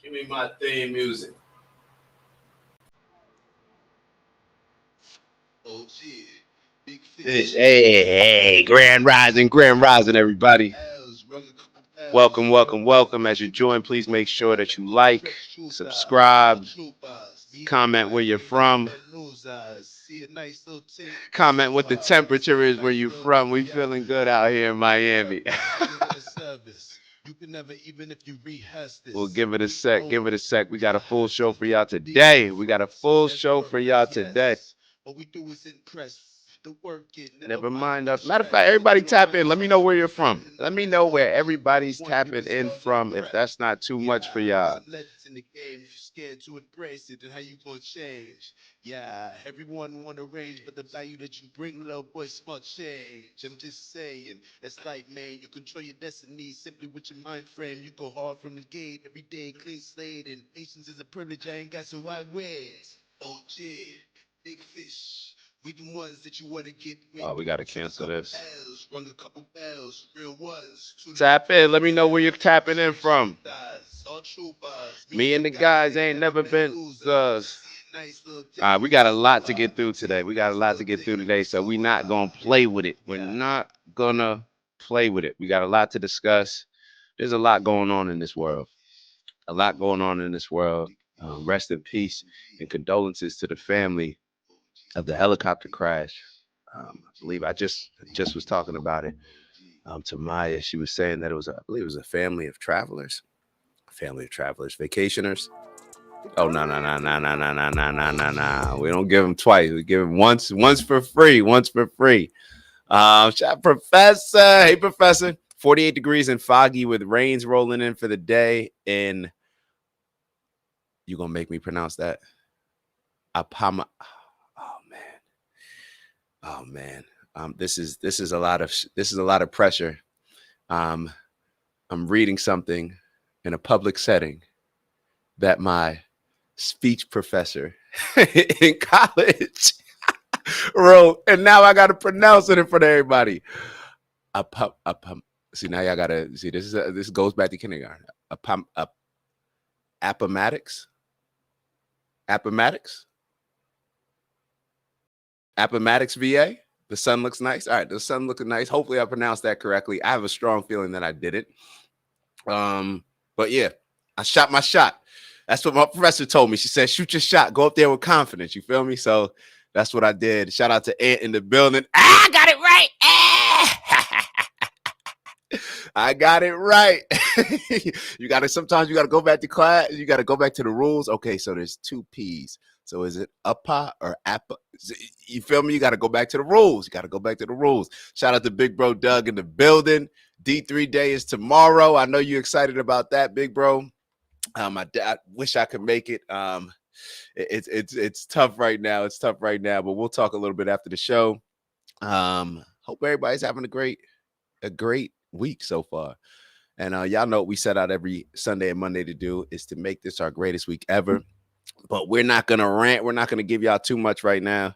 Give me my theme music. Oh shit. Big Hey, fish. hey, grand rising, everybody. Welcome, welcome, welcome. As you join, please make sure that you like, subscribe, comment where you're from, comment what the temperature is where you're from. We feeling good out here in Miami. We'll give it a sec. Give it a sec. We got a full show for y'all today. We got a full show for y'all today. What we do is impress the work it. Never mind us. Matter of fact, everybody tap in. Let me know where you're from. Let me know where everybody's tapping in from if that's not too much for y'all. Legends in the game, if you're scared to embrace it, then how you gonna change? Yeah, everyone wanna range, but the value that you bring, little boy, smart change. I'm just saying, that's like, man, you control your destiny simply with your mind frame. You go hard from the gate, every day, clean slate, and patience is a privilege. I ain't got some white ways. Oh, yeah, big fish. We the ones that you wanna get with. Oh, we gotta cancel this. Rung a couple bells, real ones. Tap in. Let me know where you're tapping in from. Me and the guys ain't never been. We got a lot to get through today. We got a lot to get through today, so we're not gonna play with it. We're not gonna play with it. We got a lot to discuss. There's a lot going on in this world. A lot going on in this world. Rest in peace and condolences to the family of the helicopter crash. I believe I just was talking about it to Maya. She was saying that I believe it was a family of travelers, vacationers. Oh no. We don't give them twice. We give them once for free, Shout Professor. Hey, Professor. 48 degrees and foggy with rains rolling in for the day. And you gonna make me pronounce that? Apama. Oh man. This is a lot of pressure. I'm reading something in a public setting that my speech professor in college wrote, and now I got to pronounce it in front of everybody. See, now y'all gotta see. This goes back to kindergarten. Appomattox. Appomattox, VA. The sun looks nice. All right, the sun looking nice. Hopefully, I pronounced that correctly. I have a strong feeling that I did it. But yeah, I shot my shot. That's what my professor told me. She said, "Shoot your shot. Go up there with confidence." You feel me? So that's what I did. Shout out to Ant in the building. I got it right. I got it right. Sometimes you gotta go back to class. You gotta go back to the rules. Okay, so there's two P's. So is it uppa or appa? You feel me? You got to go back to the rules. Shout out to Big Bro Doug in the building. D3 Day is tomorrow. I know you're excited about that, Big Bro. I wish I could make it. It's tough right now. But we'll talk a little bit after the show. Hope everybody's having a great week so far. And y'all know what we set out every Sunday and Monday to do is to make this our greatest week ever. But we're not going to rant. We're not going to give y'all too much right now.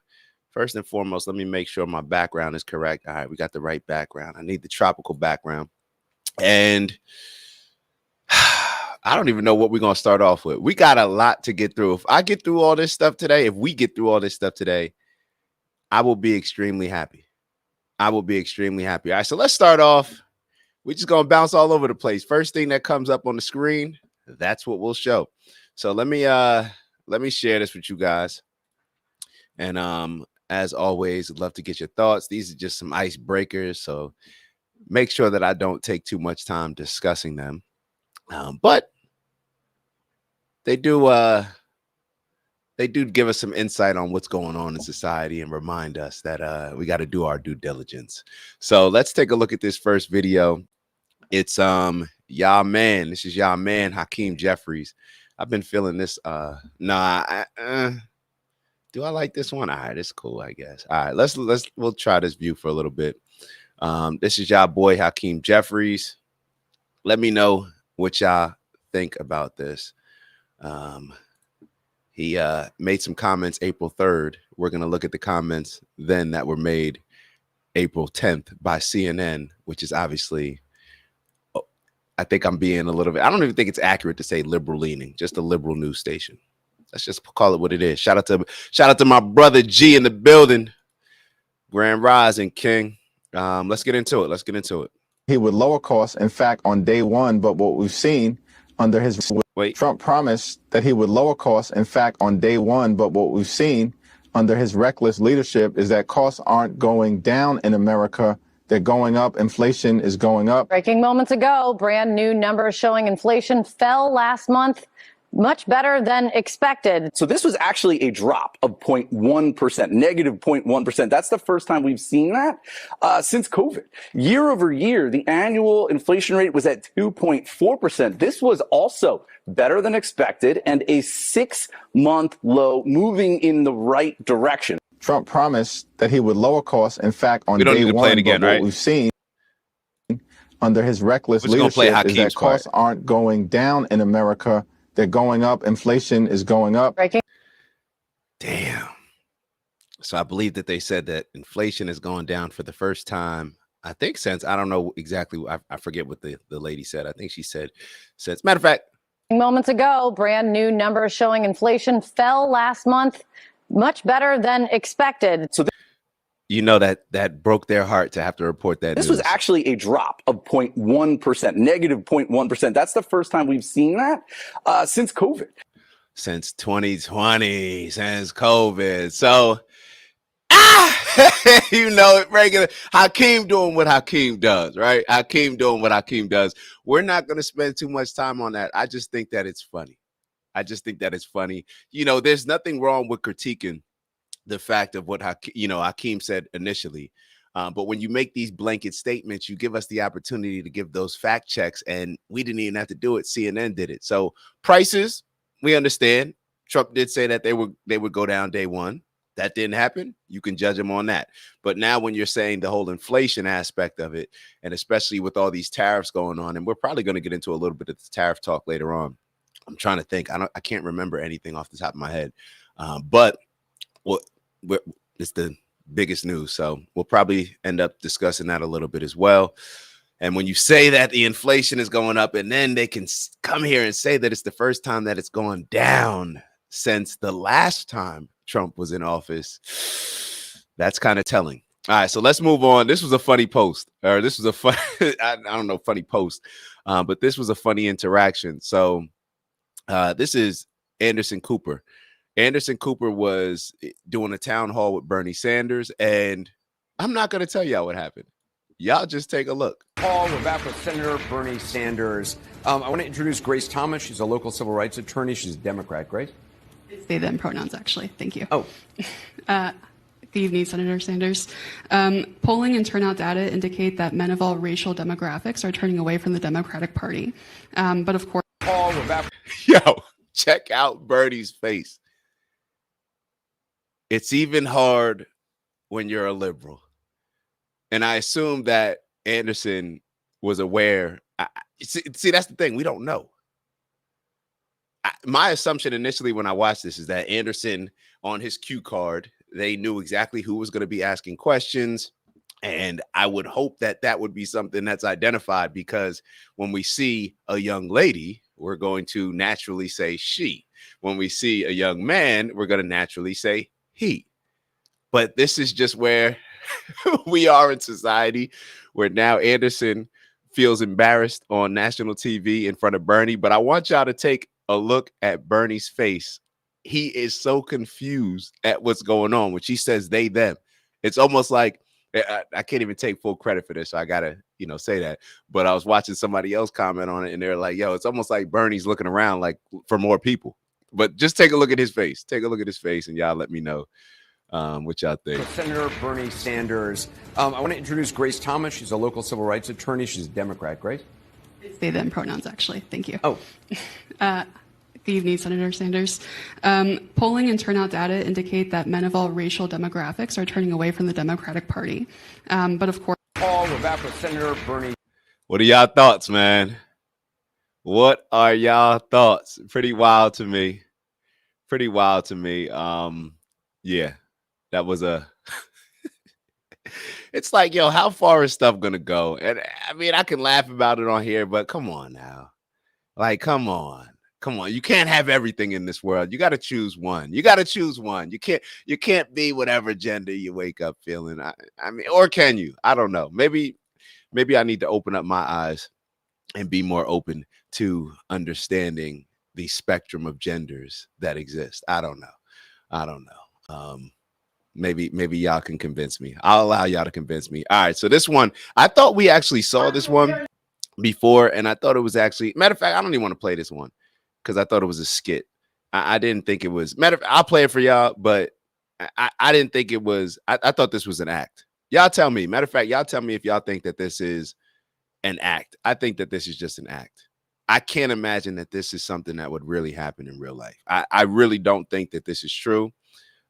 First and foremost, let me make sure my background is correct. All right, we got the right background. I need the tropical background. And I don't even know what we're going to start off with. We got a lot to get through. If we get through all this stuff today, I will be extremely happy. All right, so let's start off. We're just going to bounce all over the place. First thing that comes up on the screen, that's what we'll show. So let me share this with you guys. And as always, I'd love to get your thoughts. These are just some icebreakers, so make sure that I don't take too much time discussing them. But they do give us some insight on what's going on in society and remind us that we got to do our due diligence. So let's take a look at this first video. It's y'all man. This is y'all man, Hakeem Jeffries. I've been feeling this. Do I like this one? All right, it's cool, I guess. All right, we'll try this view for a little bit. This is y'all boy Hakeem Jeffries. Let me know what y'all think about this. He made some comments April 3rd. We're gonna look at the comments then that were made April 10th by CNN, which is obviously, I think I'm being a little bit. I don't even think it's accurate to say liberal leaning. Just a liberal news station. Let's just call it what it is. Shout out to my brother G in the building. Grand Rising King. Let's get into it. He would lower costs, in fact, on day one. But what we've seen under his Trump promised that he would lower costs, in fact, on day one. But what we've seen under his reckless leadership is that costs aren't going down in America. They're going up. Inflation is going up. Breaking moments ago, brand new numbers showing inflation fell last month, much better than expected. So this was actually a drop of 0.1%, negative 0.1%. That's the first time we've seen that since COVID. Year over year, the annual inflation rate was at 2.4%. This was also better than expected and a 6-month low, moving in the right direction. Trump promised that he would lower costs, in fact, on day one. But what we've seen under his reckless leadership is that costs aren't going down in America. They're going up. Inflation is going up. Damn. So I believe that they said that inflation is going down for the first time, I think, since, I don't know exactly. I forget what the lady said. I think she said, matter of fact. Moments ago, brand new numbers showing inflation fell last month, much better than expected. So you know that broke their heart to have to report that. This was actually a drop of 0.1%, negative 0.1%. That's the first time we've seen that since COVID. Since 2020, since COVID. So, you know, regular Hakeem doing what Hakeem does, right? Hakeem doing what Hakeem does. We're not going to spend too much time on that. I just think that it's funny. You know, there's nothing wrong with critiquing the fact of what Hakeem said initially. But when you make these blanket statements, you give us the opportunity to give those fact checks, and we didn't even have to do it. CNN did it. So prices, we understand. Trump did say that they would go down day one. That didn't happen. You can judge him on that. But now when you're saying the whole inflation aspect of it, and especially with all these tariffs going on, and we're probably going to get into a little bit of the tariff talk later on. I'm trying to think. I can't remember anything off the top of my head. But it's the biggest news. So we'll probably end up discussing that a little bit as well. And when you say that the inflation is going up, and then they can come here and say that it's the first time that it's gone down since the last time Trump was in office, that's kind of telling. All right, so let's move on. This was a funny post, or this was a fun, I don't know, funny post, but this was a funny interaction. So this is Anderson Cooper. Anderson Cooper was doing a town hall with Bernie Sanders, and I'm not going to tell y'all what happened. Y'all just take a look. Paul, we're back with Senator Bernie Sanders. I want to introduce Grace Thomas. She's a local civil rights attorney. She's a Democrat. Grace? They, them pronouns, actually. Thank you. Oh. Good evening, Senator Sanders. Polling and turnout data indicate that men of all racial demographics are turning away from the Democratic Party. But of course... Paul, we're back. Yo, check out Bernie's face. It's even hard when you're a liberal. And I assume that Anderson was aware. See, that's the thing. We don't know. My assumption initially when I watched this is that Anderson, on his cue card, they knew exactly who was going to be asking questions. And I would hope that that would be something that's identified, because when we see a young lady, we're going to naturally say she. When we see a young man, we're going to naturally say he. But this is just where we are in society, where now Anderson feels embarrassed on national TV in front of Bernie. But I want y'all to take a look at Bernie's face. He is so confused at what's going on when she says they, them. It's almost like, I can't even take full credit for this, so I gotta, say that. But I was watching somebody else comment on it, and they're like, "Yo, it's almost like Bernie's looking around like for more people." But just take a look at his face. Take a look at his face, and y'all let me know what y'all think. Senator Bernie Sanders. I want to introduce Grace Thomas. She's a local civil rights attorney. She's a Democrat. Grace? They, them pronouns, actually. Thank you. Oh. Good evening, Senator Sanders. Polling and turnout data indicate that men of all racial demographics are turning away from the Democratic Party. But of course... Paul, we're back with Senator Bernie. What are y'all thoughts, man? What are y'all thoughts? Pretty wild to me. Yeah, that was a It's like, yo, how far is stuff gonna go? And I mean, I can laugh about it on here, but come on now. Like, come on. Come on. You can't have everything in this world. You got to choose one. You got to choose one. You can't be whatever gender you wake up feeling. I mean, or can you? I don't know. Maybe I need to open up my eyes and be more open to understanding the spectrum of genders that exist. I don't know. Maybe y'all can convince me. I'll allow y'all to convince me. All right. So this one, I thought we actually saw this one before, and I thought it was actually, matter of fact, I don't even want to play this one because I thought it was a skit. I didn't think it was, matter of fact, I'll play it for y'all, but I didn't think it was, I thought this was an act. Y'all tell me. Matter of fact, y'all tell me if y'all think that this is an act. I think that this is just an act. I can't imagine that this is something that would really happen in real life. I really don't think that this is true.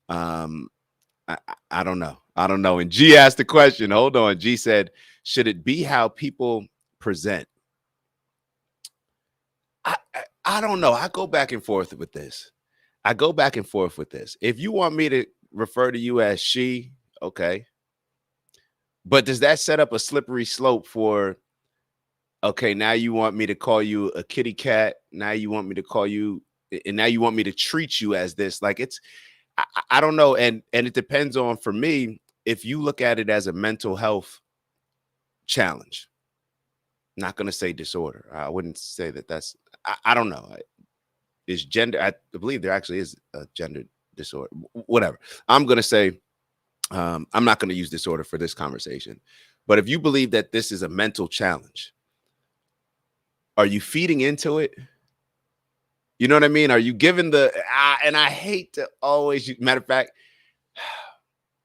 I don't know. I don't know. And G asked the question. Hold on. G said, should it be how people present? I don't know. I go back and forth with this. If you want me to refer to you as she, okay. But does that set up a slippery slope for, okay, now you want me to call you a kitty cat. Now you want me to call you, and now you want me to treat you as this. Like it's, I don't know. And it depends on, for me, if you look at it as a mental health challenge, not going to say disorder. I wouldn't say that that's, I don't know. Is gender, I believe there actually is a gender disorder, whatever. I'm going to say, I'm not going to use disorder for this conversation, but if you believe that this is a mental challenge, are you feeding into it? You know what I mean? Are you giving the, and I hate to always, matter of fact,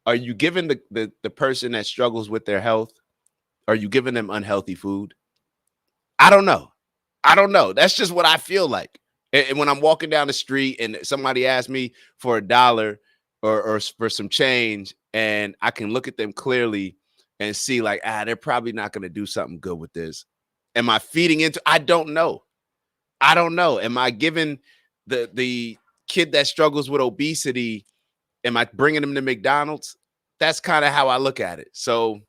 are you giving the person that struggles with their health, are you giving them unhealthy food? I don't know. That's just what I feel like. And when I'm walking down the street and somebody asks me for $1 or for some change, and I can look at them clearly and see like, they're probably not going to do something good with this. Am I feeding into, I don't know. Am I giving the kid that struggles with obesity, am I bringing them to McDonald's? That's kind of how I look at it. So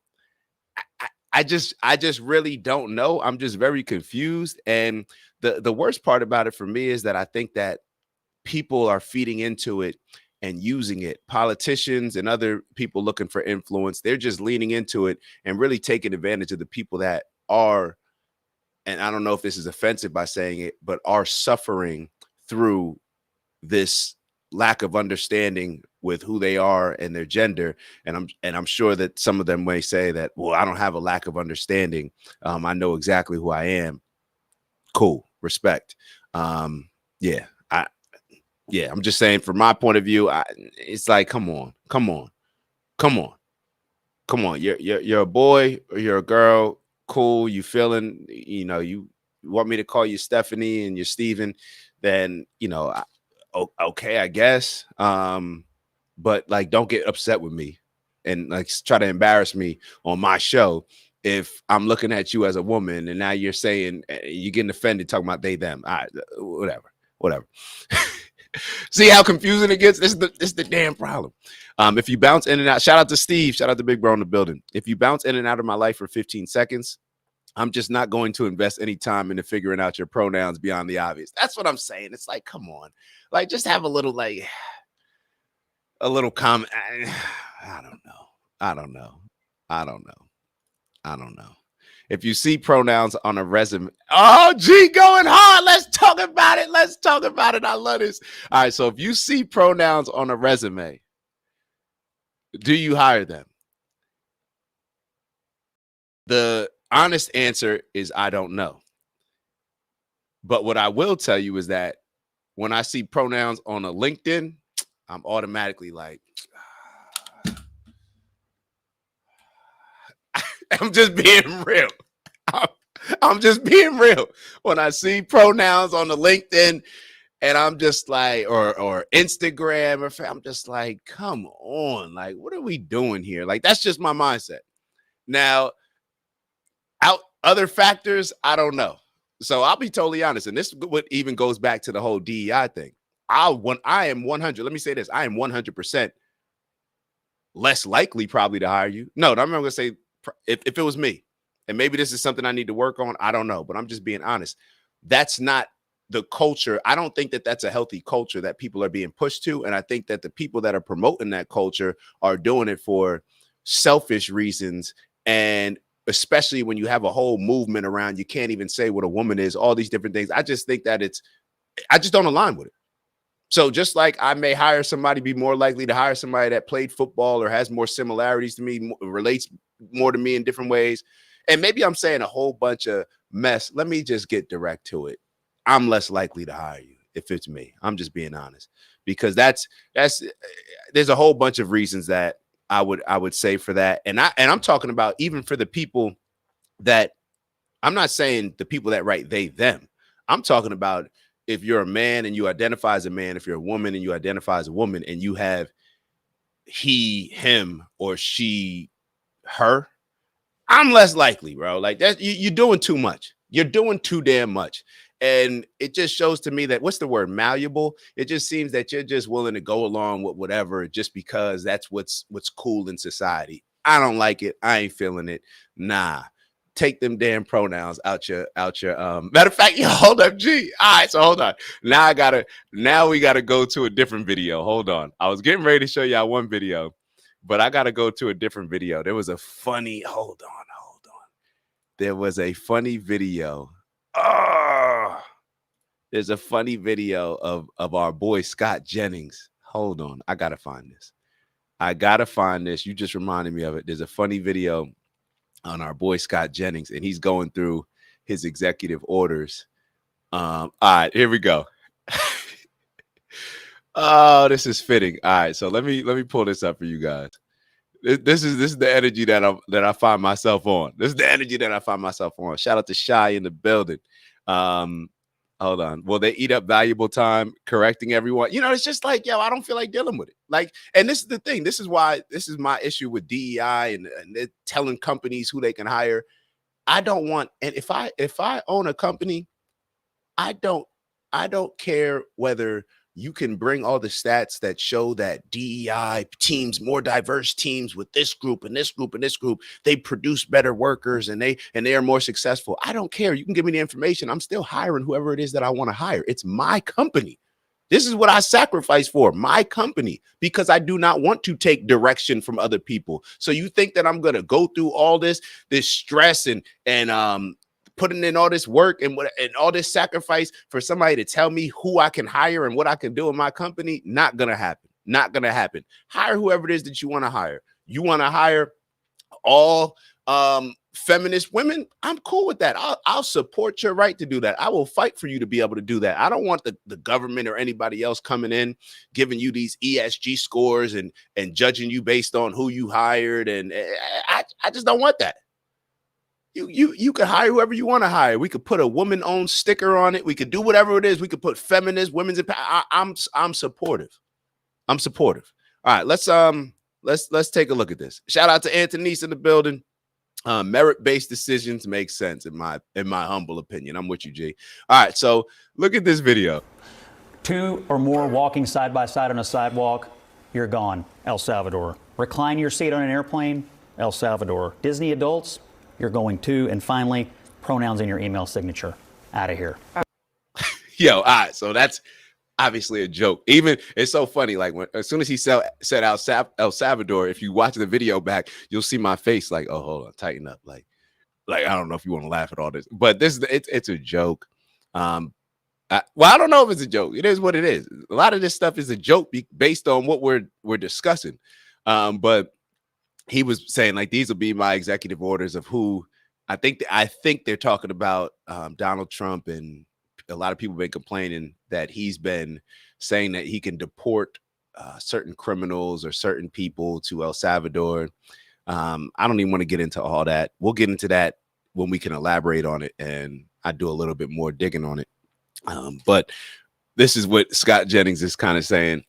I just really don't know. I'm just very confused. And the worst part about it for me is that I think that people are feeding into it and using it. Politicians and other people looking for influence, they're just leaning into it and really taking advantage of the people that are, and I don't know if this is offensive by saying it, but are suffering through this lack of understanding with who they are and their gender. And I'm sure that some of them may say that, well, I don't have a lack of understanding. I know exactly who I am. Cool. Respect. I'm just saying from my point of view, it's like, come on. You're a boy or you're a girl. Cool. You feeling, you want me to call you Stephanie and you're Steven, then, okay, I guess. But like, don't get upset with me and like try to embarrass me on my show if I'm looking at you as a woman and now you're saying, you're getting offended talking about they, them. Whatever. See how confusing it gets? This is the damn problem. If you bounce in and out, shout out to Steve, shout out to Big Bro in the building. If you bounce in and out of my life for 15 seconds, I'm just not going to invest any time into figuring out your pronouns beyond the obvious. That's what I'm saying. It's like, come on, like just have a little comment. I don't know. If you see pronouns on a resume, oh, gee, going hard. Let's talk about it. I love this. All right. So if you see pronouns on a resume, do you hire them? The honest answer is I don't know. But what I will tell you is that when I see pronouns on a LinkedIn, I'm automatically like, I'm just being real. I'm just being real. When I see pronouns on the LinkedIn and I'm just like, or Instagram, I'm just like, come on. Like, what are we doing here? Like, that's just my mindset. Now, other factors, I don't know. So I'll be totally honest. And this what even goes back to the whole DEI thing. I am 100. Let me say this. I am 100% less likely probably to hire you. No, I'm not going to say if it was me, and maybe this is something I need to work on. I don't know, but I'm just being honest. That's not the culture. I don't think that that's a healthy culture that people are being pushed to. And I think that the people that are promoting that culture are doing it for selfish reasons. And especially when you have a whole movement around, you can't even say what a woman is, all these different things. I just think that I just don't align with it. So just like I may hire somebody, be more likely to hire somebody that played football or has more similarities to me, relates more to me in different ways. And maybe I'm saying a whole bunch of mess. Let me just get direct to it. I'm less likely to hire you if it's me. I'm just being honest, because there's a whole bunch of reasons that I would say for that. And I'm talking about even for the people that, I'm not saying the people that write they, them. I'm talking about if you're a man and you identify as a man, if you're a woman and you identify as a woman, and you have he, him, or she, her, I'm less likely, bro. Like that, you're doing too much. You're doing too damn much. And it just shows to me that, what's the word, malleable? It just seems that you're just willing to go along with whatever just because that's what's cool in society. I don't like it. I ain't feeling it. Nah. Take them damn pronouns out your matter of fact, hold up, G. All right, so hold on. Now we gotta go to a different video. Hold on. I was getting ready to show y'all one video, but I gotta go to a different video. There was a funny, hold on. There was a funny video. Oh, there's a funny video of our boy Scott Jennings. Hold on. I gotta find this. You just reminded me of it. There's a funny video on our boy Scott Jennings, and he's going through his executive orders. All right, here we go. Oh, this is fitting. All right, so let me pull this up for you guys. This is the energy that I find myself on. This is the energy that I find myself on. Shout out to Shy in the building. Hold on. Will they eat up valuable time correcting everyone? You know, it's just like, yo, I don't feel like dealing with it. Like, and this is the thing. This is my issue with DEI and they're telling companies who they can hire. I don't want, and if I own a company, I don't care whether you can bring all the stats that show that DEI teams, more diverse teams with this group and this group and this group, they produce better workers and they are more successful. I don't care. You can give me the information. I'm still hiring whoever it is that I want to hire. It's my company. This is what I sacrifice for, my company, because I do not want to take direction from other people. So you think that I'm going to go through all this stress and putting in all this work and all this sacrifice for somebody to tell me who I can hire and what I can do in my company? Not gonna happen. Not gonna happen. Hire whoever it is that you want to hire. You want to hire all feminist women? I'm cool with that. I'll support your right to do that. I will fight for you to be able to do that. I don't want the government or anybody else coming in giving you these ESG scores and judging you based on who you hired. And I just don't want that. You could hire whoever you want to hire. We could put a woman-owned sticker on it. We could do whatever it is. We could put feminist, women's empowerment. I'm supportive. I'm supportive. All right, let's take a look at this. Shout out to Anthony's in the building. Merit-based decisions make sense in my humble opinion. I'm with you, G. All right, so look at this video. 2 or more walking side by side on a sidewalk, you're gone, El Salvador. Recline your seat on an airplane, El Salvador. Disney adults, you're going to. And finally, pronouns in your email signature. Out of here. Yo, all right, so that's obviously a joke. Even it's so funny, like as soon as he said El Salvador, if you watch the video back, you'll see my face like, oh, hold on, tighten up. Like I don't know if you want to laugh at all this, but it's a joke. Well, I don't know if it's a joke. It is what it is. A lot of this stuff is a joke based on what we're discussing. But he was saying like these will be my executive orders of who I think they're talking about Donald Trump, and a lot of people have been complaining that he's been saying that he can deport certain criminals or certain people to El Salvador. I don't even want to get into all that. We'll get into that when we can elaborate on it, and I do a little bit more digging on it. But this is what Scott Jennings is kind of saying.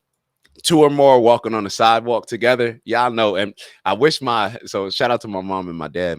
2 or more walking on the sidewalk together. Y'all know. And I wish so shout out to my mom and my dad.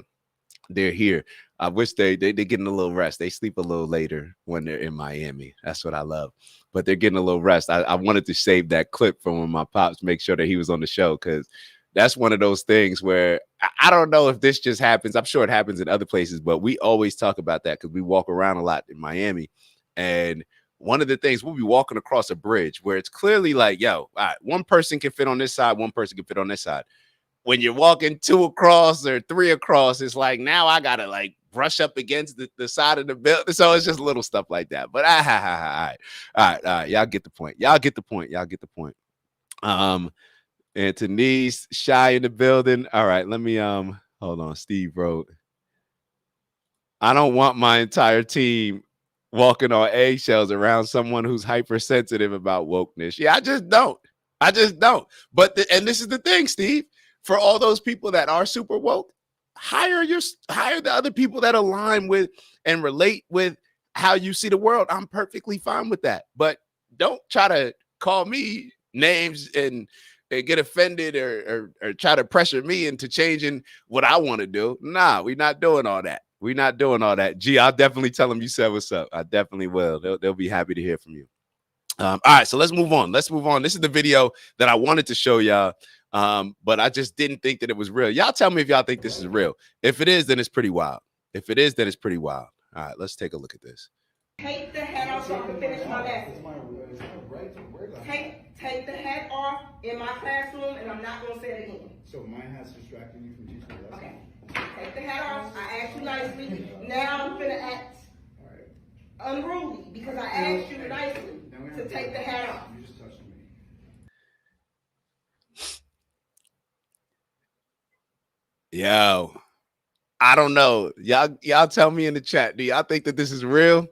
They're here. I wish they're getting a little rest. They sleep a little later when they're in Miami. That's what I love. But they're getting a little rest. I wanted to save that clip from when my pops make sure that he was on the show, because that's one of those things where I don't know if this just happens. I'm sure it happens in other places, but we always talk about that because we walk around a lot in Miami. And one of the things, we'll be walking across a bridge where it's clearly like, yo, all right, one person can fit on this side, one person can fit on this side. When you're walking 2 across or 3 across, it's like, now I gotta like brush up against the side of the building. So it's just little stuff like that. But all right. Y'all get the point. Y'all get the point. And Denise, Shy in the building. All right, let me hold on. Steve wrote, I don't want my entire team walking on eggshells around someone who's hypersensitive about wokeness. Yeah, I just don't. But and this is the thing, Steve. For all those people that are super woke, hire the other people that align with and relate with how you see the world. I'm perfectly fine with that. But don't try to call me names and get offended or try to pressure me into changing what I want to do. Nah, we're not doing all that. Gee, I'll definitely tell them you said what's up. I definitely will. They'll be happy to hear from you. All right, so let's move on. This is the video that I wanted to show y'all, but I just didn't think that it was real. Y'all tell me if y'all think this is real. If it is, then it's pretty wild. All right, let's take a look at this. Take the hat off so I can finish my lesson. Take the hat off in my classroom, and I'm not going to say it again. So my hat's distracting you from teaching the lesson? Okay. Take the hat off. I asked you nicely. Now I'm finna act unruly because I asked you nicely to take the hat off. You just touched me. Yo, I don't know. Y'all tell me in the chat. Do y'all think that this is real?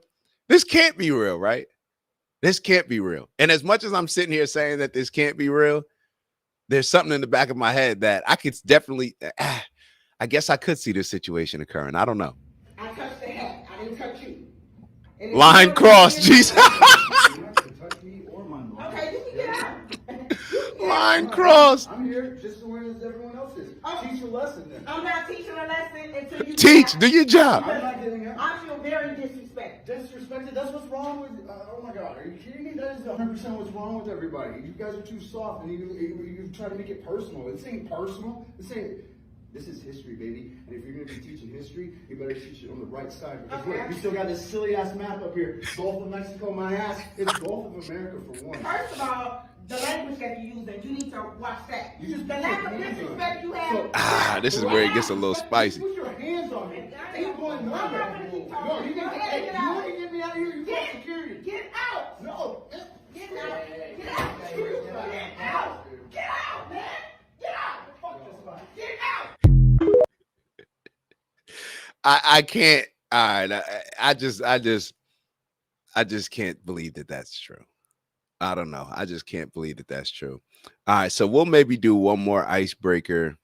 This can't be real, right? This can't be real. And as much as I'm sitting here saying that this can't be real, there's something in the back of my head that I could definitely, I guess I could see this situation occurring. I don't know. I touched the hat. I didn't touch you. Line crossed, Jesus. Okay, you can get out. Line crossed. I'm here just as aware as everyone else is. Teach your lesson then. I'm not teaching a lesson until you teach. Do your job. I'm not getting out. I feel very disrespected. Disrespected? That's what's wrong with, oh my God, are you kidding me? That is 100% what's wrong with everybody. You guys are too soft and you try to make it personal. This ain't personal. This is history, baby. And if you're going to be teaching history, you better teach it on the right side. Because look, you still got this silly ass map up here. Gulf of Mexico, my ass. It's Gulf of America for one. First of all, the language that you use, and you need to watch that. The lack of disrespect you have. This is where it gets a little spicy. Put your hands on me. Ain't going nowhere. No, you want to get me out of here? You call security. Get out. No. Get out. Get out. Get out. Get out, man. Get out. Fuck this fight. Get out. I can't. All right. I just can't believe that that's true. I don't know. I just can't believe that that's true. All right. So we'll maybe do one more icebreaker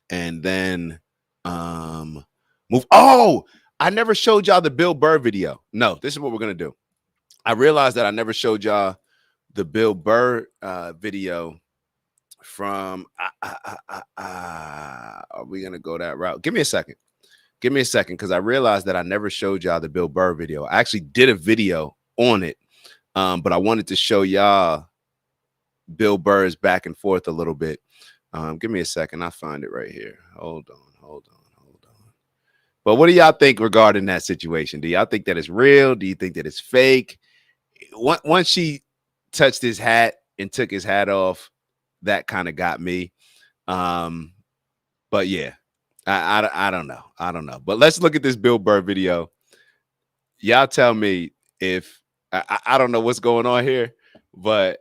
and then move. Oh, I never showed y'all the Bill Burr video. No, this is what we're going to do. I realized that I never showed y'all the Bill Burr video from. Are we going to go that route? Give me a second. Because I realized that I never showed y'all the Bill Burr video. I actually did a video on it, but I wanted to show y'all Bill Burr's back and forth a little bit. Give me a second. I'll find it right here. Hold on. But what do y'all think regarding that situation? Do y'all think that it's real? Do you think that it's fake? Once she touched his hat and took his hat off, that kind of got me. But yeah. I don't know. But let's look at this Bill Burr video. Y'all tell me if I don't know what's going on here, but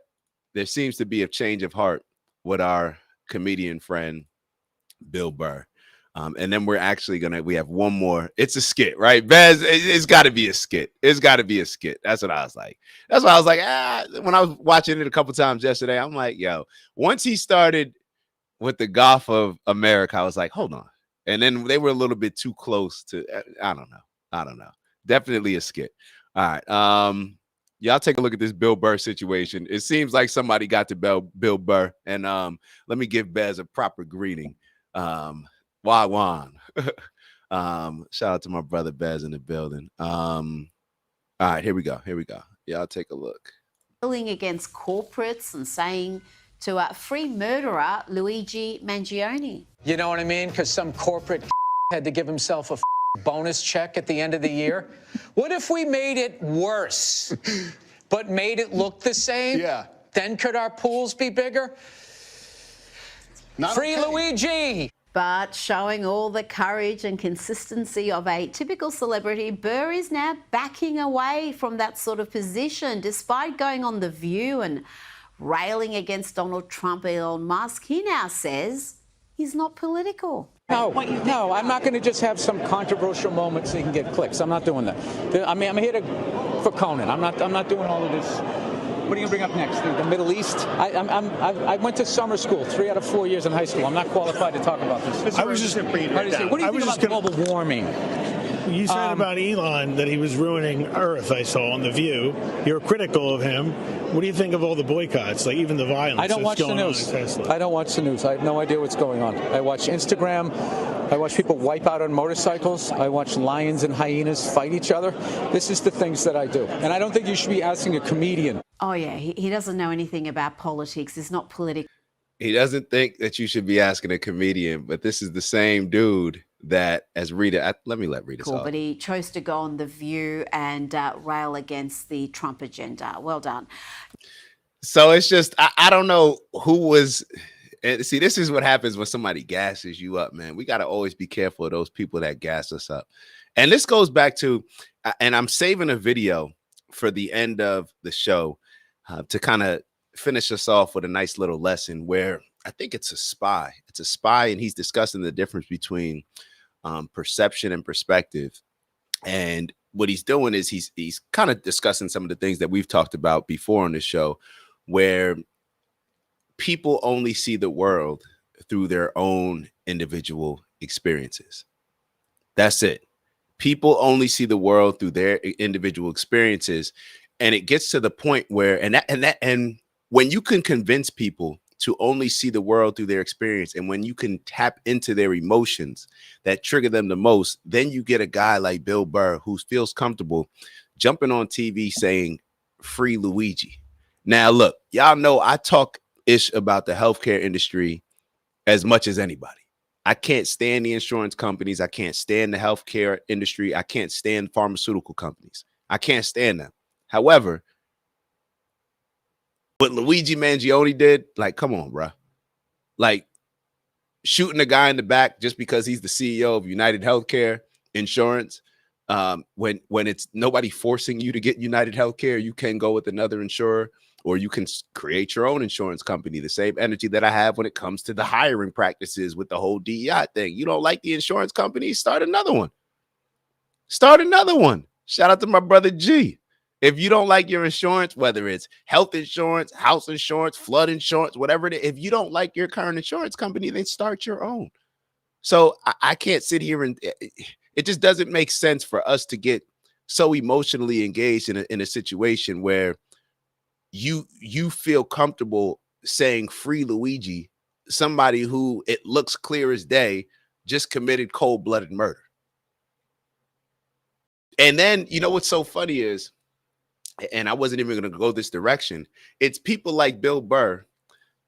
there seems to be a change of heart with our comedian friend Bill Burr. And then we're actually we have one more. It's a skit, right? Bez, it's got to be a skit. That's what I was like. When I was watching it a couple times yesterday, I'm like, yo, once he started with the Golf of America, I was like, hold on. And then they were a little bit too close to, I don't know. Definitely a skit. All right. Y'all take a look at this Bill Burr situation. It seems like somebody got to Bill Burr. And let me give Bez a proper greeting. Wagwan. Shout out to my brother Bez in the building. All right, here we go. Y'all take a look. Against corporates and saying to free murderer Luigi Mangione. You know what I mean? Because some corporate had to give himself a bonus check at the end of the year. What if we made it worse, but made it look the same? Yeah. Then could our pools be bigger? Not Free okay. Luigi! But showing all the courage and consistency of a typical celebrity, Burr is now backing away from that sort of position. Despite going on The View and railing against Donald Trump and Elon Musk, he now says he's not political. No, I'm not going to just have some controversial moments so you can get clicks. I'm not doing that. I mean, I'm here for Conan. I'm not doing all of this. What are you going to bring up next? The Middle East? I went to summer school 3 out of 4 years in high school. I'm not qualified to talk about this. I was just What do you think about global warming? You said about Elon that he was ruining Earth, I saw on The View. You're critical of him. What do you think of all the boycotts, like even the violence I don't watch the news. I don't watch the news. I have no idea what's going on. I watch Instagram. I watch people wipe out on motorcycles. I watch lions and hyenas fight each other. This is the things that I do. And I don't think you should be asking a comedian. Oh, yeah, he doesn't know anything about politics. He's not political. He doesn't think that you should be asking a comedian, but this is the same dude that, as Rita, let Rita talk. But he chose to go on The View and rail against the Trump agenda. Well done. So it's just, I don't know who was, and see, this is what happens when somebody gasses you up, man. We got to always be careful of those people that gas us up. And this goes back to, and I'm saving a video for the end of the show to kind of finish us off with a nice little lesson where I think it's a spy. It's a spy, and he's discussing the difference between perception and perspective. And what he's doing is he's kind of discussing some of the things that we've talked about before on the show, where people only see the world through their own individual experiences. That's it. People only see the world through their individual experiences. And it gets to the point where, and when you can convince people to only see the world through their experience, and when you can tap into their emotions that trigger them the most, then you get a guy like Bill Burr who feels comfortable jumping on TV saying, free Luigi. Now, look, y'all know I talk ish about the healthcare industry as much as anybody. I can't stand the insurance companies. I can't stand the healthcare industry. I can't stand pharmaceutical companies. I can't stand them. However, what Luigi Mangione did, like, come on, bro. Like, shooting a guy in the back just because he's the CEO of United Healthcare Insurance, when it's nobody forcing you to get United Healthcare, you can go with another insurer, or you can create your own insurance company. The same energy that I have when it comes to the hiring practices with the whole DEI thing. You don't like the insurance company? Start another one. Start another one. Shout out to my brother G. If you don't like your insurance, whether it's health insurance, house insurance, flood insurance, whatever it is, if you don't like your current insurance company, then start your own. So I can't sit here and it just doesn't make sense for us to get so emotionally engaged in a situation where you feel comfortable saying free Luigi, somebody who it looks clear as day just committed cold-blooded murder. And then, you know, what's so funny is, and I wasn't even going to go this direction, it's people like Bill Burr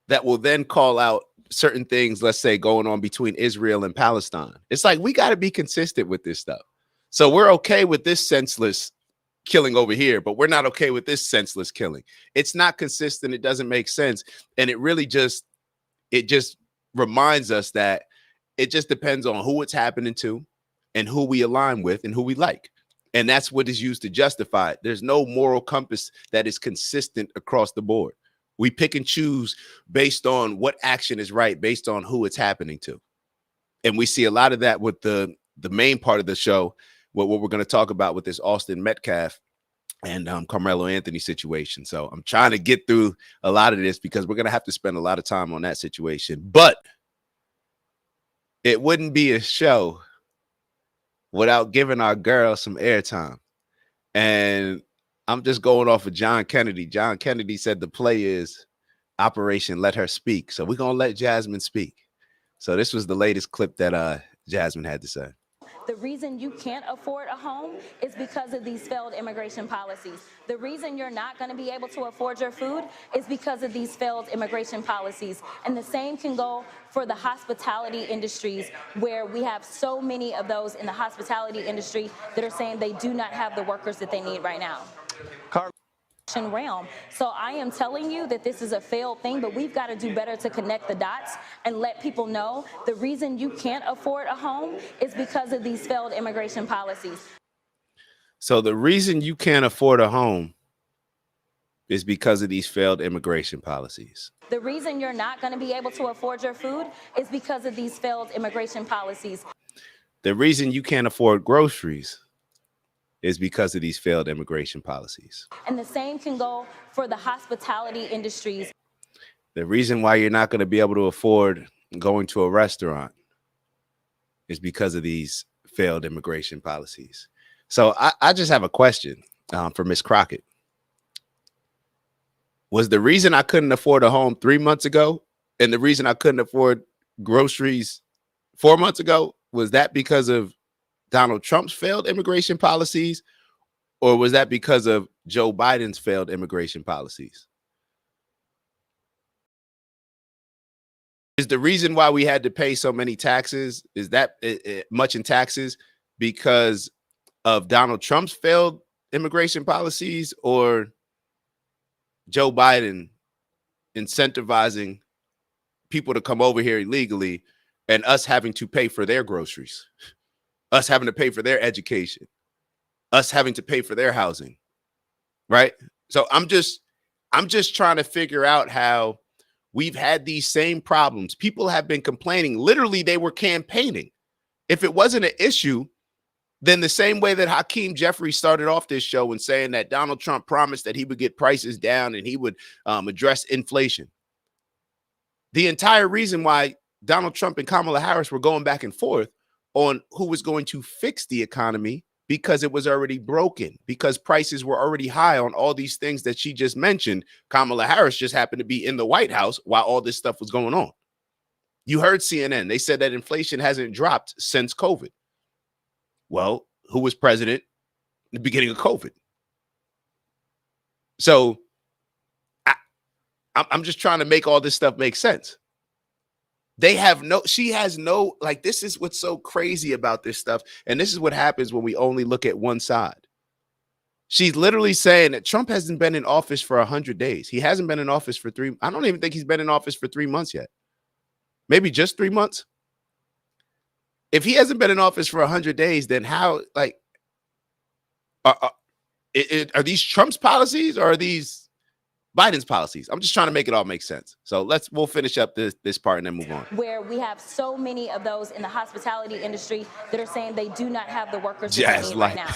that will then call out certain things, let's say, going on between Israel and Palestine. It's like, we got to be consistent with this stuff. So we're okay with this senseless killing over here, but we're not okay with this senseless killing. It's not consistent. It doesn't make sense. And it just reminds us that it just depends on who it's happening to and who we align with and who we like. And that's what is used to justify it. There's no moral compass that is consistent across the board. We pick and choose based on what action is right, based on who it's happening to. And we see a lot of that with the main part of the show, what we're going to talk about with this Austin Metcalf and Karmelo Anthony situation. So I'm trying to get through a lot of this because we're going to have to spend a lot of time on that situation. But it wouldn't be a show without giving our girl some airtime. And I'm just going off of John Kennedy. John Kennedy said the play is Operation Let Her Speak. So we're going to let Jasmine speak. So this was the latest clip that Jasmine had to say. The reason you can't afford a home is because of these failed immigration policies. The reason you're not going to be able to afford your food is because of these failed immigration policies. And the same can go for the hospitality industries, where we have so many of those in the hospitality industry that are saying they do not have the workers that they need right now. Realm. So I am telling you that this is a failed thing, but we've got to do better to connect the dots and let people know the reason you can't afford a home is because of these failed immigration policies. So the reason you can't afford a home is because of these failed immigration policies. The reason you're not going to be able to afford your food is because of these failed immigration policies. The reason you can't afford groceries is because of these failed immigration policies. And the same can go for the hospitality industries. The reason why you're not going to be able to afford going to a restaurant is because of these failed immigration policies. So I just have a question for Ms. Crockett. Was the reason I couldn't afford a home 3 months ago and the reason I couldn't afford groceries 4 months ago, was that because of Donald Trump's failed immigration policies, or was that because of Joe Biden's failed immigration policies? Is the reason why we had to pay so many taxes, is that much in taxes, because of Donald Trump's failed immigration policies, or Joe Biden incentivizing people to come over here illegally and us having to pay for their groceries? Us having to pay for their education, us having to pay for their housing, right? So I'm just trying to figure out how we've had these same problems. People have been complaining. Literally, they were campaigning. If it wasn't an issue, then the same way that Hakeem Jeffries started off this show and saying that Donald Trump promised that he would get prices down and he would address inflation. The entire reason why Donald Trump and Kamala Harris were going back and forth on who was going to fix the economy, because it was already broken, because prices were already high on all these things that she just mentioned. Kamala Harris just happened to be in the White House while all this stuff was going on. You heard CNN. They said that inflation hasn't dropped since COVID. Well, who was president in the beginning of COVID? So I'm just trying to make all this stuff make sense. She has no, like, this is what's so crazy about this stuff. And this is what happens when we only look at one side. She's literally saying that Trump hasn't been in office for 100 days. He hasn't been in office for I don't even think he's been in office for 3 months yet. Maybe just 3 months. If he hasn't been in office for 100 days, then how, like, are these Trump's policies or are these Biden's policies? I'm just trying to make it all make sense. So we'll finish up this part and then move on. Where we have so many of those in the hospitality industry that are saying they do not have the workers that they need right now.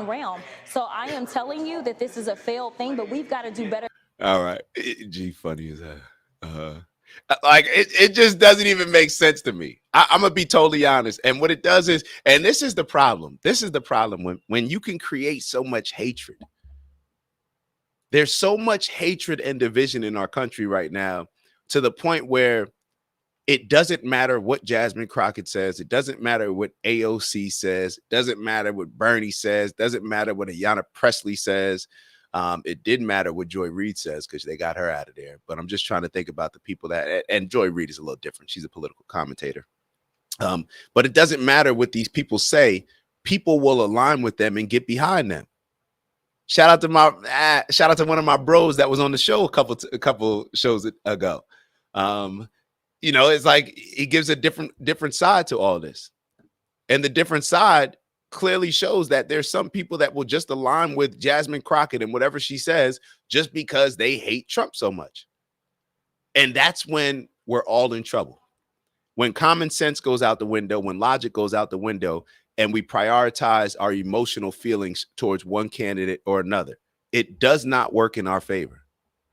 Realm. So I am telling you that this is a failed thing, but we've got to do better. All right. G funny as that. Like, it just doesn't even make sense to me. I'm gonna be totally honest. And what it does is, and this is the problem. This is the problem when you can create so much hatred. There's so much hatred and division in our country right now, to the point where it doesn't matter what Jasmine Crockett says. It doesn't matter what AOC says. It doesn't matter what Bernie says. It doesn't matter what Ayanna Pressley says. It didn't matter what Joy Reid says, because they got her out of there. But I'm just trying to think about the people that, and Joy Reid is a little different. She's a political commentator. But it doesn't matter what these people say. People will align with them and get behind them. Shout out to one of my bros that was on the show a couple shows ago. You know, it's like he gives a different side to all this. And the different side clearly shows that there's some people that will just align with Jasmine Crockett and whatever she says just because they hate Trump so much. And that's when we're all in trouble. When common sense goes out the window, when logic goes out the window, and we prioritize our emotional feelings towards one candidate or another, it does not work in our favor.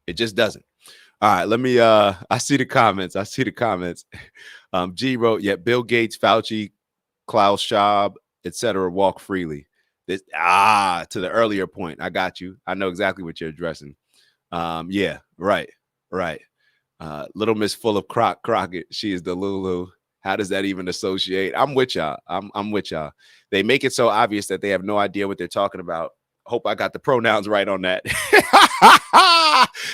It just doesn't. All right, let me, I see the comments. G wrote, yeah, Bill Gates, Fauci, Klaus Schwab, etc. walk freely. To the earlier point. I got you. I know exactly what you're addressing. Yeah, right. Little Miss Full of Crockett. She is the Lulu. How does that even associate? I'm with y'all. I'm with y'all. They make it so obvious that they have no idea what they're talking about. Hope I got the pronouns right on that.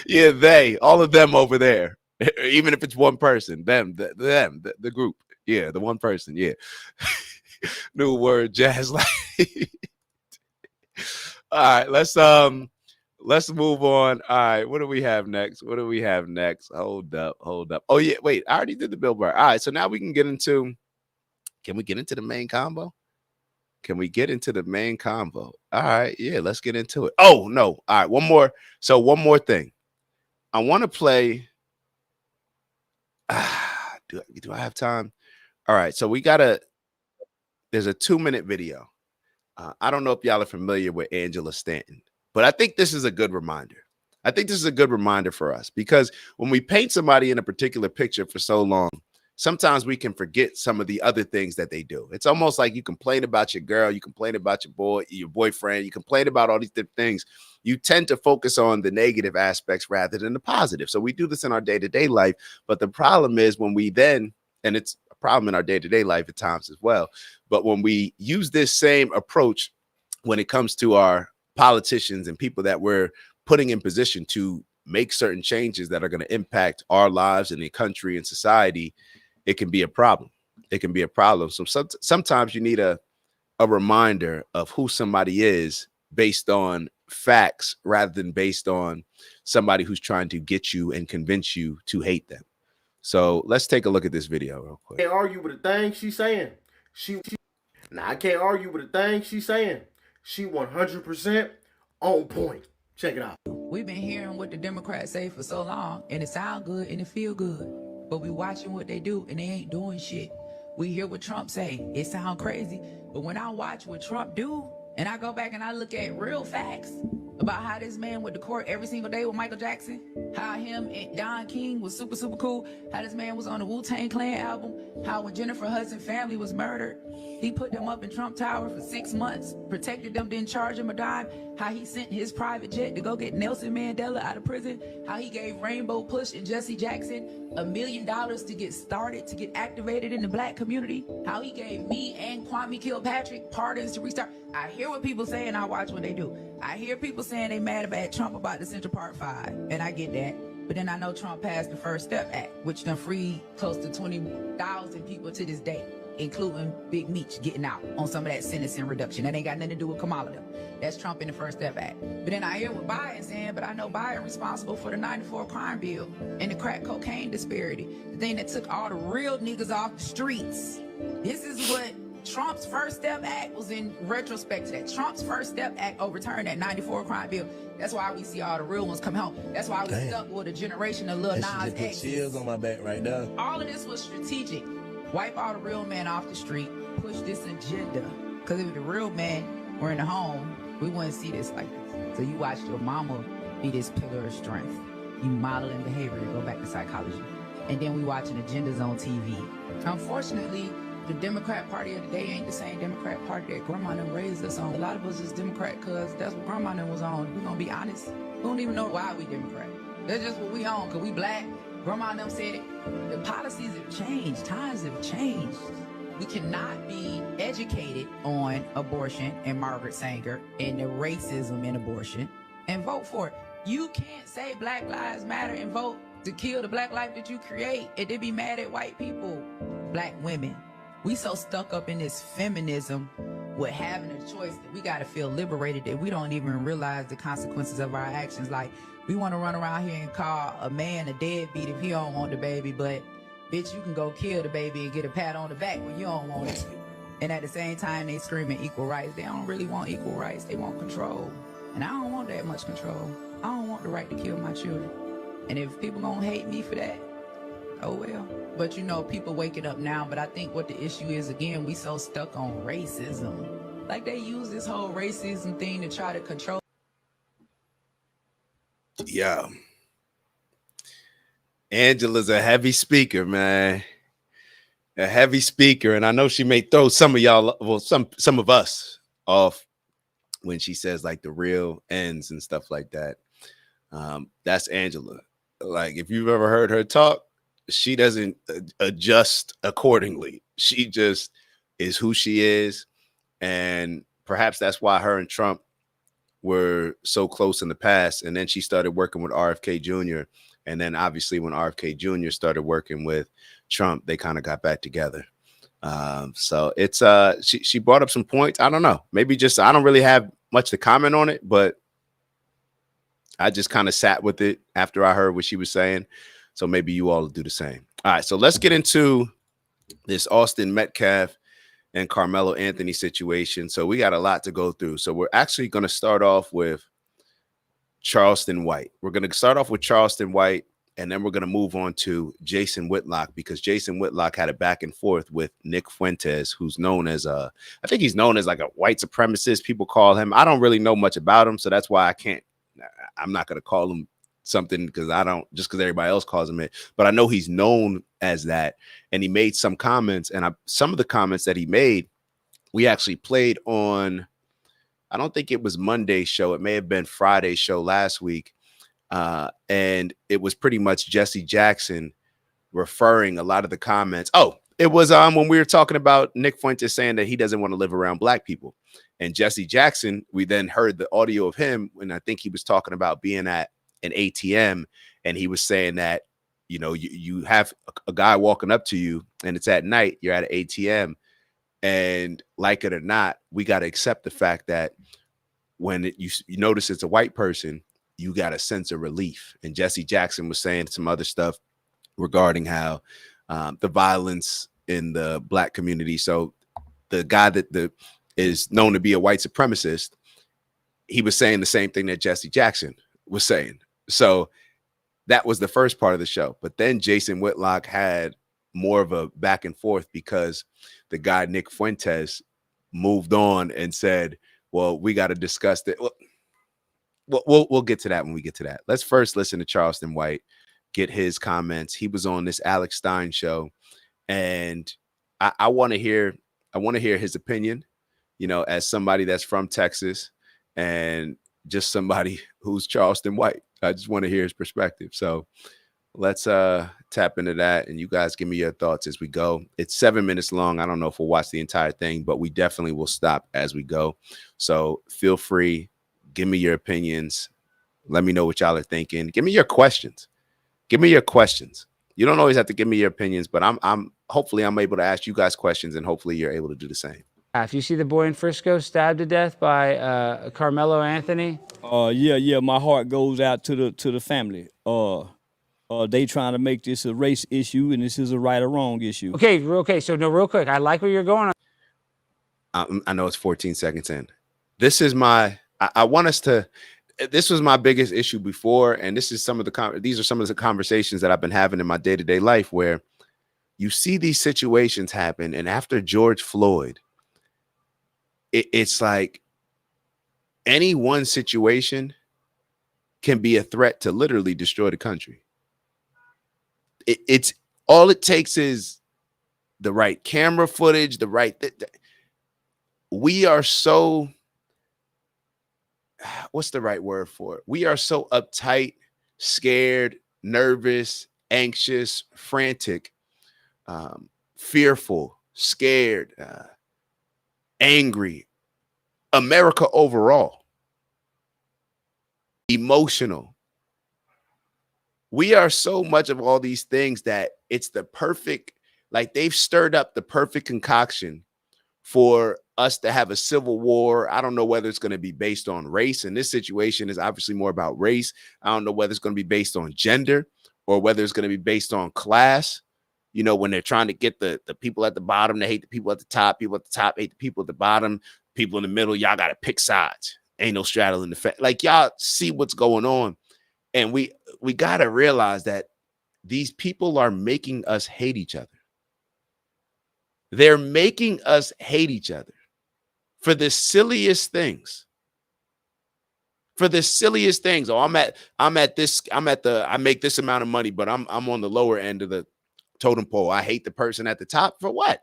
Yeah, they, all of them over there. Even if it's one person, the group. Yeah, the one person. Yeah. New word, Jazz. All right, let's move on. All right, what do we have next? Hold up. Oh yeah, wait, I already did the Bill Burr. All right, so now we can get into. Can we get into the main combo? All right, yeah, let's get into it. Oh no, all right, one more thing. I want to play. Do I have time? All right, so there's a 2-minute video. I don't know if y'all are familiar with Angela Stanton, but I think this is a good reminder. I think this is a good reminder for us, because when we paint somebody in a particular picture for so long, sometimes we can forget some of the other things that they do. It's almost like you complain about your girl, you complain about your boyfriend, you complain about all these different things. You tend to focus on the negative aspects rather than the positive. So we do this in our day-to-day life, but the problem is when we then, and it's a problem in our day-to-day life at times as well, but when we use this same approach when it comes to our politicians and people that we're putting in position to make certain changes that are going to impact our lives and the country and society, it can be a problem. So sometimes you need a reminder of who somebody is based on facts rather than based on somebody who's trying to get you and convince you to hate them. So let's take a look at this video real quick. I can't argue with the thing she's saying. I can't argue with the thing she's saying. She 100% on point. Check it out. We've been hearing what the Democrats say for so long, and it sound good and it feel good. But we watching what they do, and they ain't doing shit. We hear what Trump say. It sound crazy. But when I watch what Trump do, and I go back and I look at real facts about how this man went to court every single day with Michael Jackson, how him and Don King was super, super cool, how this man was on the Wu-Tang Clan album, how when Jennifer Hudson's family was murdered, he put them up in Trump Tower for 6 months, protected them, didn't charge him a dime, how he sent his private jet to go get Nelson Mandela out of prison, how he gave Rainbow Push and Jesse Jackson $1 million to get started, to get activated in the black community, how he gave me and Kwame Kilpatrick pardons to restart. I hear what people say and I watch what they do. I hear people saying they mad about Trump about the Central Park 5, and I get that. But then I know Trump passed the First Step Act, which done freed close to 20,000 people to this day, including Big Meech getting out on some of that sentencing reduction. That ain't got nothing to do with Kamala though. That's Trump in the First Step Act. But then I hear what Biden saying, but I know Biden responsible for the 94 crime bill and the crack cocaine disparity, the thing that took all the real niggas off the streets. This is what Trump's First Step Act was in retrospect to that. Trump's First Step Act overturned that 94 crime bill. That's why we see all the real ones come home. That's why we stuck with a generation of Lil Nas X. Chills on my back right now. All of this was strategic. Wipe all the real men off the street. Push this agenda. Because if the real men were in the home, we wouldn't see this like this. So you watched your mama be this pillar of strength. You modeling behavior to go back to psychology. And then we watching agendas on TV. Unfortunately, the Democrat Party of the day ain't the same Democrat Party that Grandma done raised us on. A lot of us is Democrat because that's what Grandma done was on. We're going to be honest. We don't even know why we Democrat. That's just what we on because we black. Grandma done said it. The policies have changed. Times have changed. We cannot be educated on abortion and Margaret Sanger and the racism in abortion and vote for it. You can't say Black Lives Matter and vote to kill the black life that you create and then be mad at white people, black women. We so stuck up in this feminism with having a choice that we got to feel liberated that we don't even realize the consequences of our actions. Like, we want to run around here and call a man a deadbeat if he don't want the baby, but bitch, you can go kill the baby and get a pat on the back when you don't want it. And at the same time, they screaming equal rights. They don't really want equal rights. They want control. And I don't want that much control. I don't want the right to kill my children. And if people gonna hate me for that, oh well. But you know, people waking up now, but I think what the issue is, again, we so stuck on racism. Like, they use this whole racism thing to try to control. Yeah. Angela's a heavy speaker, man. A heavy speaker. And I know she may throw some of y'all, well, some of us off when she says like the real ends and stuff like that. That's Angela. Like, if you've ever heard her talk, she doesn't adjust accordingly. She just is who she is. And perhaps that's why her and Trump were so close in the past. And then she started working with RFK Jr. And then obviously when RFK Jr. started working with Trump, they kind of got back together. So it's she brought up some points. I don't know. Maybe just I don't really have much to comment on it, but I just kind of sat with it after I heard what she was saying. So maybe you all will do the same. All right, so let's get into this Austin Metcalf and Karmelo Anthony situation. So we got a lot to go through. So we're actually going to start off with Charleston White. We're going to start off with Charleston White, and then we're going to move on to Jason Whitlock, because Jason Whitlock had a back and forth with Nick Fuentes, who's known as I think he's known as like a white supremacist. People call him. I don't really know much about him, so that's why I'm not going to call him something, because I don't, just because everybody else calls him it, but I know he's known as that. And he made some comments, and some of the comments that he made, we actually played on, I don't think it was Monday's show. It may have been Friday's show last week. And it was pretty much Jesse Jackson referring a lot of the comments. Oh, it was when we were talking about Nick Fuentes saying that he doesn't want to live around black people. And Jesse Jackson, we then heard the audio of him, and I think he was talking about being at an ATM, and he was saying that, you know, you have a guy walking up to you and it's at night, you're at an ATM, and like it or not, we got to accept the fact that when you notice it's a white person, you got a sense of relief. And Jesse Jackson was saying some other stuff regarding how the violence in the black community. So the guy that is known to be a white supremacist, he was saying the same thing that Jesse Jackson was saying. So that was the first part of the show. But then Jason Whitlock had more of a back and forth, because the guy Nick Fuentes moved on and said, well, we got to discuss that. We'll get to that when we get to that. Let's first listen to Charleston White, get his comments. He was on this Alex Stein show, and I want to hear his opinion, you know, as somebody that's from Texas and just somebody who's Charleston White. I just want to hear his perspective. So let's tap into that, and you guys give me your thoughts as we go. It's 7 minutes long. I don't know if we'll watch the entire thing, but we definitely will stop as we go. So feel free. Give me your opinions. Let me know what y'all are thinking. Give me your questions. Give me your questions. You don't always have to give me your opinions, but hopefully I'm able to ask you guys questions, and hopefully you're able to do the same. If you see the boy in Frisco stabbed to death by Karmelo Anthony. Yeah. My heart goes out to the family. They trying to make this a race issue, and this is a right or wrong issue. Okay. So no, real quick. I like where you're going. I know it's 14 seconds in. This is my. I want us to. This was my biggest issue before, and this is these are some of the conversations that I've been having in my day-to-day life, where you see these situations happen, and after George Floyd, it's like any one situation can be a threat to literally destroy the country. It's all it takes is the right camera footage, the right. We are so. What's the right word for it? We are so uptight, scared, nervous, anxious, frantic, fearful, scared, angry. America overall. Emotional. We are so much of all these things that it's the perfect, like they've stirred up the perfect concoction for us to have a civil war. I don't know whether it's going to be based on race. And this situation is obviously more about race. I don't know whether it's going to be based on gender or whether it's going to be based on class. You know, when they're trying to get the people at the bottom to hate the people at the top hate the people at the bottom, people in the middle, y'all got to pick sides. Ain't no straddling the fence. Like, y'all see what's going on. And we got to realize that these people are making us hate each other. They're making us hate each other for the silliest things. For the silliest things. Oh, I make this amount of money, but I'm on the lower end of the totem pole. I hate the person at the top. For what?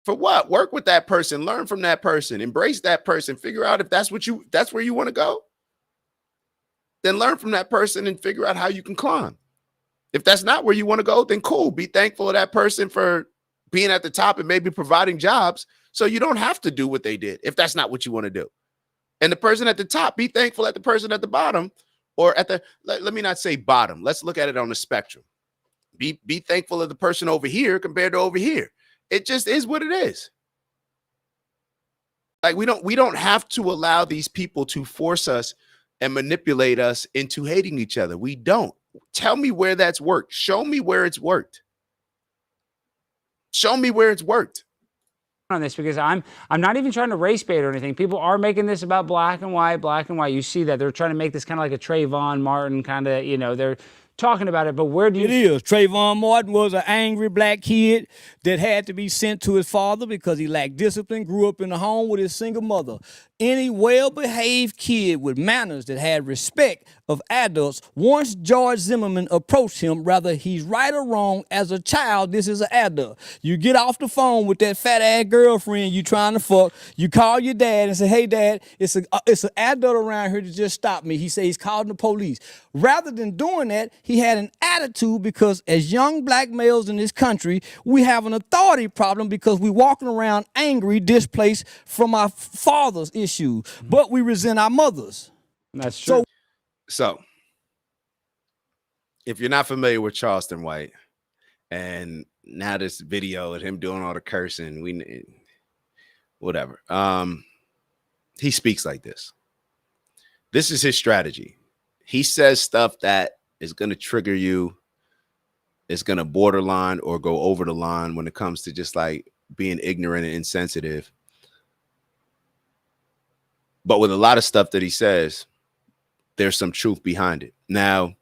For what? Work with that person, learn from that person, embrace that person, figure out if that's where you want to go. Then learn from that person and figure out how you can climb. If that's not where you want to go, then cool. Be thankful of that person for being at the top and maybe providing jobs so you don't have to do what they did if that's not what you want to do. And the person at the top, be thankful at the person at the bottom, or at the, let me not say bottom. Let's look at it on the spectrum. Be thankful of the person over here compared to over here. It just is what it is. Like we don't have to allow these people to force us and manipulate us into hating each other. We don't. Tell me where that's worked. Show me where it's worked. Show me where it's worked. On this, because I'm not even trying to race bait or anything. People are making this about black and white, black and white. You see that they're trying to make this kind of like a Trayvon Martin kind of, you know, they're talking about it, but where do you... It is. Trayvon Martin was an angry black kid that had to be sent to his father because he lacked discipline, grew up in a home with his single mother. Any well-behaved kid with manners that had respect of adults, once George Zimmerman approached him, whether he's right or wrong, as a child, this is an adult. You get off the phone with that fat-ass girlfriend you trying to fuck, you call your dad and say, hey, Dad, it's an adult around here to just stop me. He says he's calling the police. Rather than doing that, he had an attitude because as young black males in this country, we have an authority problem because we're walking around angry, displaced from our father's issues, but we resent our mothers. That's true. So if you're not familiar with Charleston White, and now this video of him doing all the cursing, whatever. He speaks like this. This is his strategy. He says stuff that is going to trigger you. It's going to borderline or go over the line when it comes to just like being ignorant and insensitive. But with a lot of stuff that he says, there's some truth behind it. Now,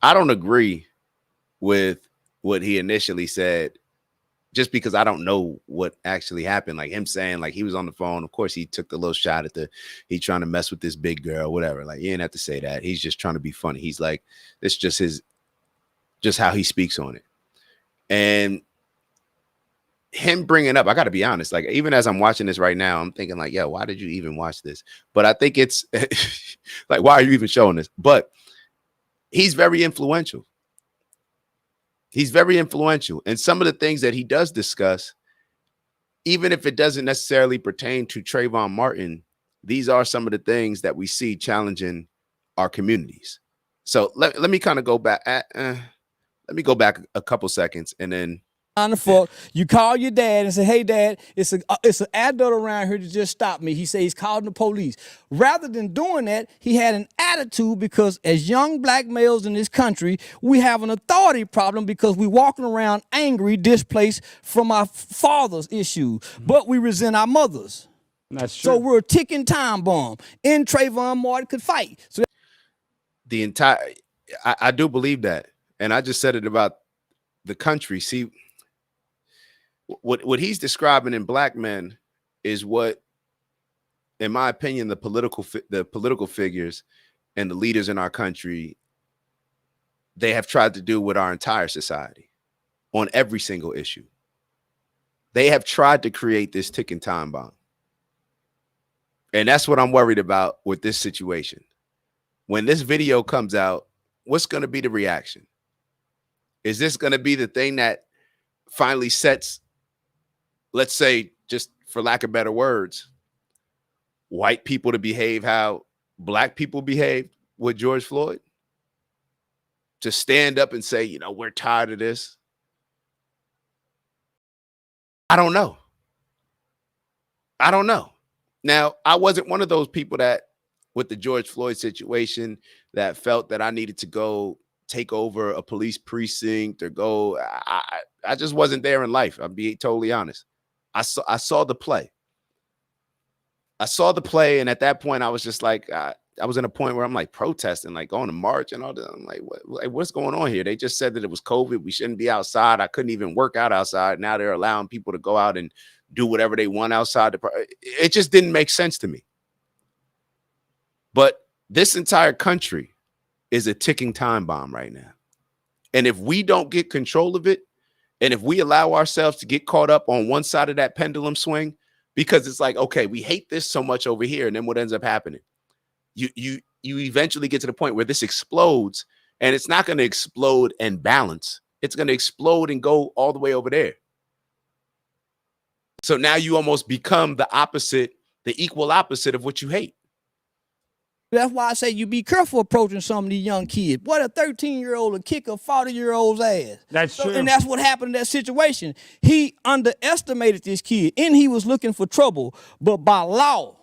I don't agree with what he initially said, just because I don't know what actually happened. Like him saying like he was on the phone. Of course, he took the little shot at he trying to mess with this big girl, whatever. Like you didn't have to say that. He's just trying to be funny. He's like, it's just how he speaks on it. And him bringing up, I got to be honest, like even as I'm watching this right now, I'm thinking like, yeah, why did you even watch this? But I think it's like, why are you even showing this? But he's very influential. He's very influential. And some of the things that he does discuss, even if it doesn't necessarily pertain to Trayvon Martin, these are some of the things that we see challenging our communities. So let me kind of go back. Let me go back a couple seconds and then on the fuck, you call your dad and say, hey, Dad, it's an adult around here to just stop me. He says he's calling the police. Rather than doing that, he had an attitude because as young black males in this country, we have an authority problem because we're walking around angry, displaced from our father's issues, but we resent our mothers. That's true. So we're a ticking time bomb. And Trayvon Martin could fight. So the entire, I do believe that. And I just said it about the country. See, what he's describing in black men is what, in my opinion, the political figures and the leaders in our country, they have tried to do with our entire society on every single issue. They have tried to create this ticking time bomb. And that's what I'm worried about with this situation. When this video comes out, what's going to be the reaction? Is this going to be the thing that finally sets, let's say, just for lack of better words, white people to behave how black people behaved with George Floyd? To stand up and say, you know, we're tired of this. I don't know. I don't know. Now, I wasn't one of those people that, with the George Floyd situation, that felt that I needed to go take over a police precinct or go. I just wasn't there in life. I'll be totally honest. I saw the play. I saw the play, and at that point, I was just like, I was in a point where I'm like protesting, like going to march and all that. I'm like, what's going on here? They just said that it was COVID. We shouldn't be outside. I couldn't even work out outside. Now they're allowing people to go out and do whatever they want outside. It just didn't make sense to me. But this entire country is a ticking time bomb right now. And if we don't get control of it, and if we allow ourselves to get caught up on one side of that pendulum swing, because it's like, okay, we hate this so much over here. And then what ends up happening? You eventually get to the point where this explodes And it's not going to explode and balance. It's going to explode and go all the way over there. So now you almost become the opposite, the equal opposite of what you hate. That's why I say you be careful approaching some of these young kids. What a 13-year-old will kick a 40-year-old's ass. That's true. And that's what happened in that situation. He underestimated this kid, and he was looking for trouble. But by law,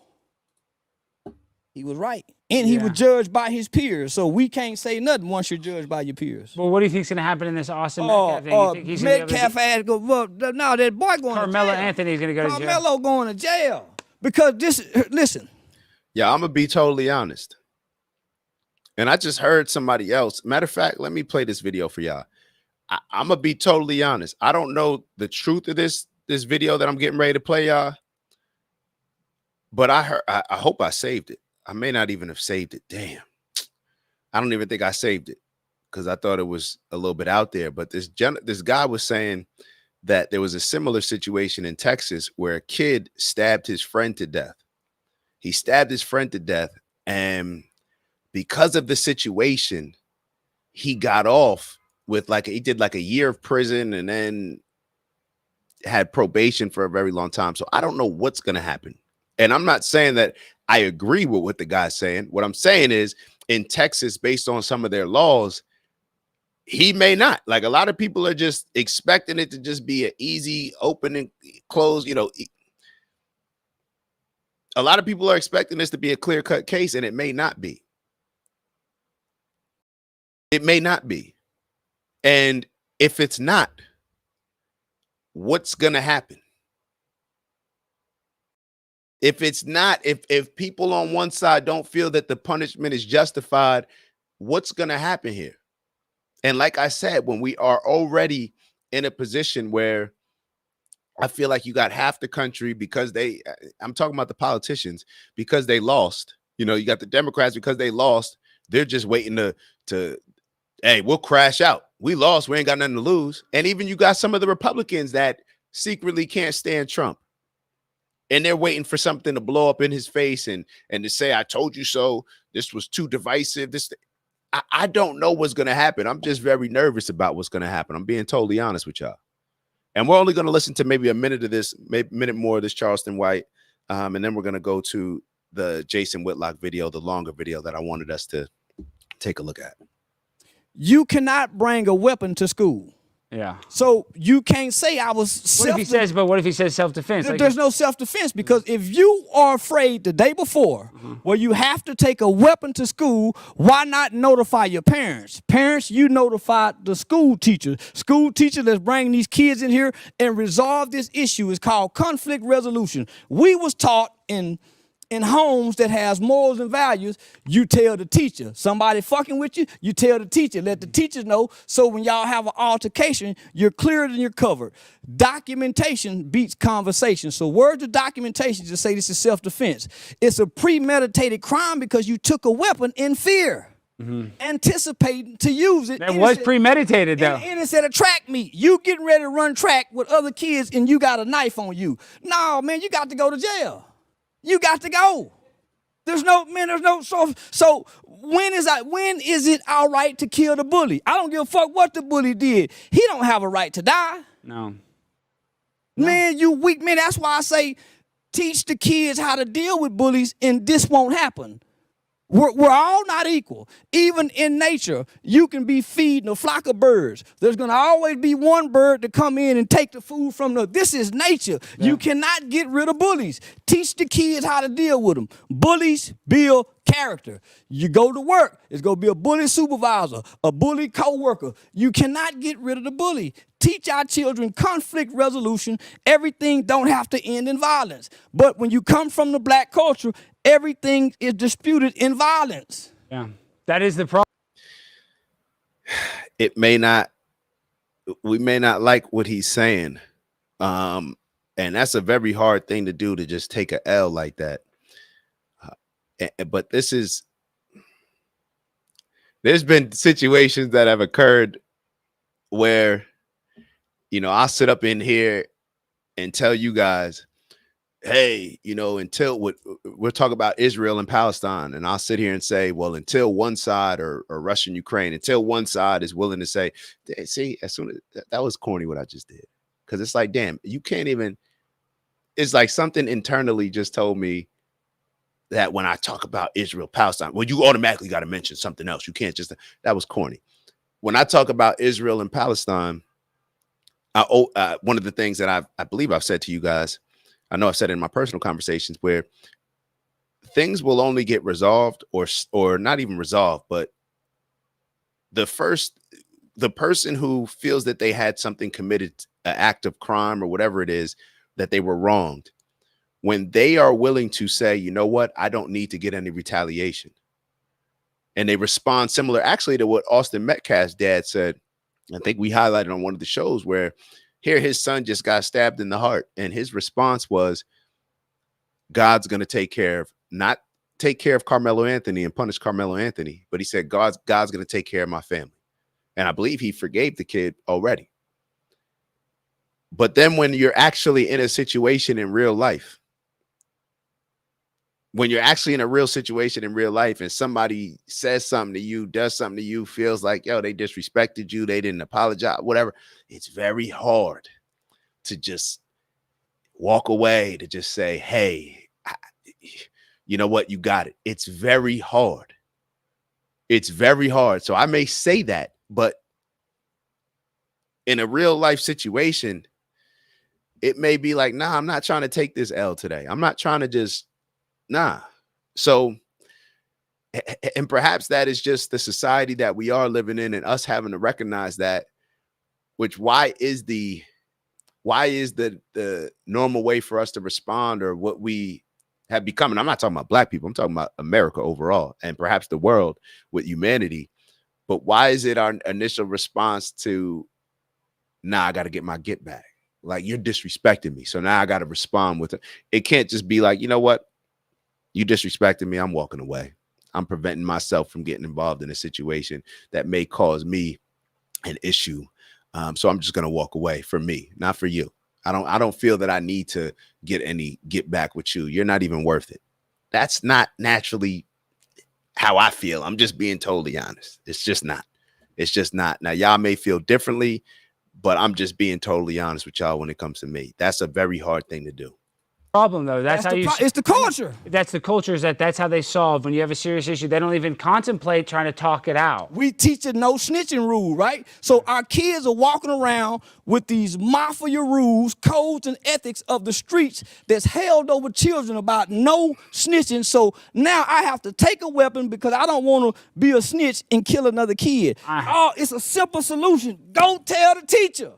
he was right. And he was judged by his peers. So we can't say nothing once you're judged by your peers. Well, what do you think's going to happen in this Austin Metcalf thing? You think he's Metcalf ass go, well, no, that boy going to jail. Karmelo Anthony's going to go to jail. Karmelo going to jail. Because listen. Yeah, I'm going to be totally honest. And I just heard somebody else. Matter of fact, let me play this video for y'all. I'm going to be totally honest. I don't know the truth of this video that I'm getting ready to play, y'all. But I hope I saved it. I may not even have saved it. Damn. I don't even think I saved it because I thought it was a little bit out there. But this guy was saying that there was a similar situation in Texas where a kid stabbed his friend to death. He stabbed his friend to death. And because of the situation, he got off with he did like a year of prison and then had probation for a very long time. So I don't know what's going to happen. And I'm not saying that I agree with what the guy's saying. What I'm saying is in Texas, based on some of their laws, he may not. Like a lot of people are just expecting it to just be an easy open and close. You know, a lot of people are expecting this to be a clear-cut case, and it may not be. It may not be. And if it's not, what's going to happen? If it's not, if people on one side don't feel that the punishment is justified, what's going to happen here? And like I said, when we are already in a position where I feel like you got half the country because I'm talking about the politicians, because they lost. You know, you got the Democrats because they lost. They're just waiting to hey, we'll crash out. We lost. We ain't got nothing to lose. And even you got some of the Republicans that secretly can't stand Trump. And they're waiting for something to blow up in his face and to say, I told you so. This was too divisive. I don't know what's going to happen. I'm just very nervous about what's going to happen. I'm being totally honest with y'all. And we're only going to listen to maybe a minute of this, maybe a minute more of this Charleston White. And then we're going to go to the Jason Whitlock video, the longer video that I wanted us to take a look at. You cannot bring a weapon to school. Yeah. So you can't say I was what if he says self-defense? There's no self-defense because if you are afraid the day before where you have to take a weapon to school, why not notify your parents? Parents, you notify the school teacher. School teacher, let's bring these kids in here and resolve this issue. It's called conflict resolution. We was taught in homes that has morals and values, you tell the teacher. Somebody fucking with you, you tell the teacher. Let the teachers know so when y'all have an altercation, you're cleared and you're covered. Documentation beats conversation. So where's the documentation to say this is self-defense? It's a premeditated crime because you took a weapon in fear. Anticipating to use it. That was premeditated, though. And it's at a track meet. You getting ready to run track with other kids and you got a knife on you. No, man, you got to go to jail. You got to go. There's no so when is it all right to kill the bully? I don't give a fuck what the bully did. He don't have a right to die. No. Man, you weak man. That's why I say teach the kids how to deal with bullies and this won't happen. We're all not equal. Even in nature, you can be feeding a flock of birds. There's going to always be one bird to come in and take the food from the. This is nature. Yeah. You cannot get rid of bullies. Teach the kids how to deal with them. Bullies build character. You go to work, it's going to be a bully supervisor, a bully co-worker. You cannot get rid of the bully. Teach our children conflict resolution. Everything don't have to end in violence. But when you come from the black culture, everything is disputed in violence. Yeah, that is the problem. We may not like what he's saying. And that's a very hard thing to do, to just take a L like that. But there's been situations that have occurred where, you know, I'll sit up in here and tell you guys, hey, until we're talking about Israel and Palestine, and I'll sit here and say, well, until one side or Russia and Ukraine, until one side is willing to say, see, as soon as that was corny what I just did, because it's like, damn, you can't even. It's like something internally just told me that when I talk about Israel, Palestine, well, you automatically got to mention something else. You can't just. That was corny. When I talk about Israel and Palestine, one of the things that I believe I've said to you guys. I know I've said it in my personal conversations where things will only get resolved or not even resolved, but the person who feels that they had something committed, an act of crime or whatever it is, that they were wronged, when they are willing to say, you know what, I don't need to get any retaliation. And they respond similar actually to what Austin Metcalf's dad said. I think we highlighted on one of the shows where here his son just got stabbed in the heart. And his response was, God's going to not take care of Karmelo Anthony and punish Karmelo Anthony. But he said, God's going to take care of my family. And I believe he forgave the kid already. But then when you're actually in a situation in real life, and somebody says something to you, does something to you, feels like, yo, they disrespected you, they didn't apologize, whatever, it's very hard to just walk away, to just say, hey, you know what, you got it. It's very hard. It's very hard. So I may say that, but in a real life situation, it may be like, nah, I'm not trying to take this L today. I'm not trying to just, nah. So, and perhaps that is just the society that we are living in and us having to recognize that, which why is the normal way for us to respond or what we have become. And I'm not talking about black people. I'm talking about America overall and perhaps the world with humanity. But why is it our initial response to, nah, I got to get my get back? Like, you're disrespecting me. So now I got to respond with it. It can't just be like, you know what? You disrespected me. I'm walking away. I'm preventing myself from getting involved in a situation that may cause me an issue. So I'm just going to walk away for me, not for you. I don't feel that I need to get back with you. You're not even worth it. That's not naturally how I feel. I'm just being totally honest. It's just not. It's just not. Now, y'all may feel differently, but I'm just being totally honest with y'all when it comes to me. That's a very hard thing to do. Problem though, that's how it's the culture. That's the culture, is that's how they solve. When you have a serious issue, they don't even contemplate trying to talk it out. We teach a no snitching rule, right? So our kids are walking around with these mafia rules, codes, and ethics of the streets that's held over children about no snitching. So now I have to take a weapon because I don't want to be a snitch and kill another kid. Oh, it's a simple solution. Don't tell the teacher.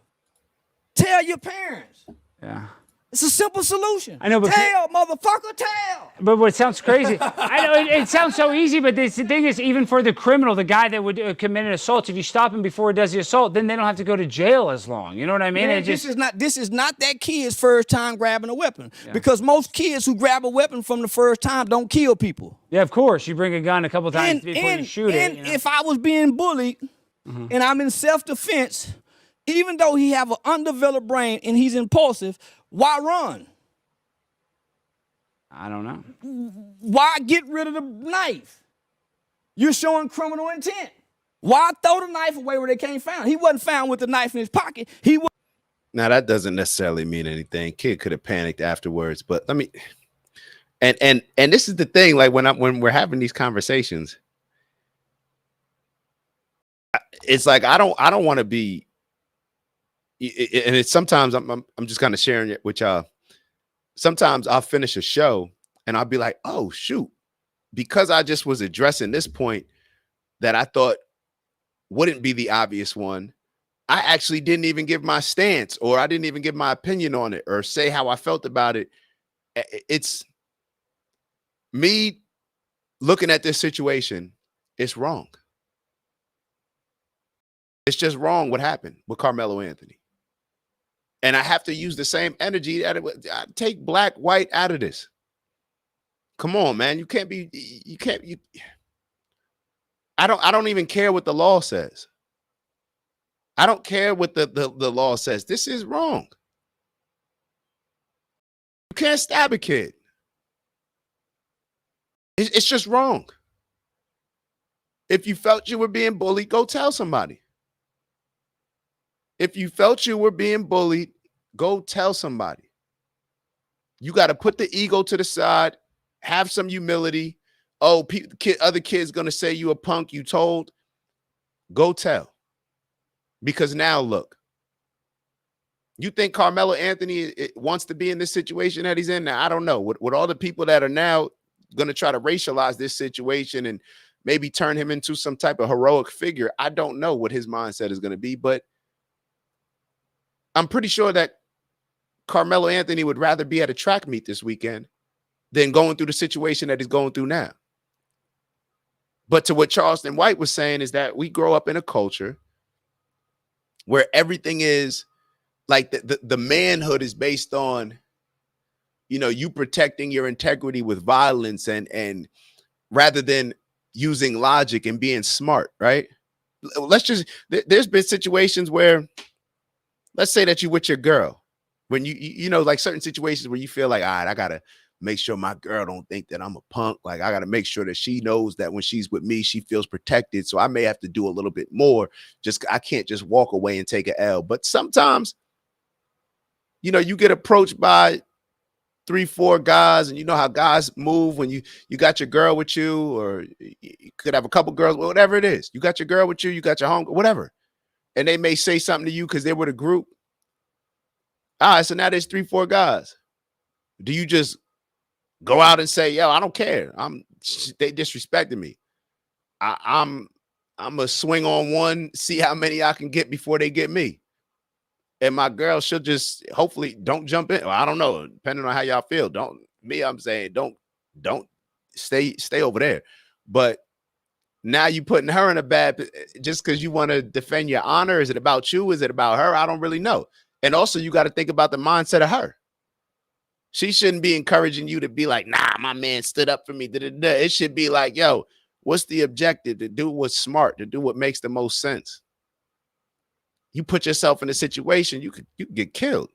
Tell your parents. Yeah. It's a simple solution. I know, but tell, motherfucker, tell. But what sounds crazy, I know it sounds so easy, but the thing is, even for the criminal, the guy that would commit an assault, if you stop him before he does the assault, then they don't have to go to jail as long. You know what I mean? Yeah, this is not that kid's first time grabbing a weapon, because most kids who grab a weapon from the first time don't kill people. Yeah, of course. You bring a gun a couple times before you shoot it. And if I was being bullied and I'm in self-defense, even though he have an undeveloped brain and he's impulsive, why run? I don't know. Why get rid of the knife? You're showing criminal intent. Why throw the knife away where they can't find it? He wasn't found with the knife in his pocket. Now, that doesn't necessarily mean anything. Kid could have panicked afterwards, but let me. And this is the thing. Like when we're having these conversations, it's like I don't want to be. And it's sometimes I'm just kind of sharing it with y'all. Sometimes I'll finish a show and I'll be like, oh shoot, because I just was addressing this point that I thought wouldn't be the obvious one. I actually didn't even give my stance, or I didn't even give my opinion on it, or say how I felt about it. It's me looking at this situation. It's wrong. It's just wrong what happened with Karmelo Anthony. And I have to use the same energy. I take black, white out of this. Come on, man. I don't even care what the law says. I don't care what the law says. This is wrong. You can't stab a kid. It's just wrong. If you felt you were being bullied, go tell somebody. If you felt you were being bullied, go tell somebody. You got to put the ego to the side, have some humility. Oh, other kids going to say you a punk, you told. Go tell. Because now look, you think Karmelo Anthony wants to be in this situation that he's in? Now, I don't know. With all the people that are now going to try to racialize this situation and maybe turn him into some type of heroic figure, I don't know what his mindset is going to be, but I'm pretty sure that Karmelo Anthony would rather be at a track meet this weekend than going through the situation that he's going through now. But to what Charleston White was saying is that we grow up in a culture where everything is like the manhood is based on, you know, you protecting your integrity with violence and rather than using logic and being smart, right? There's been situations where, let's say that you with your girl, when you know, like certain situations where you feel like, all right, I got to make sure my girl don't think that I'm a punk. Like I got to make sure that she knows that when she's with me, she feels protected. So I may have to do a little bit more. I can't just walk away and take an L. But sometimes, you know, you get approached by 3-4 guys, and you know how guys move when you got your girl with you, or you could have a couple girls, whatever it is. You got your girl with you, you got your home, whatever. And they may say something to you because they were the group. All right, so now there's 3-4 guys. Do you just go out and say, yo, I don't care. They disrespected me. I'm gonna swing on one, see how many I can get before they get me. And my girl should just hopefully don't jump in. Well, I don't know, depending on how y'all feel. I'm saying don't stay over there. But now you putting her in a bad, just because you want to defend your honor. Is it about you? Is it about her? I don't really know. And also you got to think about the mindset of her. She shouldn't be encouraging you to be like, nah, my man stood up for me. It should be like, yo, what's the objective? To do what's smart, to do what makes the most sense. You put yourself in a situation, you can get killed.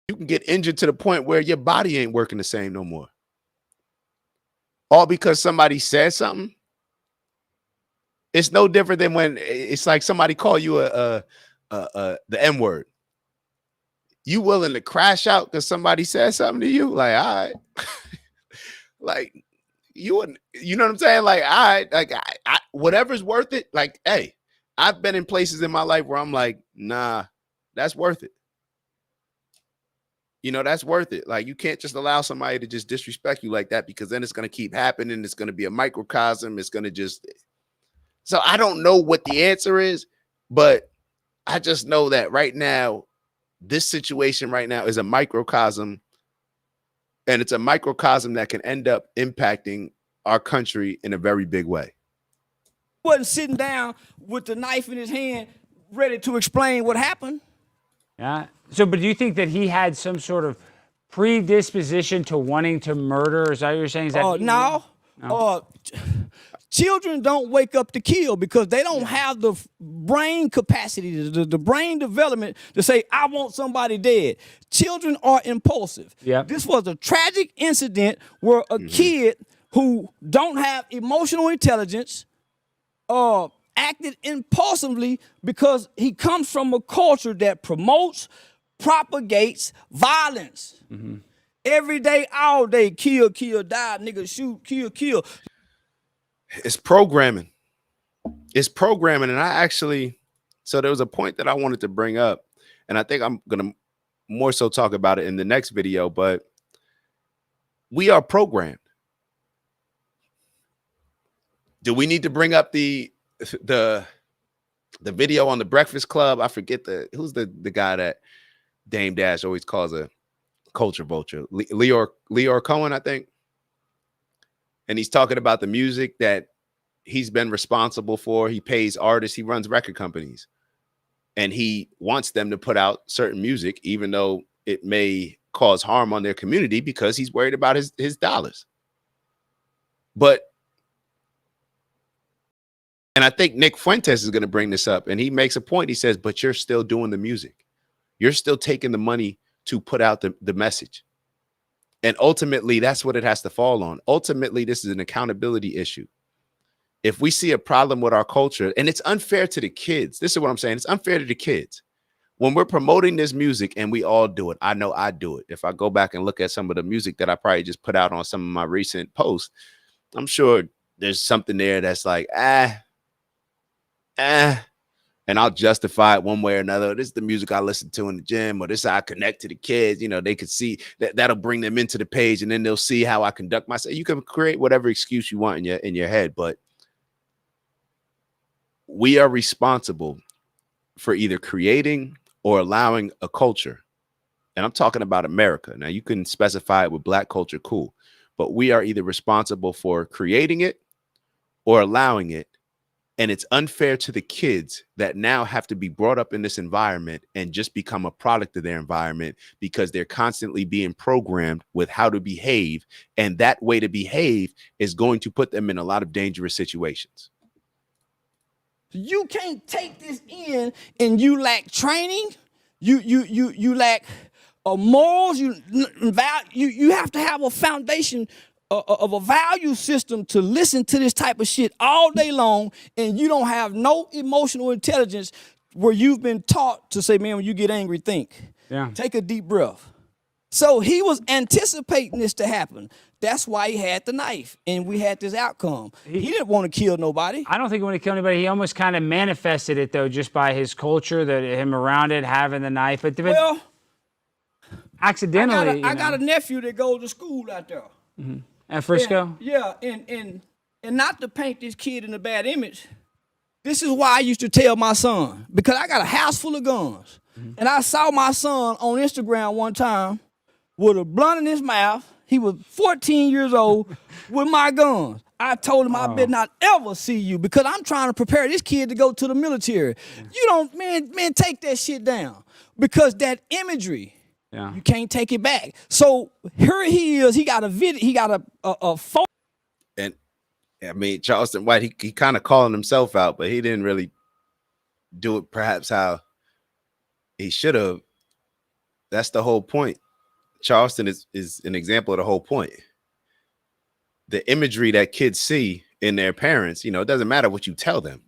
You can get injured to the point where your body ain't working the same no more. All because somebody said something. It's no different than when it's like somebody call you the N-word. You willing to crash out because somebody said something to you? Like, all right. Like, you know what I'm saying? Like, all right, like I whatever's worth it. Like, hey, I've been in places in my life where I'm like, nah, that's worth it. You know, that's worth it. Like, you can't just allow somebody to just disrespect you like that, because then it's going to keep happening. It's going to be a microcosm. It's going to just. So I don't know what the answer is, but I just know that right now, this situation right now is a microcosm, and it's a microcosm that can end up impacting our country in a very big way. Wasn't sitting down with the knife in his hand, ready to explain what happened. Yeah. So, but do you think that he had some sort of predisposition to wanting to murder? Is that what you're saying? Is that no. Children don't wake up to kill because they don't have the brain capacity, the brain development to say, I want somebody dead. Children are impulsive. Yeah. This was a tragic incident where a kid who don't have emotional intelligence acted impulsively because he comes from a culture that promotes, propagates violence. Every day, all day, kill, kill, die, nigga, shoot, kill, kill. It's programming. It's programming. And so there was a point that I wanted to bring up, and I think I'm going to more so talk about it in the next video, but we are programmed. Do we need to bring up the video on the Breakfast Club? I forget who's the guy that Dame Dash always calls a culture vulture. Leor Cohen, I think. And he's talking about the music that he's been responsible for. He pays artists. He runs record companies. And he wants them to put out certain music, even though it may cause harm on their community, because he's worried about his dollars. And I think Nick Fuentes is going to bring this up. And he makes a point. He says, but you're still doing the music. You're still taking the money to put out the message. And ultimately, that's what it has to fall on. Ultimately, this is an accountability issue. If we see a problem with our culture, and it's unfair to the kids, this is what I'm saying. It's unfair to the kids. When we're promoting this music, and we all do it, I know I do it. If I go back and look at some of the music that I probably just put out on some of my recent posts, I'm sure there's something there that's like, and I'll justify it one way or another. This is the music I listen to in the gym, or this is how I connect to the kids. You know, they could see that'll bring them into the page, and then they'll see how I conduct myself. You can create whatever excuse you want in your head, but we are responsible for either creating or allowing a culture. And I'm talking about America. Now, you can specify it with Black culture, cool. But we are either responsible for creating it or allowing it. And it's unfair to the kids that now have to be brought up in this environment and just become a product of their environment, because they're constantly being programmed with how to behave. And that way to behave is going to put them in a lot of dangerous situations. You can't take this in and you lack training. You lack morals. You have to have a foundation of a value system to listen to this type of shit all day long, and you don't have no emotional intelligence where you've been taught to say, man, when you get angry, think. Yeah. Take a deep breath. So he was anticipating this to happen. That's why he had the knife, and we had this outcome. He didn't want to kill nobody. I don't think he wanted to kill anybody. He almost kind of manifested it, though, just by his culture, him around it, having the knife. But well, accidentally, I got a nephew that goes to school out there. Mm-hmm. At Frisco? And not to paint this kid in a bad image, this is why I used to tell my son, because I got a house full of guns. Mm-hmm. And I saw my son on Instagram one time with a blunt in his mouth. He was 14 years old with my guns. I told him I better not ever see you, because I'm trying to prepare this kid to go to the military. You don't, man, take that shit down, because that imagery, you can't take it back. So here he is. He got a video. He got a photo. And I mean, Charleston White, he kind of calling himself out, but he didn't really do it perhaps how he should have. That's the whole point. Charleston is an example of the whole point. The imagery that kids see in their parents, it doesn't matter what you tell them.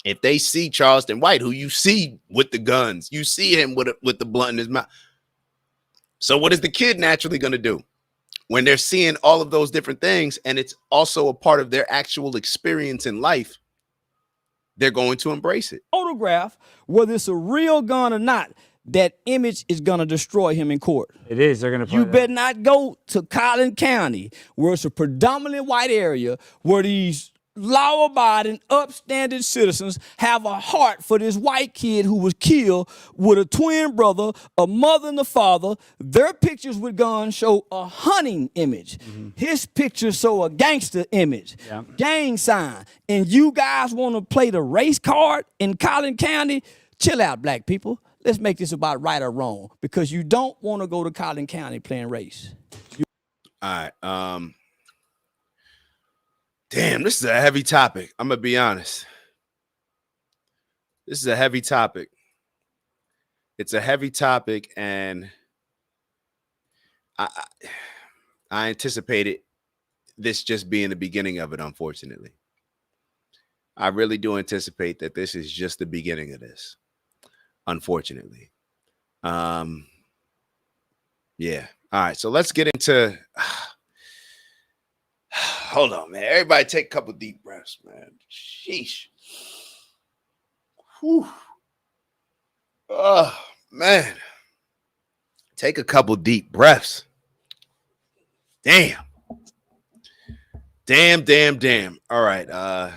If they see Charleston White, who you see with the guns, you see him with the blunt in his mouth. So what is the kid naturally going to do when they're seeing all of those different things, and it's also a part of their actual experience in life? They're going to embrace it. Photograph, whether it's a real gun or not, that image is going to destroy him in court. It is. They're going to. You better not go to Collin County, where it's a predominantly white area, where these law-abiding, upstanding citizens have a heart for this white kid who was killed with a twin brother, a mother and a father. Their pictures with guns show a hunting image. Mm-hmm. His pictures show a gangster image, gang sign. And you guys want to play the race card in Collin County? Chill out, black people. Let's make this about right or wrong, because you don't want to go to Collin County playing race. All right. Damn, this is a heavy topic. I'm going to be honest. This is a heavy topic. It's a heavy topic, and I anticipated this just being the beginning of it, unfortunately. I really do anticipate that this is just the beginning of this, unfortunately. Yeah. All right, so let's get into... Hold on, man. Everybody take a couple deep breaths, man. Sheesh. Whew. Oh, man. Take a couple deep breaths. Damn. Damn. All right.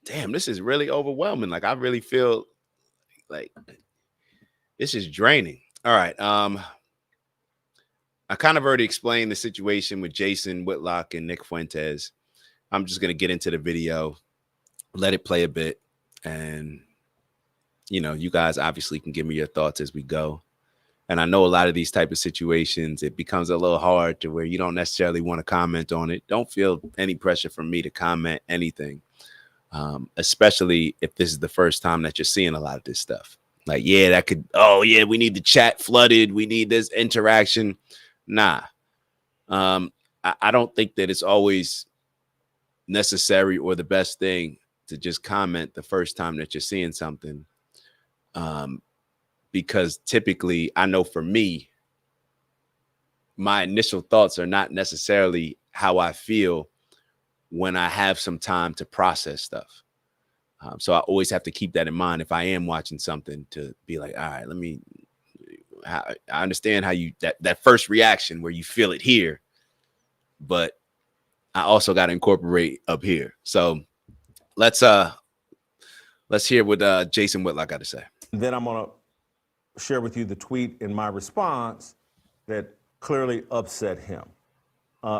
Damn, this is really overwhelming. Like, I really feel like this is draining. All right. I kind of already explained the situation with Jason, Whitlock, and Nick Fuentes. I'm just going to get into the video, let it play a bit. And, you guys obviously can give me your thoughts as we go. And I know a lot of these type of situations, it becomes a little hard to where you don't necessarily want to comment on it. Don't feel any pressure from me to comment anything, especially if this is the first time that you're seeing a lot of this stuff. Like, yeah, that could, oh yeah, we need the chat flooded. We need this interaction. Nah. I don't think that it's always necessary or the best thing to just comment the first time that you're seeing something. Because typically, I know for me, my initial thoughts are not necessarily how I feel when I have some time to process stuff. So I always have to keep that in mind if I am watching something, to be like, all right, I understand how you, that first reaction where you feel it here, but I also got to incorporate up here. So let's hear what Jason Whitlock got to say. Then I'm going to share with you the tweet in my response that clearly upset him.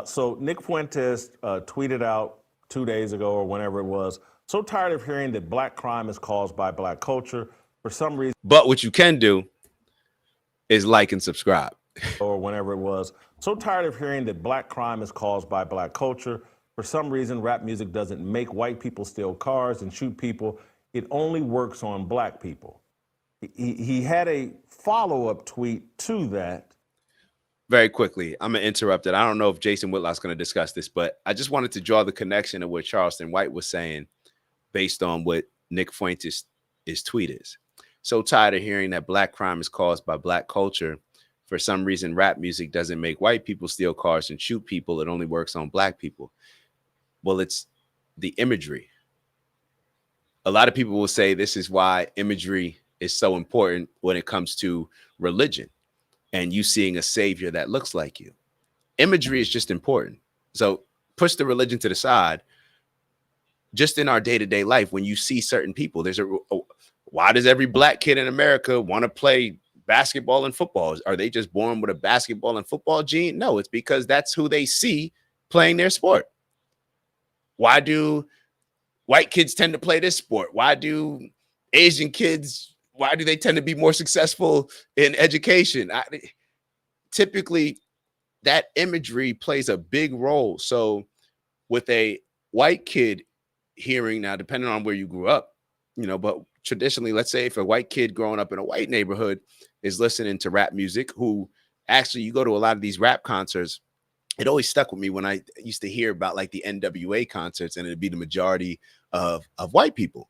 So Nick Fuentes tweeted out 2 days ago or whenever it was, so tired of hearing that black crime is caused by black culture for some reason. But what you can do is like and subscribe. Or whenever it was, so tired of hearing that black crime is caused by black culture. For some reason, rap music doesn't make white people steal cars and shoot people. It only works on black people. He had a follow-up tweet to that. Very quickly, I'm going to interrupt it. I don't know if Jason Whitlock's going to discuss this, but I just wanted to draw the connection of what Charleston White was saying based on what Nick Fuentes' tweet is. So tired of hearing that black crime is caused by black culture. For some reason, rap music doesn't make white people steal cars and shoot people. It only works on black people. Well, it's the imagery. A lot of people will say this is why imagery is so important when it comes to religion and you seeing a savior that looks like you. Imagery is just important. So push the religion to the side. Just in our day-to-day life, when you see certain people, why does every black kid in America want to play basketball and football? Are they just born with a basketball and football gene? No, it's because that's who they see playing their sport. Why do white kids tend to play this sport? Why do Asian kids, why do they tend to be more successful in education? Typically, that imagery plays a big role. So with a white kid hearing, now depending on where you grew up, but traditionally, let's say if a white kid growing up in a white neighborhood is listening to rap music, who actually, you go to a lot of these rap concerts, it always stuck with me when I used to hear about like the NWA concerts, and it'd be the majority of white people.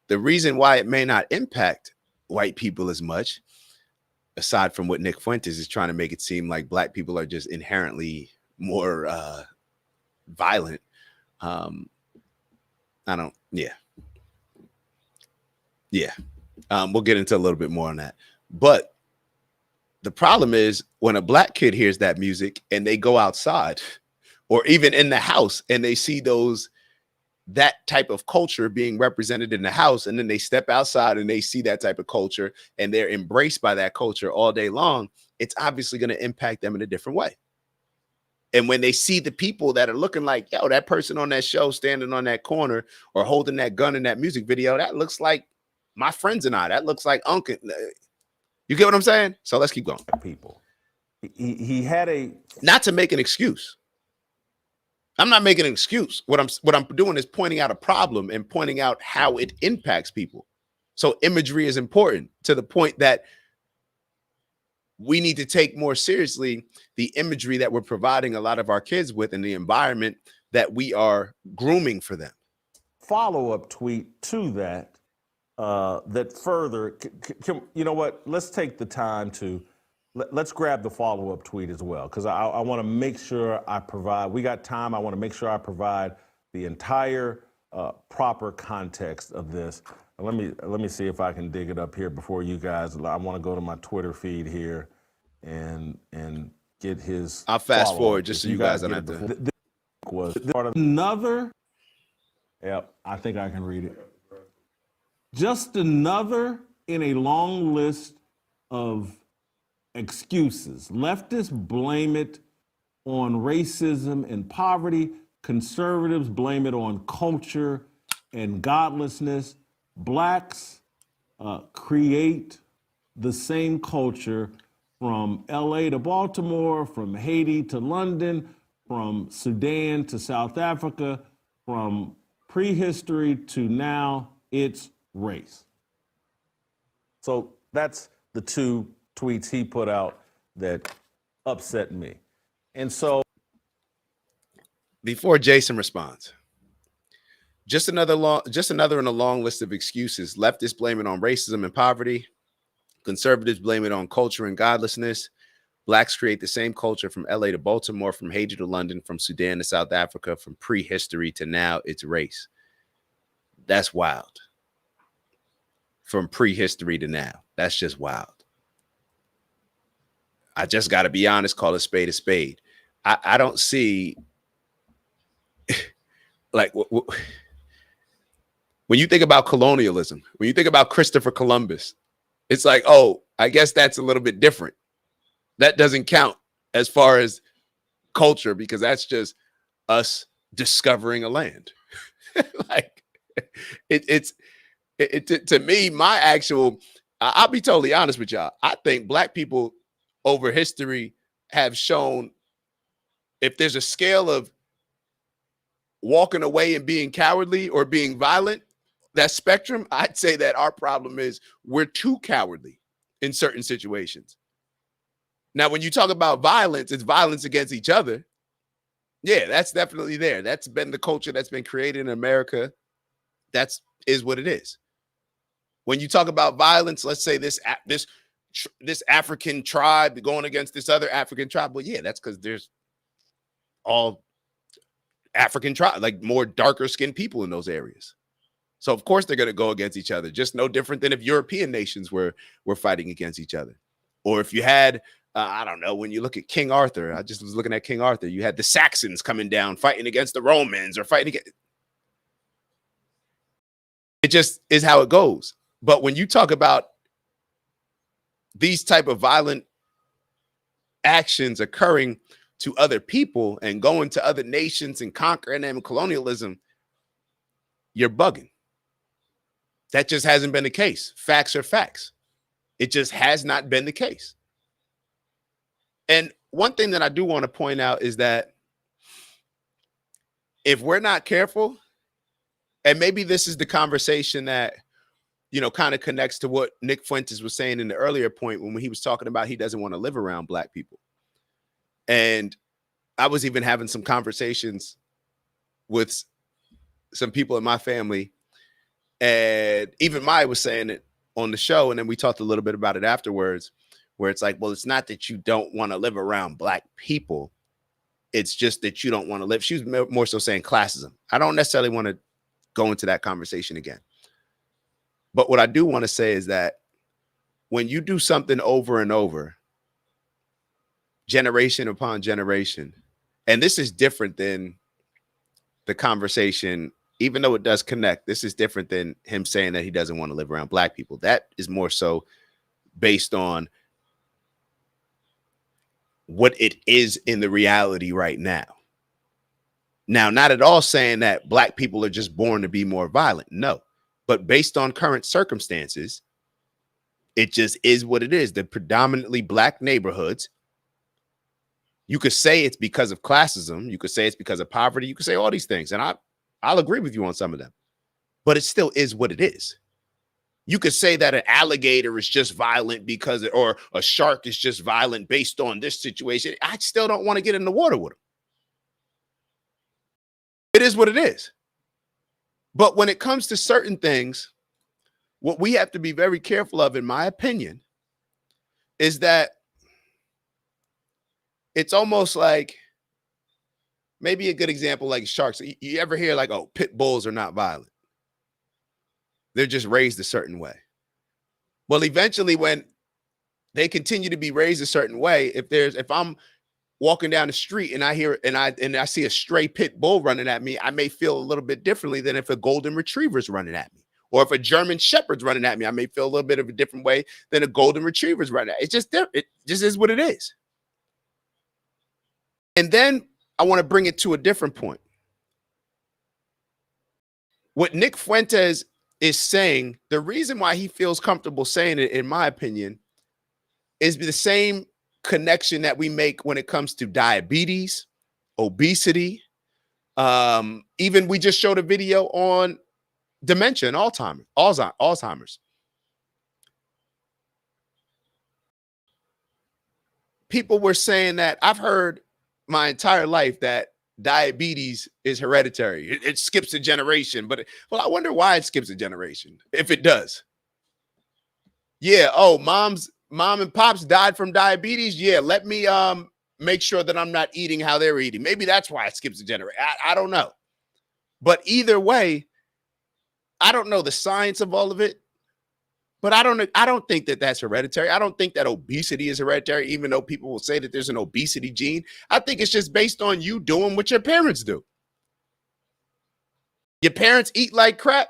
The reason why it may not impact white people as much, aside from what Nick Fuentes is trying to make it seem like black people are just inherently more violent. We'll get into a little bit more on that. But the problem is when a black kid hears that music and they go outside or even in the house and they see that type of culture being represented in the house, and then they step outside and they see that type of culture and they're embraced by that culture all day long, it's obviously going to impact them in a different way. And when they see the people that are looking like, yo, that person on that show standing on that corner or holding that gun in that music video, that looks like my friends and I, that looks like Uncle. You get what I'm saying? So let's keep going. People. He had a, not to make an excuse. I'm not making an excuse. What I'm doing is pointing out a problem and pointing out how it impacts people. So imagery is important to the point that we need to take more seriously the imagery that we're providing a lot of our kids with in the environment that we are grooming for them. Follow-up tweet to that, that further, you know what, let's take the time to, let's grab the follow-up tweet as well, because I want to make sure I provide, we got time, I want to make sure I provide the entire proper context of this. Let me see if I can dig it up here before you guys. I want to go to my Twitter feed here and get his. I'll fast forward just so you guys don't have to. This was part of another. Yep, I think I can read it. Just another in a long list of excuses. Leftists blame it on racism and poverty. Conservatives blame it on culture and godlessness. Blacks create the same culture from LA to Baltimore, from Haiti to London, from Sudan to South Africa, from prehistory to now. It's race. So That's the two tweets he put out that upset me. And so before Jason responds, just another in a long list of excuses. Leftists blame it on racism and poverty. Conservatives blame it on culture and godlessness. Blacks create the same culture from LA to Baltimore, from Haiti to London, from Sudan to South Africa, from prehistory to now it's race. That's wild. From prehistory to now. That's just wild. I just got to be honest, call a spade a spade. I don't see, like, when you think about colonialism, when you think about Christopher Columbus, it's like, oh, I guess that's a little bit different. That doesn't count as far as culture, because that's just us discovering a land. Like, to me, my actual, I'll be totally honest with y'all. I think Black people over history have shown, if there's a scale of walking away and being cowardly or being violent, that spectrum, I'd say that our problem is we're too cowardly in certain situations. Now, when you talk about violence, it's violence against each other. Yeah, that's definitely there. That's been the culture that's been created in America. That's is what it is. When you talk about violence, let's say this African tribe going against this other African tribe. Well, yeah, that's because there's all African tribe, like more darker skinned people in those areas. So of course they're going to go against each other. Just no different than if European nations were fighting against each other. Or if you had, I don't know, when you look at King Arthur, I just was looking at King Arthur, you had the Saxons coming down fighting against the Romans or fighting against. It just is how it goes. But when you talk about these type of violent actions occurring to other people and going to other nations and conquering them, colonialism, you're bugging. That just hasn't been the case. Facts are facts. It just has not been the case. And one thing that I do want to point out is that if we're not careful, and maybe this is the conversation that, you know, kind of connects to what Nick Fuentes was saying in the earlier point when he was talking about he doesn't want to live around Black people. And I was even having some conversations with some people in my family, and even Maya was saying it on the show, and then we talked a little bit about it afterwards, where it's like, well, it's not that you don't want to live around Black people. It's just that you don't want to live. She was more so saying classism. I don't necessarily want to go into that conversation again. But what I do want to say is that when you do something over and over, generation upon generation, and this is different than the conversation, even though it does connect, this is different than him saying that he doesn't want to live around Black people. That is more so based on what it is in the reality right now. Now, not at all saying that Black people are just born to be more violent. No. But based on current circumstances, it just is what it is. The predominantly Black neighborhoods, you could say it's because of classism. You could say it's because of poverty. You could say all these things. And I'll agree with you on some of them. But it still is what it is. You could say that an alligator is just violent because, or a shark is just violent based on this situation. I still don't want to get in the water with them. It is what it is. But when it comes to certain things, what we have to be very careful of, in my opinion, is that it's almost like, maybe a good example like sharks. You ever hear like, oh, pit bulls are not violent. They're just raised a certain way. Well, eventually when they continue to be raised a certain way, if I'm walking down the street and I hear and I see a stray pit bull running at me, I may feel a little bit differently than if a golden retriever's running at me. Or if a German shepherd's running at me, I may feel a little bit of a different way than a golden retriever's running at me. It's just different. It just is what it is. And then I want to bring it to a different point. What Nick Fuentes is saying, the reason why he feels comfortable saying it, in my opinion, is the same connection that we make when it comes to diabetes, obesity. Even we just showed a video on dementia and Alzheimer's. people were saying that. I've heard my entire life that diabetes is hereditary. It skips a generation, but I wonder why it skips a generation, if it does. Yeah, oh, mom and pops died from diabetes. Yeah, let me make sure that I'm not eating how they're eating. Maybe that's why it skips a generation. I don't know. But either way, I don't know the science of all of it. But I don't think that that's hereditary. I don't think that obesity is hereditary, even though people will say that there's an obesity gene. I think it's just based on you doing what your parents do. Your parents eat like crap.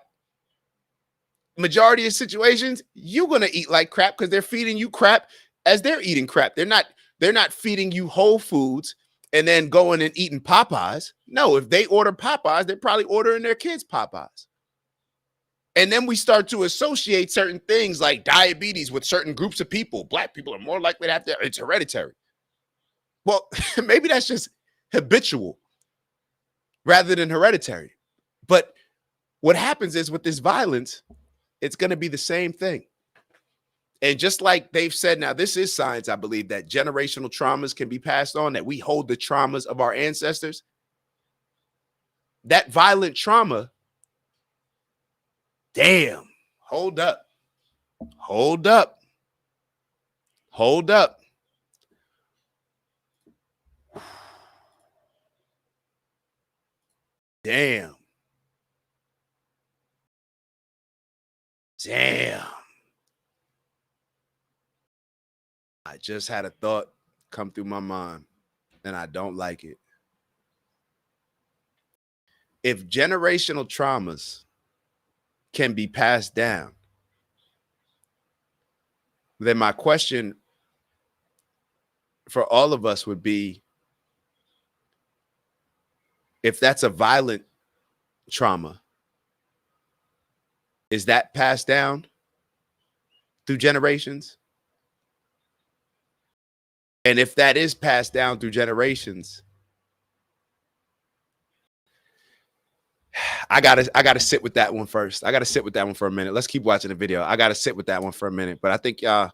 Majority of situations, you're going to eat like crap because they're feeding you crap as they're eating crap. They're not feeding you whole foods and then going and eating Popeyes. No, if they order Popeyes, they're probably ordering their kids Popeyes. And then we start to associate certain things like diabetes with certain groups of people. Black people are more likely to have that. It's hereditary. Well, maybe that's just habitual rather than hereditary. But what happens is with this violence, it's going to be the same thing. And just like they've said, now this is science, I believe, that generational traumas can be passed on, that we hold the traumas of our ancestors. That violent trauma, damn, hold up. Damn. I just had a thought come through my mind, and I don't like it. If generational traumas can be passed down, then my question for all of us would be, if that's a violent trauma, is that passed down through generations? And if that is passed down through generations, I gotta sit with that one first. I gotta sit with that one for a minute. Let's keep watching the video. I gotta sit with that one for a minute. But I think y'all,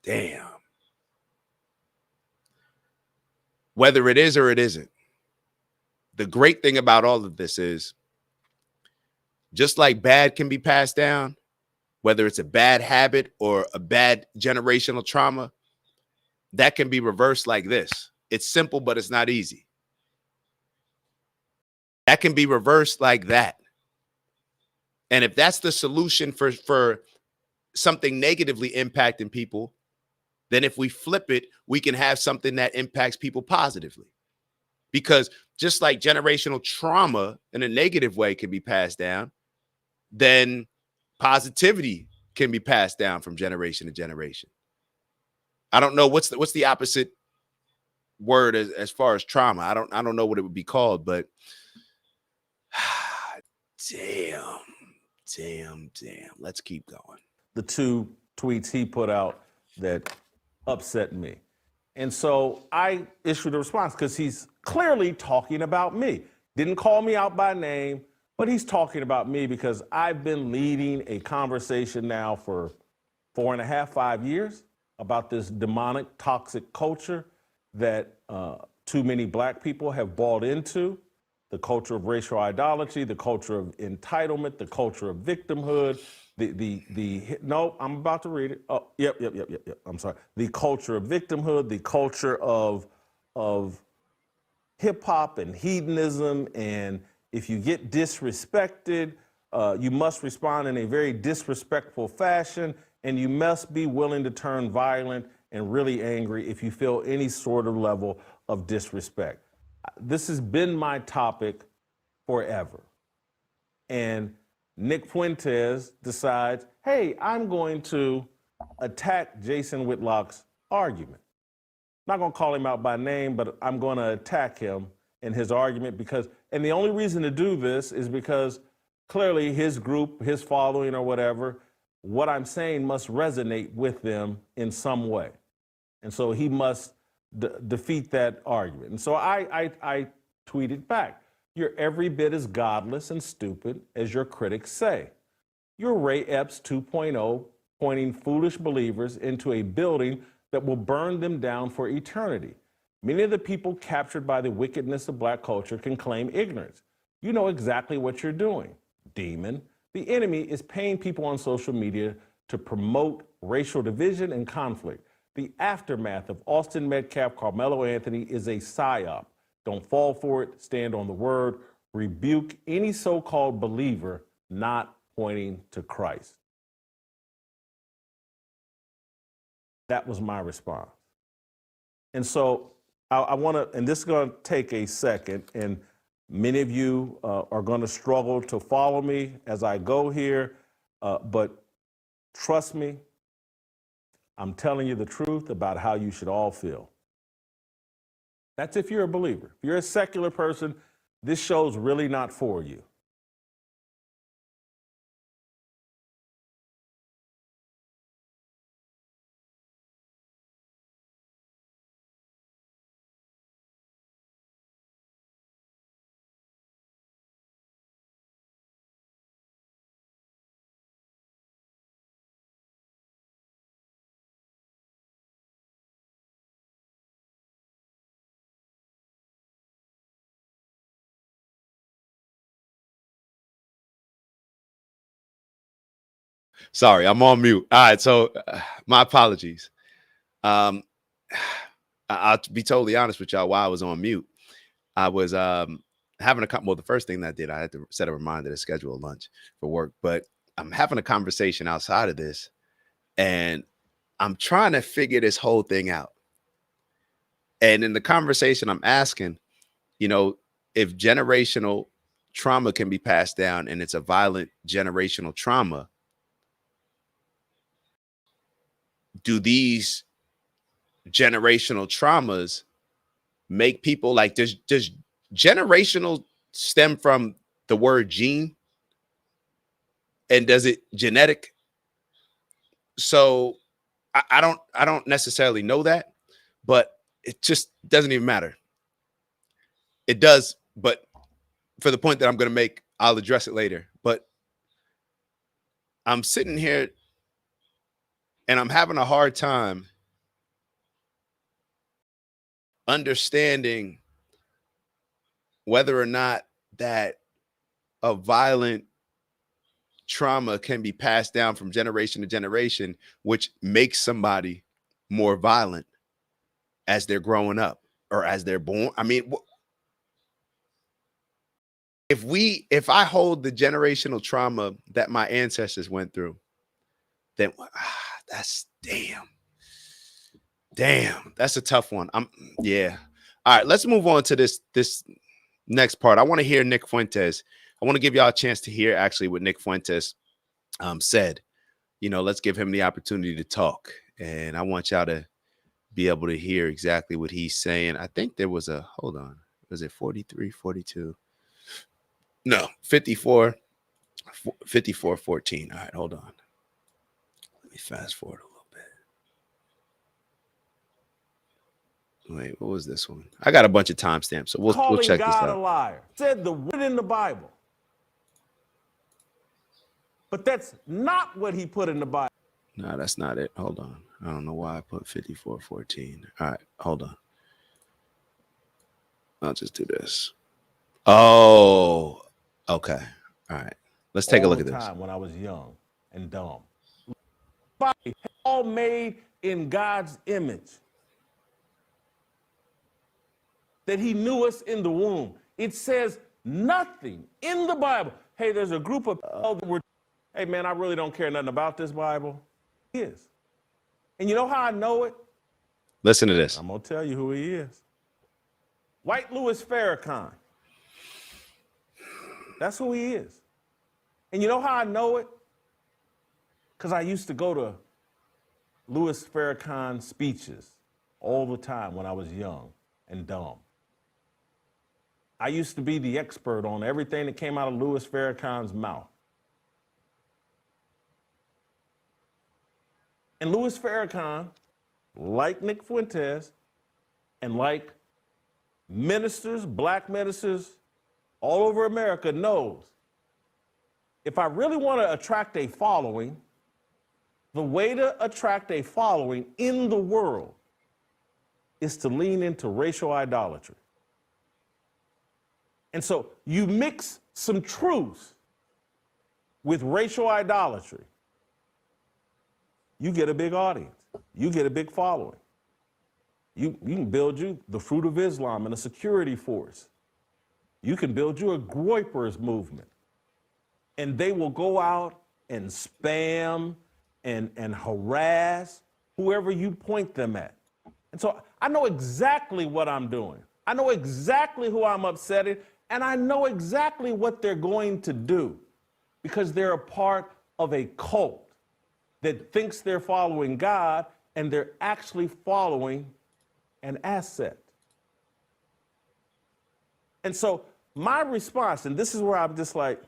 damn. Whether it is or it isn't, the great thing about all of this is, just like bad can be passed down, whether it's a bad habit or a bad generational trauma, that can be reversed like this. It's simple, but it's not easy. That can be reversed like that. And if that's the solution for something negatively impacting people, then if we flip it, we can have something that impacts people positively. Because just like generational trauma in a negative way can be passed down, then positivity can be passed down from generation to generation. I don't know what's the opposite word as far as trauma. I don't know what it would be called, but damn. Let's keep going. The two tweets he put out that upset me. And so I issued a response because he's clearly talking about me. Didn't call me out by name, but he's talking about me because I've been leading a conversation now for 4.5, 5 years about this demonic, toxic culture that too many black people have bought into. The culture of racial idolatry, the culture of entitlement, the culture of victimhood, no, I'm about to read it. Oh, yep. I'm sorry. The culture of victimhood, the culture of hip hop and hedonism, and if you get disrespected, you must respond in a very disrespectful fashion, and you must be willing to turn violent and really angry if you feel any sort of level of disrespect. This has been my topic forever. And Nick Fuentes decides, hey, I'm going to attack Jason Whitlock's argument. Not going to call him out by name, but I'm going to attack him in his argument because, and the only reason to do this is because clearly his group, his following or whatever, what I'm saying must resonate with them in some way. And so he must defeat that argument. And so I tweeted back, you're every bit as godless and stupid as your critics say. You're Ray Epps 2.0, pointing foolish believers into a building that will burn them down for eternity. Many of the people captured by the wickedness of black culture can claim ignorance. You know exactly what you're doing, demon. The enemy is paying people on social media to promote racial division and conflict. The aftermath of Austin Metcalf Karmelo Anthony is a psyop. Don't fall for it. Stand on the word. Rebuke any so-called believer not pointing to Christ. That was my response. And so I want to, and this is going to take a second, and many of you are going to struggle to follow me as I go here, but trust me, I'm telling you the truth about how you should all feel. That's if you're a believer. If you're a secular person, this show's really not for you. Sorry, I'm on mute. All right, so my apologies. I'll be totally honest with y'all. While I was on mute, I was having a well, the first thing that I did, I had to set a reminder to schedule a lunch for work. But I'm having a conversation outside of this, and I'm trying to figure this whole thing out. And in the conversation, I'm asking, you know, if generational trauma can be passed down, and it's a violent generational trauma, do these generational traumas make people like, does generational stem from the word gene? And does it genetic? So I don't necessarily know that, but it just doesn't even matter. It does, but for the point that I'm going to make, I'll address it later. But I'm sitting here and I'm having a hard time understanding whether or not that a violent trauma can be passed down from generation to generation, which makes somebody more violent as they're growing up or as they're born. I mean, if I hold the generational trauma that my ancestors went through, then that's damn, that's a tough one. Yeah. All right, let's move on to this next part. I want to hear Nick Fuentes. I want to give y'all a chance to hear actually what Nick Fuentes said. You know, let's give him the opportunity to talk. And I want y'all to be able to hear exactly what he's saying. I think there was hold on. Was it 43, 42? No, 54, 14. All right, hold on. Let me fast forward a little bit. Wait, what was this one? I got a bunch of timestamps, so we'll check God this out. A liar. Said the word in the Bible. But that's not what he put in the Bible. No, that's not it. Hold on. I don't know why I put 54:14. All right, hold on. I'll just do this. Oh, okay. All right. Let's take a look at this. When I was young and dumb. Body all made in God's image. That he knew us in the womb. It says nothing in the Bible. Hey, there's a group of hey man, I really don't care nothing about this Bible. He is. And you know how I know it? Listen to this. I'm gonna tell you who he is. White Louis Farrakhan. That's who he is. And you know how I know it? Because I used to go to Louis Farrakhan speeches all the time when I was young and dumb. I used to be the expert on everything that came out of Louis Farrakhan's mouth. And Louis Farrakhan, like Nick Fuentes, and like ministers, black ministers all over America, knows if I really want to attract a following, the way to attract a following in the world is to lean into racial idolatry. And so you mix some truth with racial idolatry, you get a big audience. You get a big following. You can build you the Fruit of Islam and a security force. You can build you a Groypers movement. And they will go out and spam and harass whoever you point them at. And so I know exactly what I'm doing. I know exactly who I'm upsetting, and I know exactly what they're going to do because they're a part of a cult that thinks they're following God, and they're actually following an asset. And so my response, and this is where I'm just like,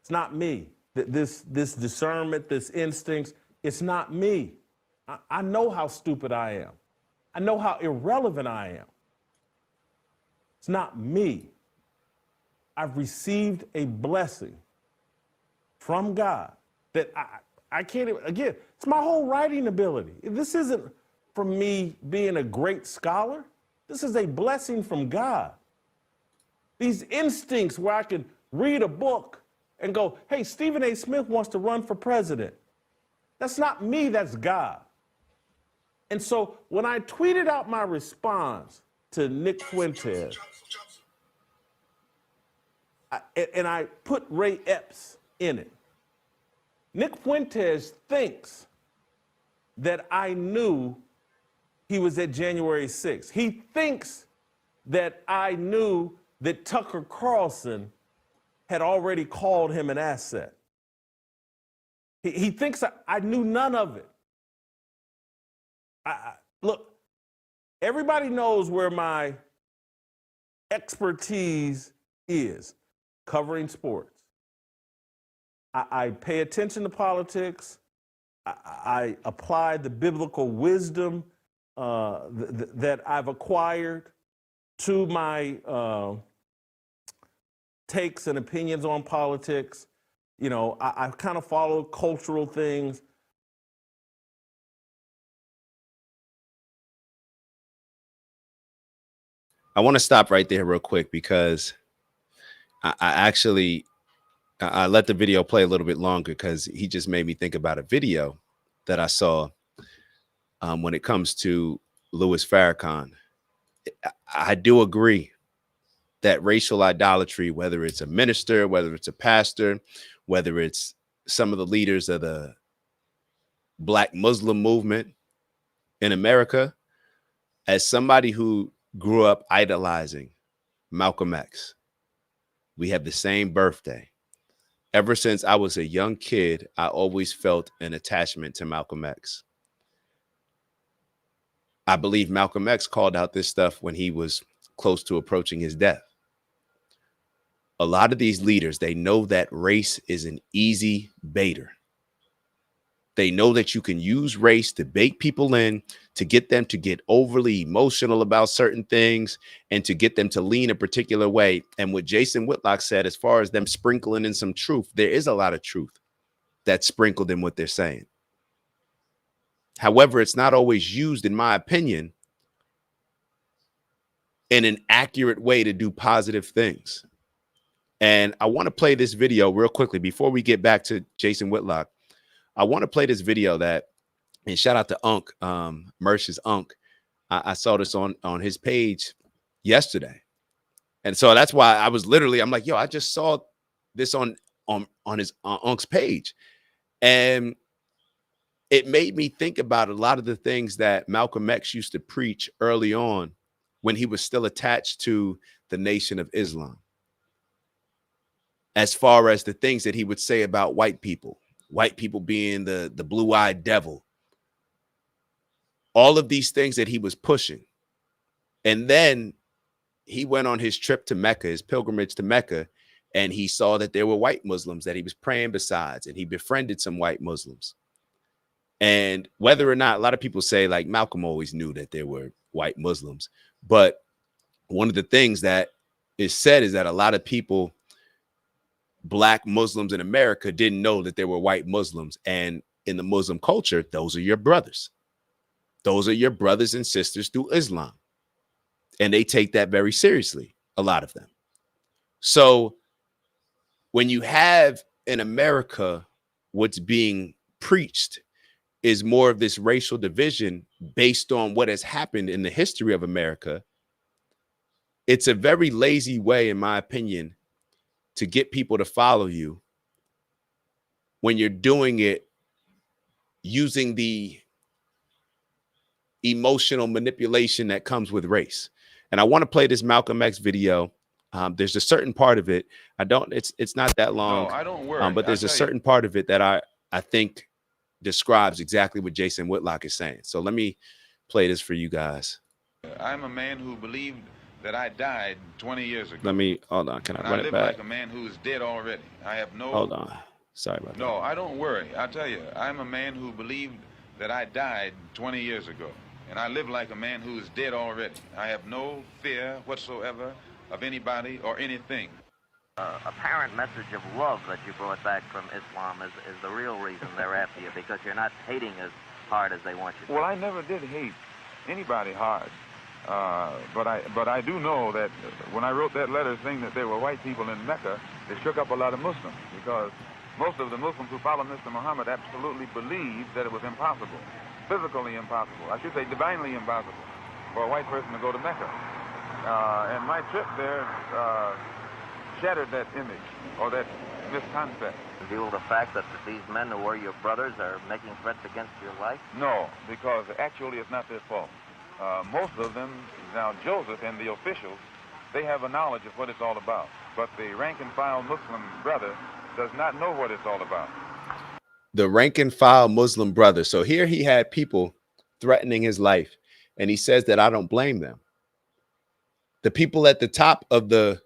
it's not me. This discernment, this instincts, it's not me. I know how stupid I am. I know how irrelevant I am. It's not me. I've received a blessing from God that I can't even, again, it's my whole writing ability. This isn't from me being a great scholar. This is a blessing from God. These instincts where I can read a book and go, hey, Stephen A. Smith wants to run for president. That's not me, that's God. And so when I tweeted out my response to Nick Fuentes, and I put Ray Epps in it, Nick Fuentes thinks that I knew he was at January 6th. He thinks that I knew that Tucker Carlson had already called him an asset. He thinks I knew none of it. Look, everybody knows where my expertise is, covering sports. I pay attention to politics. I apply the biblical wisdom that I've acquired to my takes and opinions on politics. You know, I kind of follow cultural things. I want to stop right there real quick because I let the video play a little bit longer because he just made me think about a video that I saw when it comes to Louis Farrakhan. I do agree that racial idolatry, whether it's a minister, whether it's a pastor, whether it's some of the leaders of the Black Muslim movement in America, as somebody who grew up idolizing Malcolm X, we have the same birthday. Ever since I was a young kid, I always felt an attachment to Malcolm X. I believe Malcolm X called out this stuff when he was close to approaching his death. A lot of these leaders, they know that race is an easy baiter. They know that you can use race to bait people in, to get them to get overly emotional about certain things and to get them to lean a particular way. And what Jason Whitlock said, as far as them sprinkling in some truth, there is a lot of truth that's sprinkled in what they're saying. However, it's not always used, in my opinion, in an accurate way to do positive things. And I want to play this video real quickly before we get back to Jason Whitlock. I want to play this video that, and shout out to Unk, Mersh's Unk. I saw this on his page yesterday. And so that's why I was literally, I'm like, yo, I just saw this on his Unk's page. And it made me think about a lot of the things that Malcolm X used to preach early on when he was still attached to the Nation of Islam. As far as the things that he would say about white people being the blue-eyed devil, all of these things that he was pushing. And then he went on his trip to Mecca, his pilgrimage to Mecca, and he saw that there were white Muslims that he was praying besides, and he befriended some white Muslims. And whether or not, a lot of people say like Malcolm always knew that there were white Muslims, but one of the things that is said is that a lot of people, Black Muslims in America, didn't know that there were white Muslims. And in the Muslim culture, those are your brothers. Those are your brothers and sisters through Islam. And they take that very seriously, a lot of them. So when you have in America, what's being preached is more of this racial division based on what has happened in the history of America. It's a very lazy way, in my opinion, to get people to follow you when you're doing it using the emotional manipulation that comes with race. And I want to play this Malcolm X video. There's a certain part of it. It's not that long. No, I don't worry. But there's a certain part of it that I think describes exactly what Jason Whitlock is saying. So let me play this for you guys. I'm a man who believed that I died 20 years ago. Hold on. Can I and run I it live back? like a man who is dead already. I have no... Hold on. Sorry about that. No, I don't worry. I tell you, I'm a man who believed that I died 20 years ago. And I live like a man who is dead already. I have no fear whatsoever of anybody or anything. Apparent message of love that you brought back from Islam is the real reason they're after you, because you're not hating as hard as they want you to. Well, I never did hate anybody hard. But I do know that when I wrote that letter saying that there were white people in Mecca, it shook up a lot of Muslims, because most of the Muslims who follow Mr. Muhammad absolutely believed that it was impossible, physically impossible, I should say divinely impossible, for a white person to go to Mecca. And my trip there shattered that image, or that misconcept. In view of the fact that these men who were your brothers are making threats against your life? No, because actually it's not their fault. Most of them, now Joseph and the officials, they have a knowledge of what it's all about. But the rank and file Muslim brother does not know what it's all about. The rank and file Muslim brother. So here he had people threatening his life, and he says that I don't blame them. The people at the top of the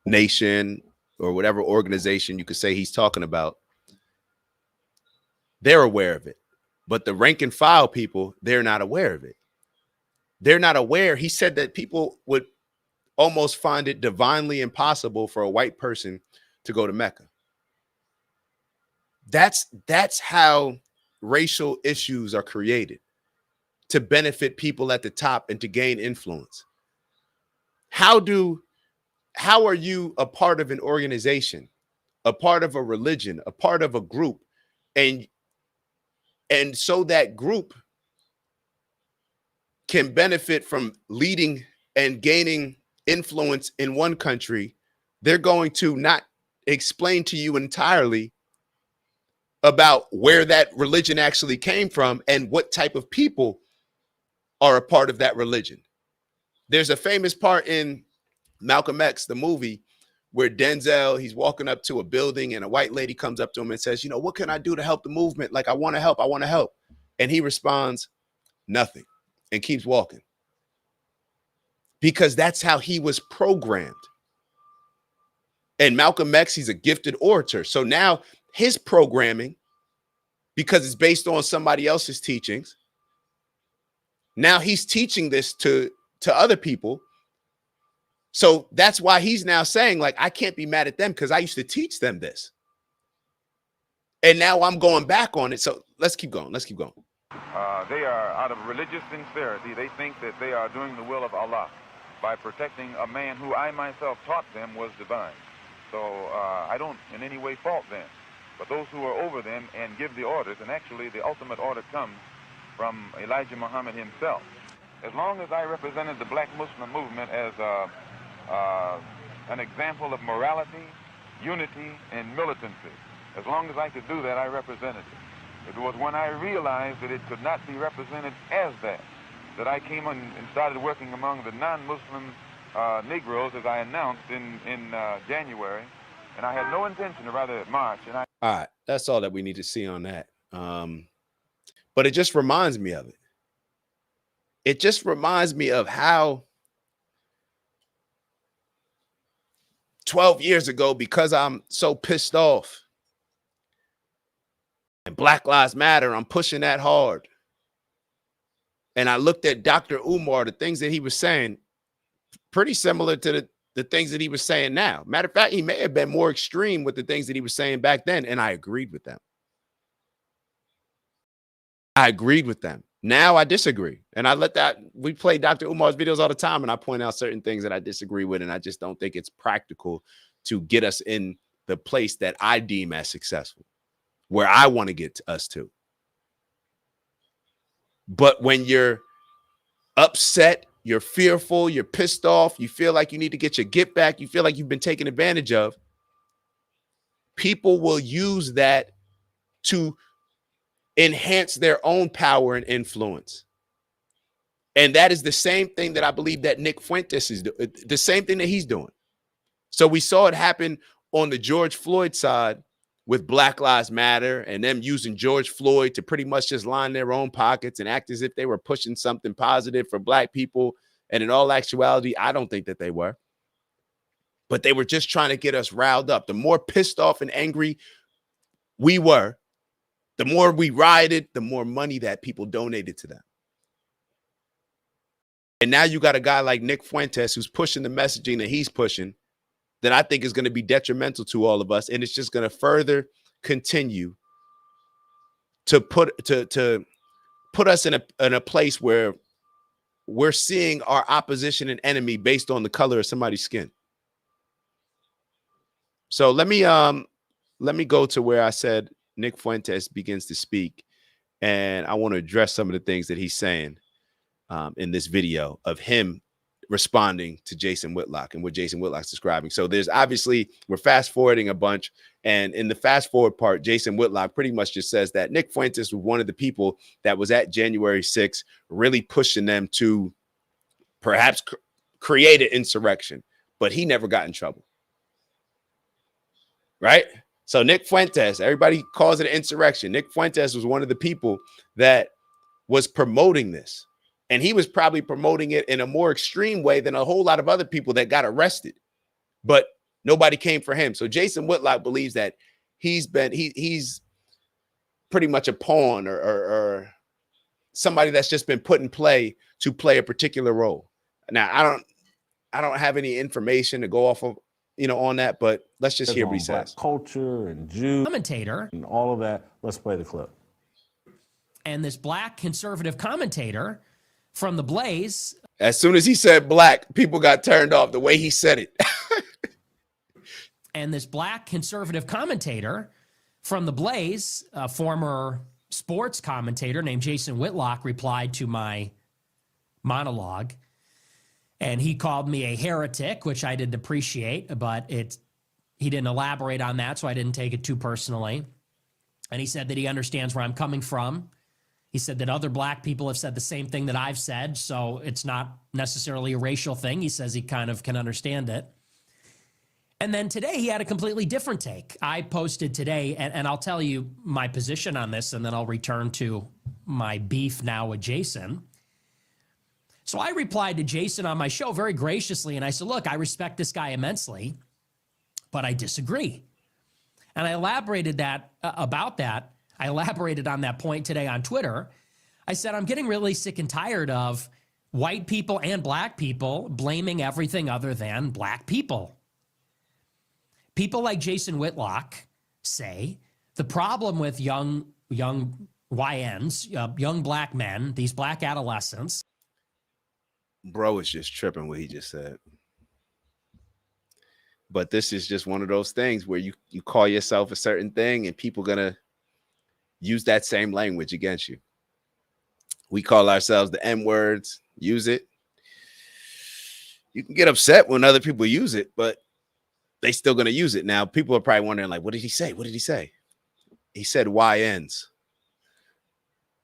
nation, or whatever organization you could say he's talking about, they're aware of it. But the rank and file people, they're not aware of it. They're not aware. He said that people would almost find it divinely impossible for a white person to go to Mecca. That's how racial issues are created, to benefit people at the top and to gain influence. How are you a part of an organization, a part of a religion, a part of a group, and so that group can benefit from leading and gaining influence in one country, they're going to not explain to you entirely about where that religion actually came from and what type of people are a part of that religion. There's a famous part in Malcolm X, the movie, where Denzel, he's walking up to a building and a white lady comes up to him and says, what can I do to help the movement? Like, I want to help. And he responds, nothing, and keeps walking. Because that's how he was programmed. And Malcolm X, he's a gifted orator. So now his programming, because it's based on somebody else's teachings, now he's teaching this to other people. So that's why he's now saying, like, I can't be mad at them because I used to teach them this. And now I'm going back on it. So let's keep going. They are out of religious sincerity. They think that they are doing the will of Allah by protecting a man who I myself taught them was divine. So I don't in any way fault them. But those who are over them and give the orders, and actually the ultimate order comes from Elijah Muhammad himself. As long as I represented the black Muslim movement as an example of morality, unity, and militancy, as long as I could do that, I represented it. It was when I realized that it could not be represented as that I came on and started working among the non-Muslim Negroes, as I announced in January, and I had no intention of rather March. All right, that's all that we need to see on that. But it just reminds me of it. It just reminds me of how 12 years ago, because I'm so pissed off and Black Lives Matter, I'm pushing that hard. And I looked at Dr. Umar, the things that he was saying, pretty similar to the things that he was saying now. Matter of fact, he may have been more extreme with the things that he was saying back then, and I agreed with them. I agreed with them. Now I disagree. And we play Dr. Umar's videos all the time, and I point out certain things that I disagree with, and I just don't think it's practical to get us in the place that I deem as successful, where I want to get us to. But when you're upset, you're fearful, you're pissed off, you feel like you need to get your get back, you feel like you've been taken advantage of, people will use that to enhance their own power and influence. And that is the same thing that I believe that Nick Fuentes is doing, the same thing that he's doing. So we saw it happen on the George Floyd side with Black Lives Matter and them using George Floyd to pretty much just line their own pockets and act as if they were pushing something positive for Black people. And in all actuality, I don't think that they were. But they were just trying to get us riled up. The more pissed off and angry we were, the more we rioted, the more money that people donated to them. And now you got a guy like Nick Fuentes who's pushing the messaging that he's pushing that I think is going to be detrimental to all of us. And it's just going to further continue to put us in a place where we're seeing our opposition and enemy based on the color of somebody's skin. So let me go to where I said Nick Fuentes begins to speak, and I want to address some of the things that he's saying in this video of him responding to Jason Whitlock and what Jason Whitlock's describing. So there's obviously, we're fast forwarding a bunch, and in the fast forward part, Jason Whitlock pretty much just says that Nick Fuentes was one of the people that was at January 6th, really pushing them to perhaps create an insurrection, but he never got in trouble. Right? So Nick Fuentes, everybody calls it an insurrection. Nick Fuentes was one of the people that was promoting this. And he was probably promoting it in a more extreme way than a whole lot of other people that got arrested. But nobody came for him. So Jason Whitlock believes that he's pretty much a pawn or somebody that's just been put in play to play a particular role. Now, I don't have any information to go off of, on that, but let's just hear what he says. Culture and Jews commentator and all of that. Let's play the clip. And this Black conservative commentator from The Blaze. As soon as he said black, people got turned off the way he said it. And this Black conservative commentator from The Blaze, a former sports commentator named Jason Whitlock, replied to my monologue. And he called me a heretic, which I didn't appreciate, but he didn't elaborate on that, so I didn't take it too personally. And he said that he understands where I'm coming from. He said that other Black people have said the same thing that I've said, so it's not necessarily a racial thing. He says he kind of can understand it. And then today he had a completely different take. I posted today, and I'll tell you my position on this, and then I'll return to my beef now with Jason. So I replied to Jason on my show very graciously, and I said, look, I respect this guy immensely, but I disagree. And I elaborated about that. I elaborated on that point today on Twitter. I said, I'm getting really sick and tired of white people and Black people blaming everything other than Black people. People like Jason Whitlock say the problem with young YNs, young Black men, these Black adolescents. Bro is just tripping what he just said. But this is just one of those things where you call yourself a certain thing and people gonna use that same language against you. We call ourselves the N-words, use it. You can get upset when other people use it, but they still gonna use it. Now, people are probably wondering, like, what did he say? What did he say? He said YNs.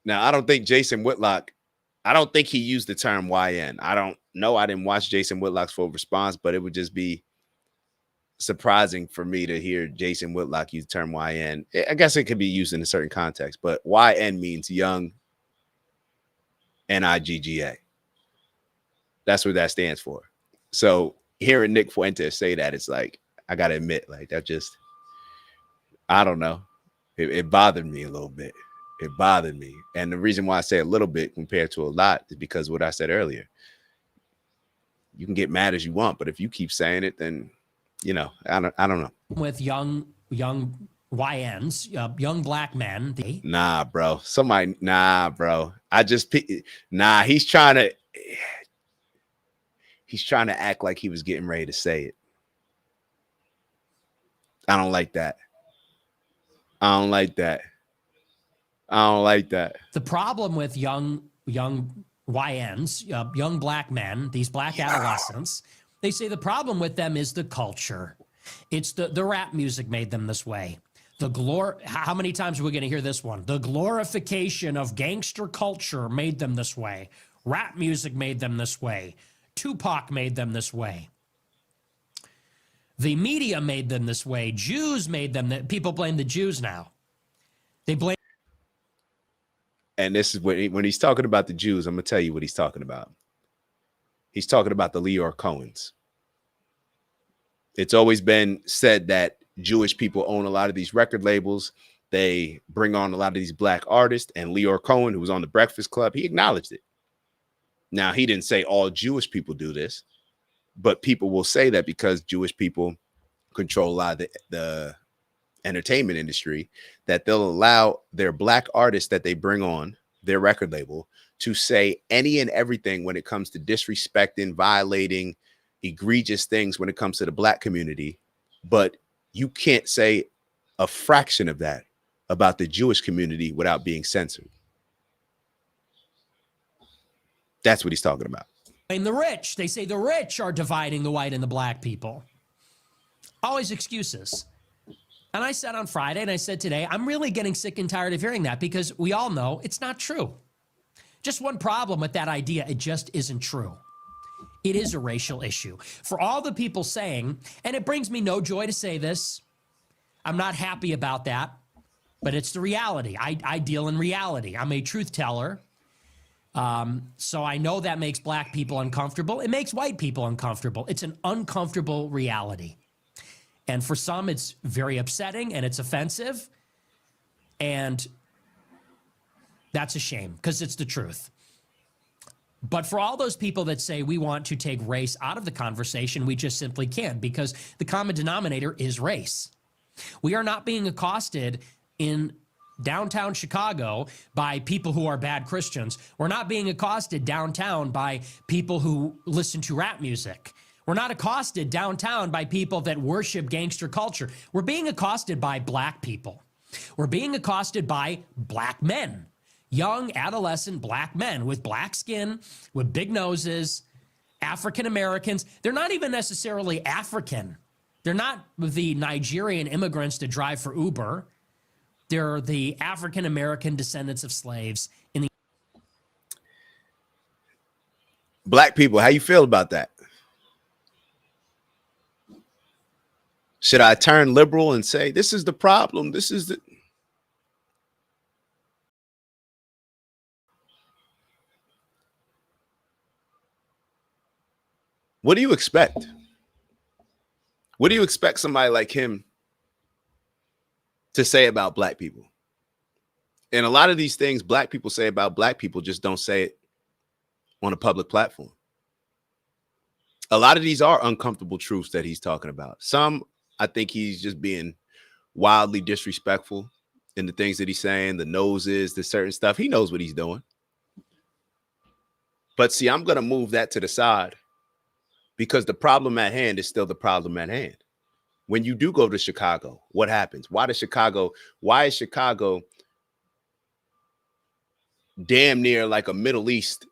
Now, I don't think Jason Whitlock, I don't think he used the term YN. I don't know. I didn't watch Jason Whitlock's full response, but it would just be surprising for me to hear Jason Whitlock use the term YN. I guess it could be used in a certain context, but YN means young NIGGA. That's what that stands for. So hearing Nick Fuentes say that, it's like, I got to admit, like, that just, I don't know. It bothered me a little bit. It bothered me. And the reason why I say a little bit compared to a lot is because of what I said earlier. You can get mad as you want, but if you keep saying it, then, I don't know. With young YNs, young black men. Nah, bro. Nah, bro. He's trying to act like he was getting ready to say it. I don't like that. I don't like that. The problem with young YNs, young black men, these black adolescents, they say the problem with them is the culture. It's the rap music made them this way. How many times are we going to hear this one? The glorification of gangster culture made them this way. Rap music made them this way. Tupac made them this way. The media made them this way. Jews made them that. People blame the Jews now. They blame. And this is when he's talking about the Jews, I'm going to tell you what he's talking about. He's talking about the Leor Cohens. It's always been said that Jewish people own a lot of these record labels. They bring on a lot of these black artists. And Leor Cohen, who was on the Breakfast Club, he acknowledged it. Now, he didn't say all Jewish people do this, but people will say that because Jewish people control a lot of the entertainment industry, that they'll allow their black artists that they bring on their record label to say any and everything when it comes to disrespecting, violating, egregious things when it comes to the black community. But you can't say a fraction of that about the Jewish community without being censored. That's what he's talking about. Blame the rich. They say the rich are dividing the white and the black people. Always excuses. And I said on Friday, and I said today, I'm really getting sick and tired of hearing that, because we all know it's not true. Just one problem with that idea, it just isn't true. It is a racial issue. For all the people saying, and it brings me no joy to say this, I'm not happy about that, but it's the reality. I deal in reality. I'm a truth teller. So I know that makes black people uncomfortable. It makes white people uncomfortable. It's an uncomfortable reality. And for some, it's very upsetting and it's offensive. And that's a shame, because it's the truth. But for all those people that say we want to take race out of the conversation, we just simply can't, because the common denominator is race. We are not being accosted in downtown Chicago by people who are bad Christians. We're not being accosted downtown by people who listen to rap music. We're not accosted downtown by people that worship gangster culture. We're being accosted by black people. We're being accosted by black men, young adolescent black men with black skin, with big noses, African Americans. They're not even necessarily African. They're not the Nigerian immigrants that drive for Uber. They're the African American descendants of slaves in the black people. How you feel about that? Should I turn liberal and say, this is the problem? This is the... What do you expect? What do you expect somebody like him to say about black people? And a lot of these things black people say about black people just don't say it on a public platform. A lot of these are uncomfortable truths that he's talking about. Some, I think he's just being wildly disrespectful in the things that he's saying, the noses, the certain stuff. He knows what he's doing. But see, I'm going to move that to the side, because the problem at hand is still the problem at hand. When you do go to Chicago, what happens? Why is Chicago damn near like a Middle East?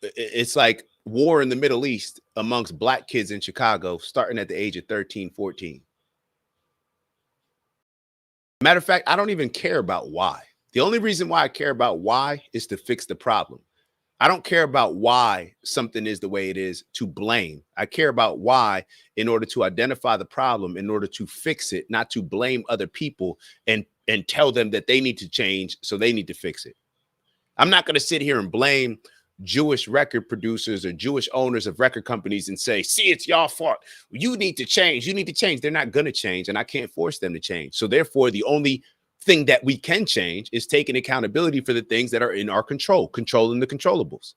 It's like war in the Middle East amongst black kids in Chicago, starting at the age of 13, 14. Matter of fact, I don't even care about why. The only reason why I care about why is to fix the problem. I don't care about why something is the way it is to blame. I care about why in order to identify the problem, in order to fix it, not to blame other people and tell them that they need to change, so they need to fix it. I'm not going to sit here and blame Jewish record producers or Jewish owners of record companies and say, see, it's y'all fault. You need to change. You need to change. They're not going to change, and I can't force them to change. So therefore, the only thing that we can change is taking accountability for the things that are in our control, controlling the controllables.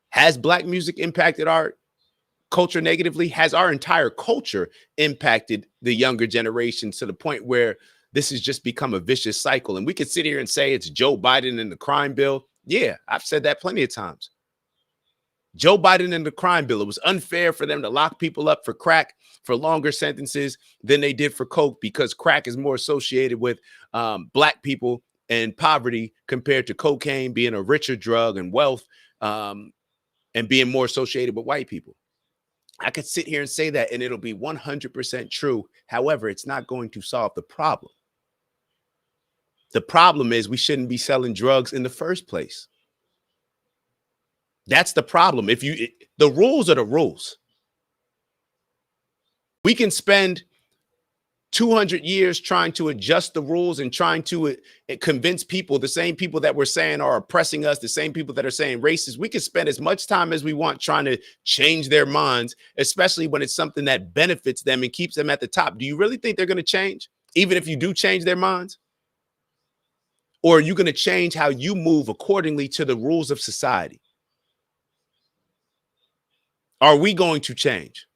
Has black music impacted our culture negatively? Has our entire culture impacted the younger generations to the point where this has just become a vicious cycle? And we could sit here and say it's Joe Biden and the crime bill. Yeah, I've said that plenty of times. Joe Biden and the crime bill. It was unfair for them to lock people up for crack for longer sentences than they did for coke, because crack is more associated with black people and poverty compared to cocaine being a richer drug and wealth, and being more associated with white people. I could sit here and say that and it'll be 100% true. However, it's not going to solve the problem. The problem is we shouldn't be selling drugs in the first place. That's the problem. The rules are the rules. We can spend 200 years trying to adjust the rules and trying to convince people, the same people that we're saying are oppressing us, the same people that are saying racist. We can spend as much time as we want trying to change their minds, especially when it's something that benefits them and keeps them at the top. Do you really think they're going to change, even if you do change their minds? Or are you going to change how you move accordingly to the rules of society? Are we going to change?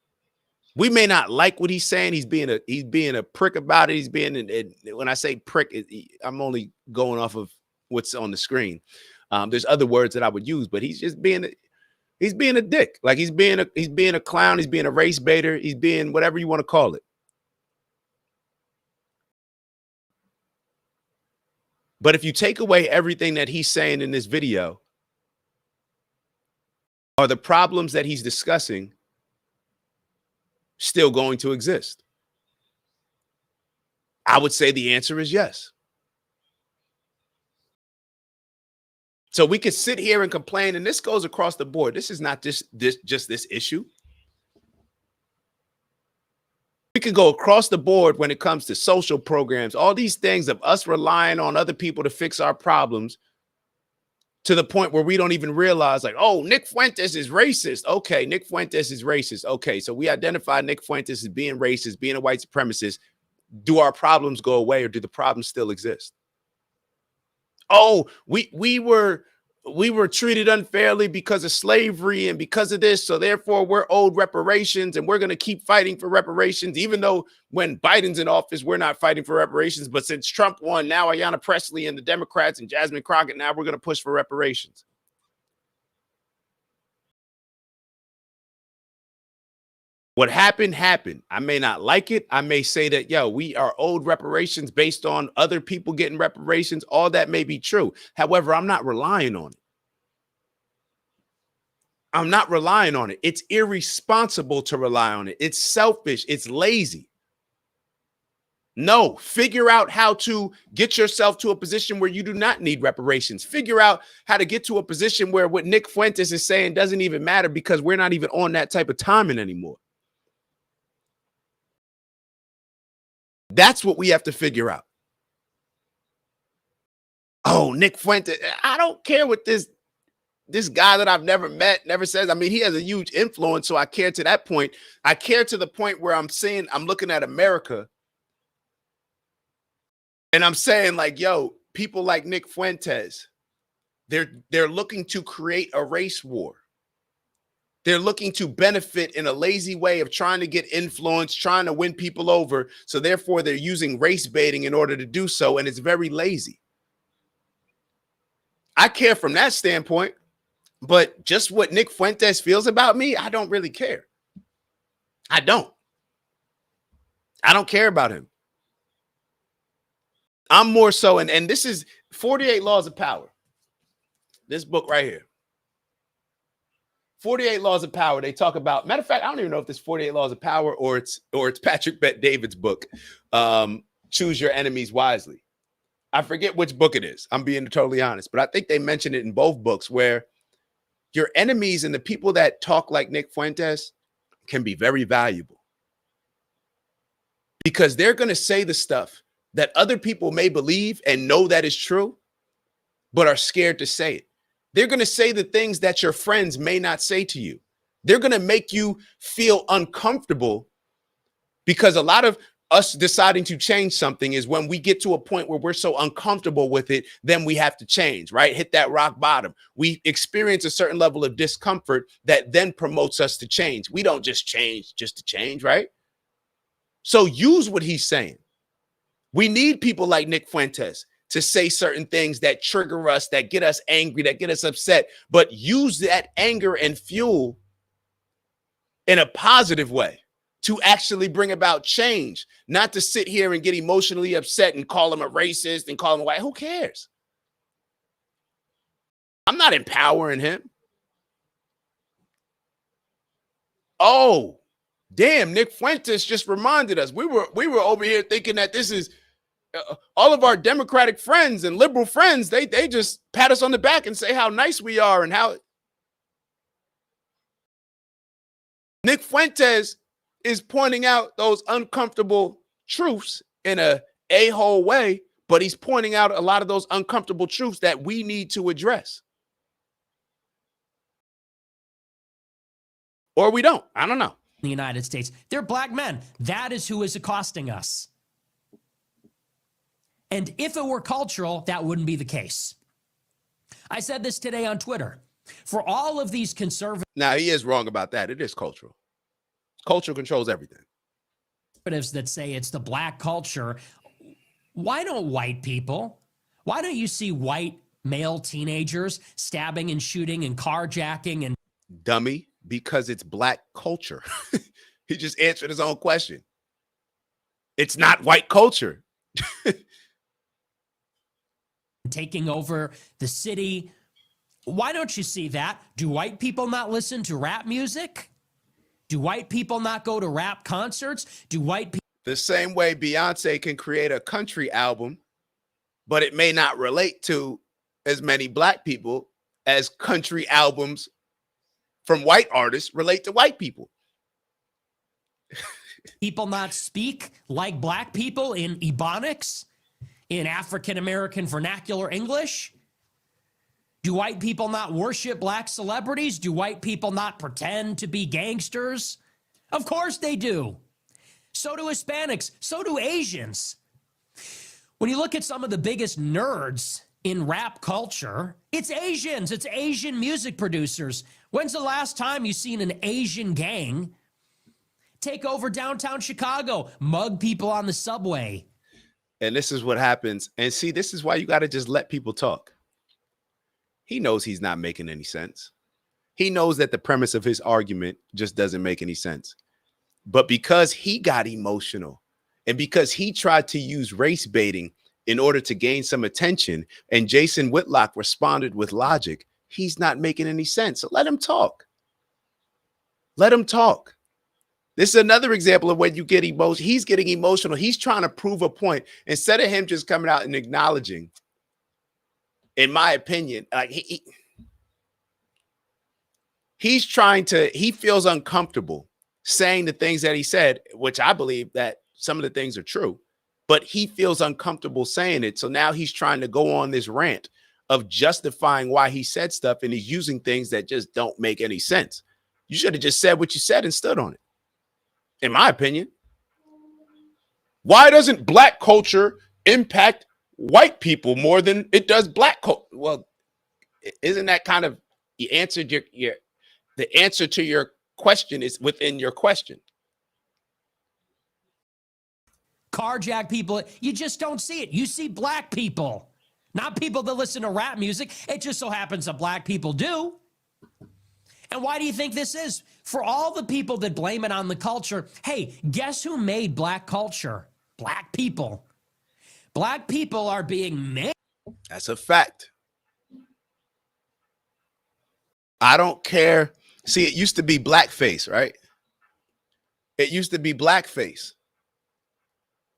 We may not like what he's saying. He's being a prick about it. When I say prick, I'm only going off of what's on the screen. There's other words that I would use, but he's just being a dick. Like he's being a clown. He's being a race baiter. He's being whatever you want to call it. But if you take away everything that he's saying in this video, are the problems that he's discussing still going to exist? I would say the answer is yes. So we could sit here and complain, and this goes across the board. This is not just this issue. We can go across the board when it comes to social programs, all these things of us relying on other people to fix our problems, to the point where we don't even realize, like, oh, Nick Fuentes is racist. Okay, Nick Fuentes is racist. Okay, so we identify Nick Fuentes as being racist, being a white supremacist. Do our problems go away, or do the problems still exist? Oh, we were treated unfairly because of slavery and because of this, so therefore we're owed reparations, and we're going to keep fighting for reparations, even though when Biden's in office, we're not fighting for reparations. But since Trump won, now Ayanna Pressley and the Democrats and Jasmine Crockett, now we're going to push for reparations. What happened, happened. I may not like it. I may say that, yo, we are owed reparations based on other people getting reparations. All that may be true. However, I'm not relying on it. I'm not relying on it. It's irresponsible to rely on it. It's selfish. It's lazy. No, figure out how to get yourself to a position where you do not need reparations. Figure out how to get to a position where what Nick Fuentes is saying doesn't even matter, because we're not even on that type of timing anymore. That's what we have to figure out. Oh, Nick Fuentes. I don't care what this guy that I've never met never says. I mean, he has a huge influence, so I care to that point. I care to the point where I'm looking at America and I'm saying, like, yo, people like Nick Fuentes, they're looking to create a race war. They're looking to benefit in a lazy way of trying to get influence, trying to win people over. So therefore, they're using race baiting in order to do so. And it's very lazy. I care from that standpoint, but just what Nick Fuentes feels about me, I don't really care. I don't care about him. I'm more so, and this is 48 Laws of Power. This book right here. 48 Laws of Power. They talk about, matter of fact, I don't even know if this 48 Laws of Power or it's Patrick Bet-David's book, Choose Your Enemies Wisely. I forget which book it is. I'm being totally honest, but I think they mentioned it in both books, where your enemies and the people that talk like Nick Fuentes can be very valuable, because they're going to say the stuff that other people may believe and know that is true, but are scared to say it. They're going to say the things that your friends may not say to you. They're going to make you feel uncomfortable, because a lot of us deciding to change something is when we get to a point where we're so uncomfortable with it, then we have to change, right? Hit that rock bottom. We experience a certain level of discomfort that then promotes us to change. We don't just change just to change, right? So use what he's saying. We need people like Nick Fuentes to say certain things that trigger us, that get us angry, that get us upset, but use that anger and fuel in a positive way to actually bring about change, not to sit here and get emotionally upset and call him a racist and call him a white. Who cares? I'm not empowering him. Oh, damn, Nick Fuentes just reminded us. We were over here thinking that this is all of our Democratic friends and liberal friends. They just pat us on the back and say how nice we are and how Nick Fuentes is pointing out those uncomfortable truths in a a-hole way, but he's pointing out a lot of those uncomfortable truths that we need to address. Or we don't. I don't know. The United States. They're black men. That is who is accosting us. And if it were cultural, that wouldn't be the case. I said this today on Twitter. For all of these conservatives. Now, he is wrong about that. It is cultural. Culture controls everything. That say it's the black culture. Why don't white people? Why don't you see white male teenagers stabbing and shooting and carjacking and dummy? Because it's black culture. He just answered his own question. It's not white culture. Taking over the city. Why don't you see that? Do white people not listen to rap music? Do white people not go to rap concerts? Do white people? The same way Beyonce can create a country album, but it may not relate to as many black people as country albums from white artists relate to white people. People not speak like black people in Ebonics, in African-American vernacular English? Do white people not worship black celebrities? Do white people not pretend to be gangsters? Of course they do. So do Hispanics. So do Asians. When you look at some of the biggest nerds in rap culture, it's Asians. It's Asian music producers. When's the last time you've seen an Asian gang take over downtown Chicago, mug people on the subway? And this is what happens. And see, this is why you got to just let people talk. He knows he's not making any sense. He knows that the premise of his argument just doesn't make any sense. But because he got emotional and because he tried to use race baiting in order to gain some attention, and Jason Whitlock responded with logic, he's not making any sense. So let him talk. Let him talk. This is another example of when you get emotional. He's getting emotional. He's trying to prove a point instead of him just coming out and acknowledging. In my opinion, like he feels uncomfortable saying the things that he said, which I believe that some of the things are true, but he feels uncomfortable saying it. So now he's trying to go on this rant of justifying why he said stuff, and he's using things that just don't make any sense. You should have just said what you said and stood on it. In my opinion. Why doesn't black culture impact white people more than it does black culture? Well, isn't that kind of, you answered the answer to your question is within your question. Carjack people, you just don't see it. You see black people, not people that listen to rap music. It just so happens that black people do. And why do you think this is? For all the people that blame it on the culture, hey, guess who made black culture? Black people. Black people are being made. That's a fact. I don't care. See, it used to be blackface, right? It used to be blackface.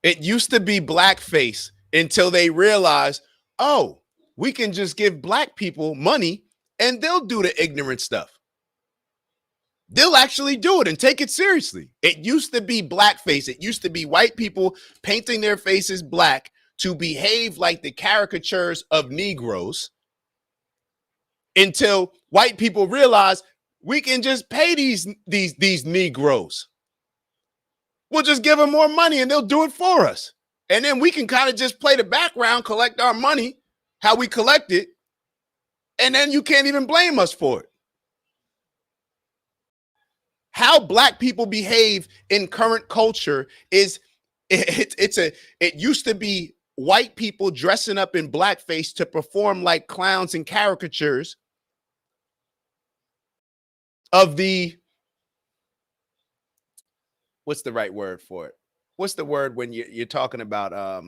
It used to be blackface until they realized, oh, we can just give black people money and they'll do the ignorant stuff. They'll actually do it and take it seriously. It used to be blackface. It used to be white people painting their faces black to behave like the caricatures of Negroes until white people realize we can just pay these Negroes. We'll just give them more money and they'll do it for us. And then we can kind of just play the background, collect our money, how we collect it. And then you can't even blame us for it. How black people behave in current culture is it used to be white people dressing up in blackface to perform like clowns and caricatures of the, what's the right word for it? What's the word when you're talking about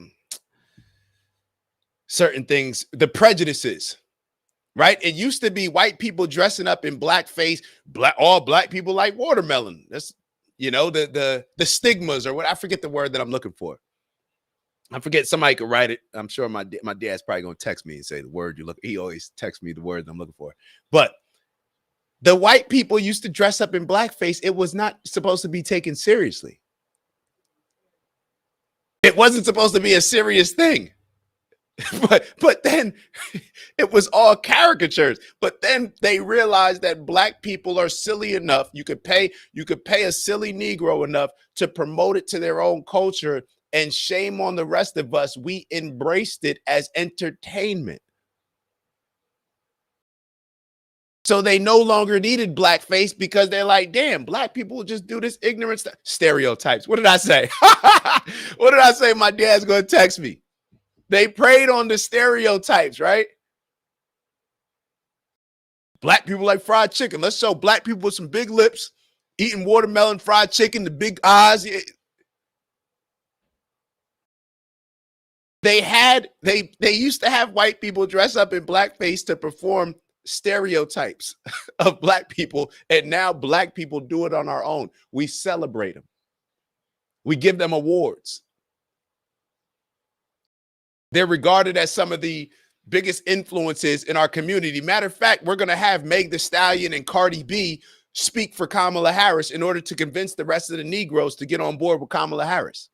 certain things, the prejudices, right? It used to be white people dressing up in blackface, all black people like watermelon. That's, you know, the stigmas or what, I forget the word that I'm looking for. I forget, somebody could write it. I'm sure my dad's probably going to text me and say the word you look, he always texts me the word I'm looking for. But the white people used to dress up in blackface. It was not supposed to be taken seriously. It wasn't supposed to be a serious thing. But then it was all caricatures. But then they realized that black people are silly enough. You could pay a silly Negro enough to promote it to their own culture, and shame on the rest of us. We embraced it as entertainment. So they no longer needed blackface because they're like, damn, black people will just do this ignorant stuff. Stereotypes. What did I say? What did I say? My dad's going to text me. They preyed on the stereotypes, right? Black people like fried chicken. Let's show black people with some big lips, eating watermelon, fried chicken, the big eyes. They used to have white people dress up in blackface to perform stereotypes of black people, and now black people do it on our own. We celebrate them. We give them awards. They're regarded as some of the biggest influences in our community. Matter of fact, we're going to have Meg Thee Stallion and Cardi B speak for Kamala Harris in order to convince the rest of the Negroes to get on board with Kamala Harris.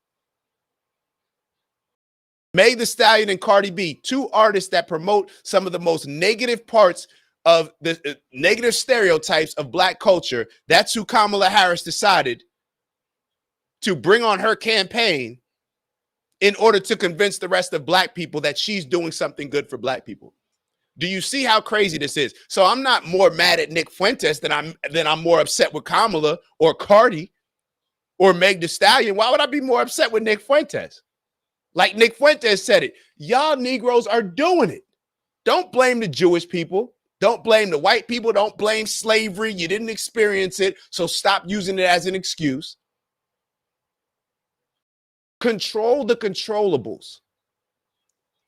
Meg Thee Stallion and Cardi B, two artists that promote some of the most negative parts of the negative stereotypes of black culture. That's who Kamala Harris decided to bring on her campaign in order to convince the rest of black people that she's doing something good for black people. Do you see how crazy this is? So I'm not more mad at Nick Fuentes than I'm more upset with Kamala or Cardi or Meg Thee Stallion. Why would I be more upset with Nick Fuentes? Like Nick Fuentes said it, y'all Negroes are doing it. Don't blame the Jewish people. Don't blame the white people. Don't blame slavery. You didn't experience it, so stop using it as an excuse. Control the controllables.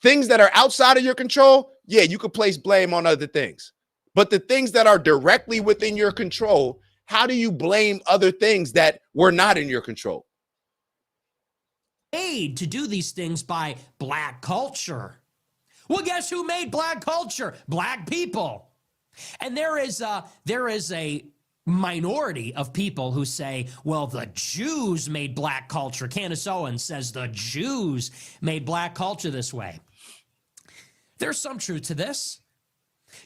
Things that are outside of your control, yeah, you could place blame on other things. But the things that are directly within your control, how do you blame other things that were not in your control? Made to do these things by black culture. Well, guess who made black culture? Black people. And there is a minority of people who say, well, the Jews made black culture. Candace Owens says the Jews made black culture this way. There's some truth to this.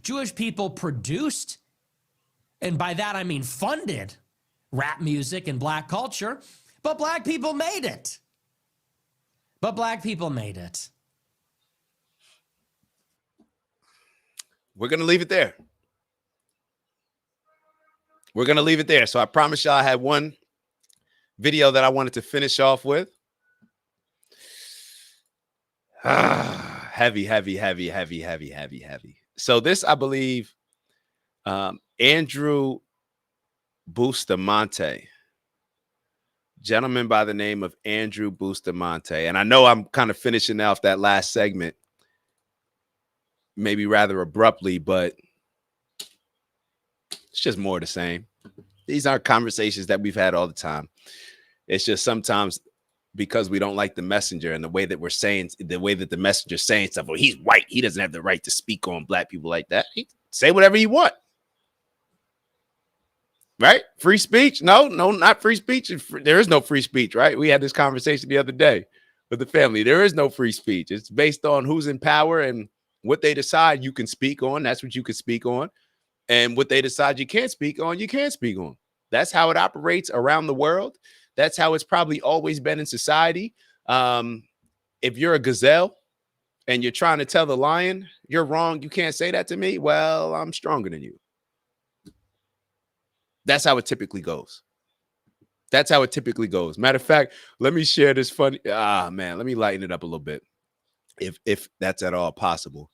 Jewish people produced, and by that I mean funded, rap music and black culture, but black people made it. We're going to leave it there. So I promise y'all I had one video that I wanted to finish off with. Heavy. So this, I believe, Andrew Bustamante, gentleman by the name of Andrew Bustamante. And I know I'm kind of finishing off that last segment, maybe rather abruptly, but it's just more the same. These aren't conversations that we've had all the time. It's just sometimes because we don't like the messenger and the way that we're saying, the way that the messenger's saying stuff. Well, he's white. He doesn't have the right to speak on black people like that. He say whatever you want. Right? Free speech? No, not free speech. There is no free speech, right? We had this conversation the other day with the family. There is no free speech. It's based on who's in power and what they decide you can speak on. That's what you can speak on. And what they decide you can't speak on, you can't speak on. That's how it operates around the world. That's how it's probably always been in society. If you're a gazelle and you're trying to tell the lion, you're wrong, you can't say that to me. Well, I'm stronger than you. That's how it typically goes. That's how it typically goes. Matter of fact, let me share this funny. Let me lighten it up a little bit, if that's at all possible.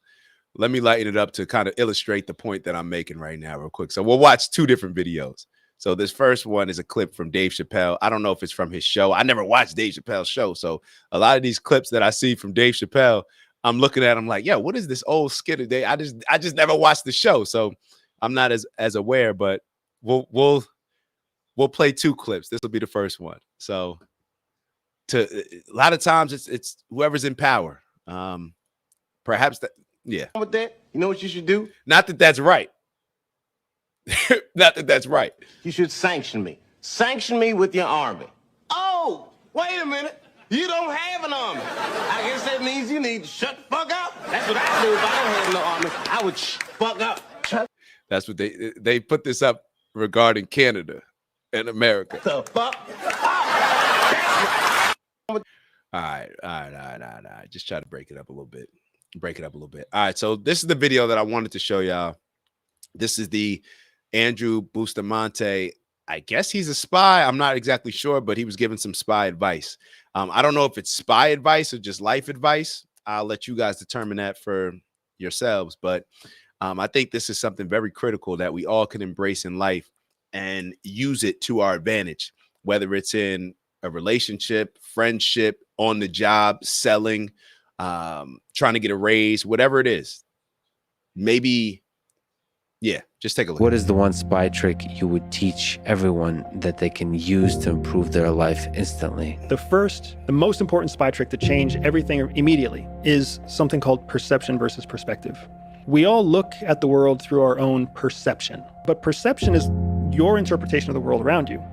Let me lighten it up to kind of illustrate the point that I'm making right now real quick. So we'll watch two different videos. So this first one is a clip from Dave Chappelle. I don't know if it's from his show. I never watched Dave Chappelle's show. So a lot of these clips that I see from Dave Chappelle, I'm looking at them like, yo, what is this old skit today? I just never watched the show. So I'm not as aware, but we'll play two clips. This will be the first one. So a lot of times it's whoever's in power. Perhaps that, yeah. With that, you know what you should do? Not that that's right. Not that that's right. You should sanction me. Sanction me with your army. Oh, wait a minute. You don't have an army. I guess that means you need to shut the fuck up. That's what I do if I don't have no army. I would fuck up. That's what they put this up regarding Canada and America. The fuck? All right. Just try to break it up a little bit. All right, so this is the video that I wanted to show y'all. This is the Andrew Bustamante. I guess he's a spy. I'm not exactly sure, but he was giving some spy advice. I don't know if it's spy advice or just life advice. I'll let you guys determine that for yourselves. But I think this is something very critical that we all can embrace in life and use it to our advantage, whether it's in a relationship, friendship, on the job, selling, trying to get a raise, whatever it is. Maybe, yeah, just take a look. What is the one spy trick you would teach everyone that they can use to improve their life instantly? The most important spy trick to change everything immediately is something called perception versus perspective. We all look at the world through our own perception, but perception is your interpretation of the world around you,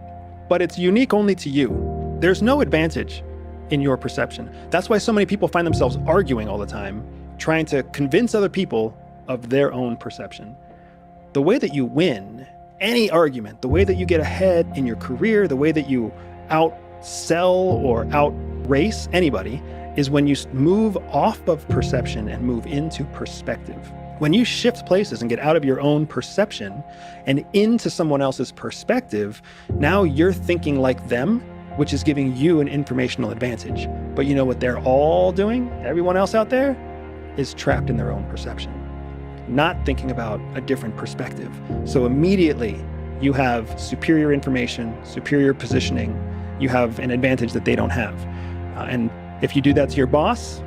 but it's unique only to you. There's no advantage in your perception. That's why so many people find themselves arguing all the time, trying to convince other people of their own perception. The way that you win any argument, the way that you get ahead in your career, the way that you outsell or outrace anybody is when you move off of perception and move into perspective. When you shift places and get out of your own perception and into someone else's perspective, now you're thinking like them, which is giving you an informational advantage. But you know what they're all doing? Everyone else out there is trapped in their own perception, not thinking about a different perspective. So immediately you have superior information, superior positioning, you have an advantage that they don't have. And if you do that to your boss,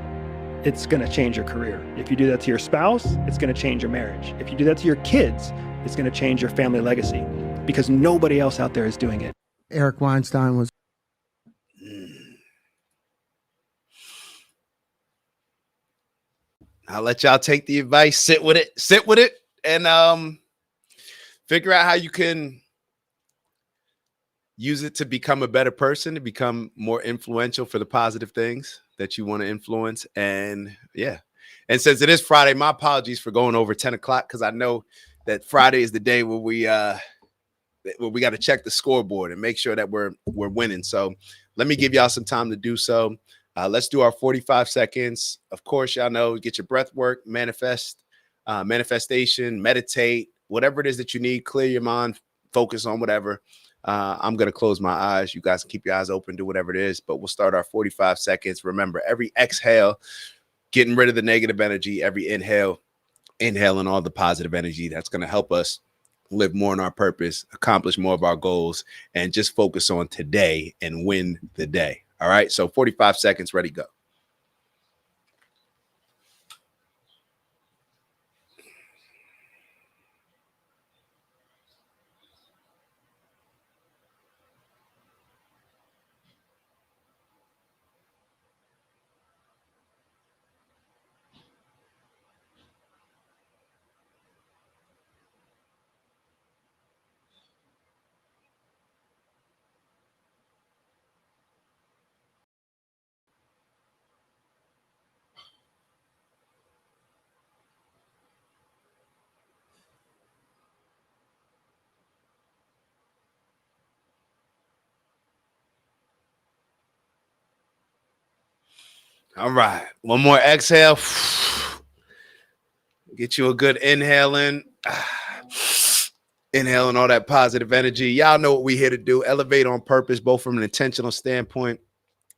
it's gonna change your career. If you do that to your spouse, it's gonna change your marriage. If you do that to your kids, it's gonna change your family legacy because nobody else out there is doing it. Eric Weinstein was I'll let y'all take the advice, sit with it, and figure out how you can use it to become a better person, to become more influential for the positive things that you want to influence. And yeah. And since it is Friday, my apologies for going over 10 o'clock, because I know that Friday is the day where we got to check the scoreboard and make sure that we're winning. So let me give y'all some time to do so. Let's do our 45 seconds. Of course, y'all know, get your breath work, manifestation, meditate, whatever it is that you need, clear your mind, focus on whatever. I'm going to close my eyes. You guys can keep your eyes open, do whatever it is, but we'll start our 45 seconds. Remember, every exhale, getting rid of the negative energy, every inhale, inhaling all the positive energy. That's going to help us live more in our purpose, accomplish more of our goals, and just focus on today and win the day. All right, so 45 seconds, ready, go. All right. One more exhale. Get you a good inhale in. Inhaling all that positive energy. Y'all know what we're here to do. Elevate on purpose, both from an intentional standpoint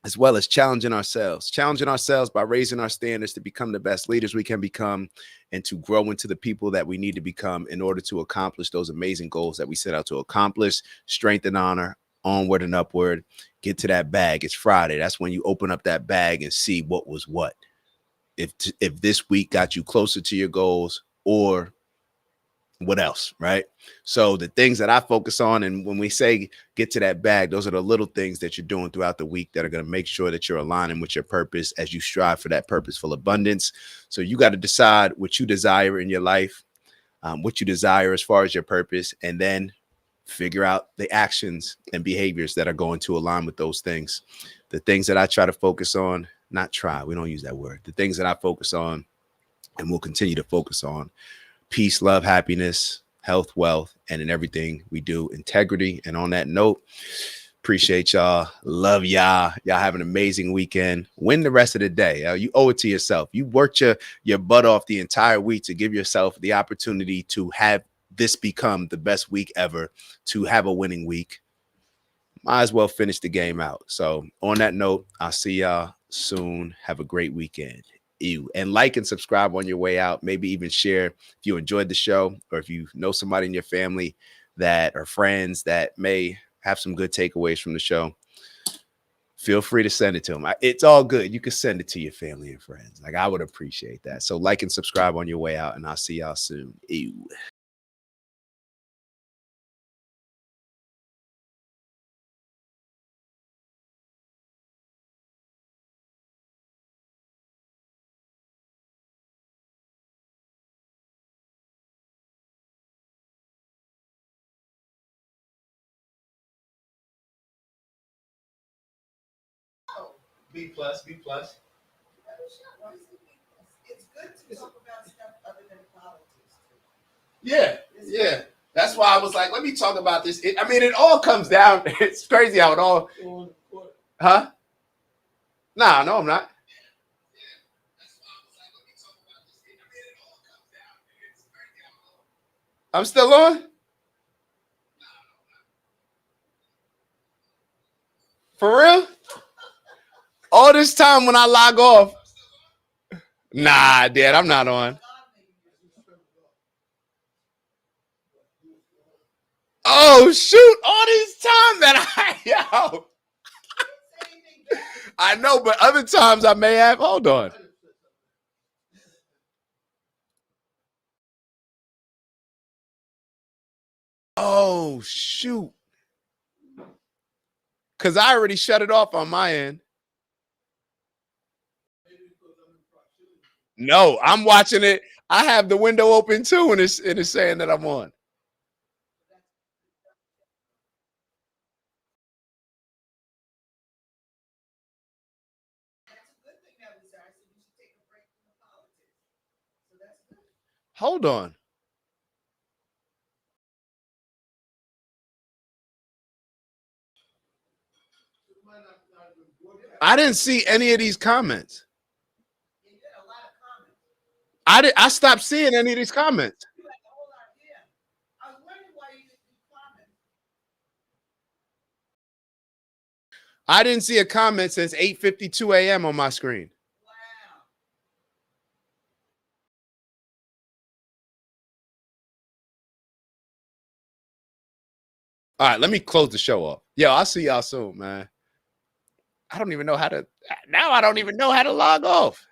as well as challenging ourselves. Challenging ourselves by raising our standards to become the best leaders we can become and to grow into the people that we need to become in order to accomplish those amazing goals that we set out to accomplish. Strength and honor, onward and upward. Get to that bag. It's Friday. That's when you open up that bag and see what was what. If this week got you closer to your goals, or what else, right? So the things that I focus on, and when we say get to that bag, those are the little things that you're doing throughout the week that are going to make sure that you're aligning with your purpose as you strive for that purposeful abundance. So you got to decide what you desire in your life, what you desire as far as your purpose, and then figure out the actions and behaviors that are going to align with those things. The things that I try to focus on, not try, we don't use that word. The things that I focus on and will continue to focus on: peace, love, happiness, health, wealth, and in everything we do, integrity. And on that note, appreciate y'all. Love y'all. Y'all have an amazing weekend. Win the rest of the day. You owe it to yourself. You worked your butt off the entire week to give yourself the opportunity to have this become the best week ever, to have a winning week. Might as well finish the game out. So on that note, I'll see y'all soon. Have a great weekend. And like and subscribe on your way out. Maybe even share if you enjoyed the show, or if you know somebody in your family that or friends that may have some good takeaways from the show. Feel free to send it to them. It's all good. You can send it to your family and friends. Like, I would appreciate that. So like and subscribe on your way out, and I'll see y'all soon. Ew. B plus, B plus. It's good to talk about stuff other than politics. Yeah, yeah. That's why I was like, let me talk about this. I mean, it all comes down. It's crazy how it all. Huh? Nah, no, I'm not. I'm still on? For real? All this time when I log off. Nah, Dad, I'm not on. Oh, shoot. All this time that yo. I know, but other times I may have. Hold on. Oh, shoot. Because I already shut it off on my end. No, I'm watching it. I have the window open too, and it's saying that I'm on. Hold on. I didn't see any of these comments. I stopped seeing any of these comments. I didn't see a comment since 8:52 a.m. on my screen. All right, let me close the show up. Yo, I'll see y'all soon, man. I don't even know how to log off.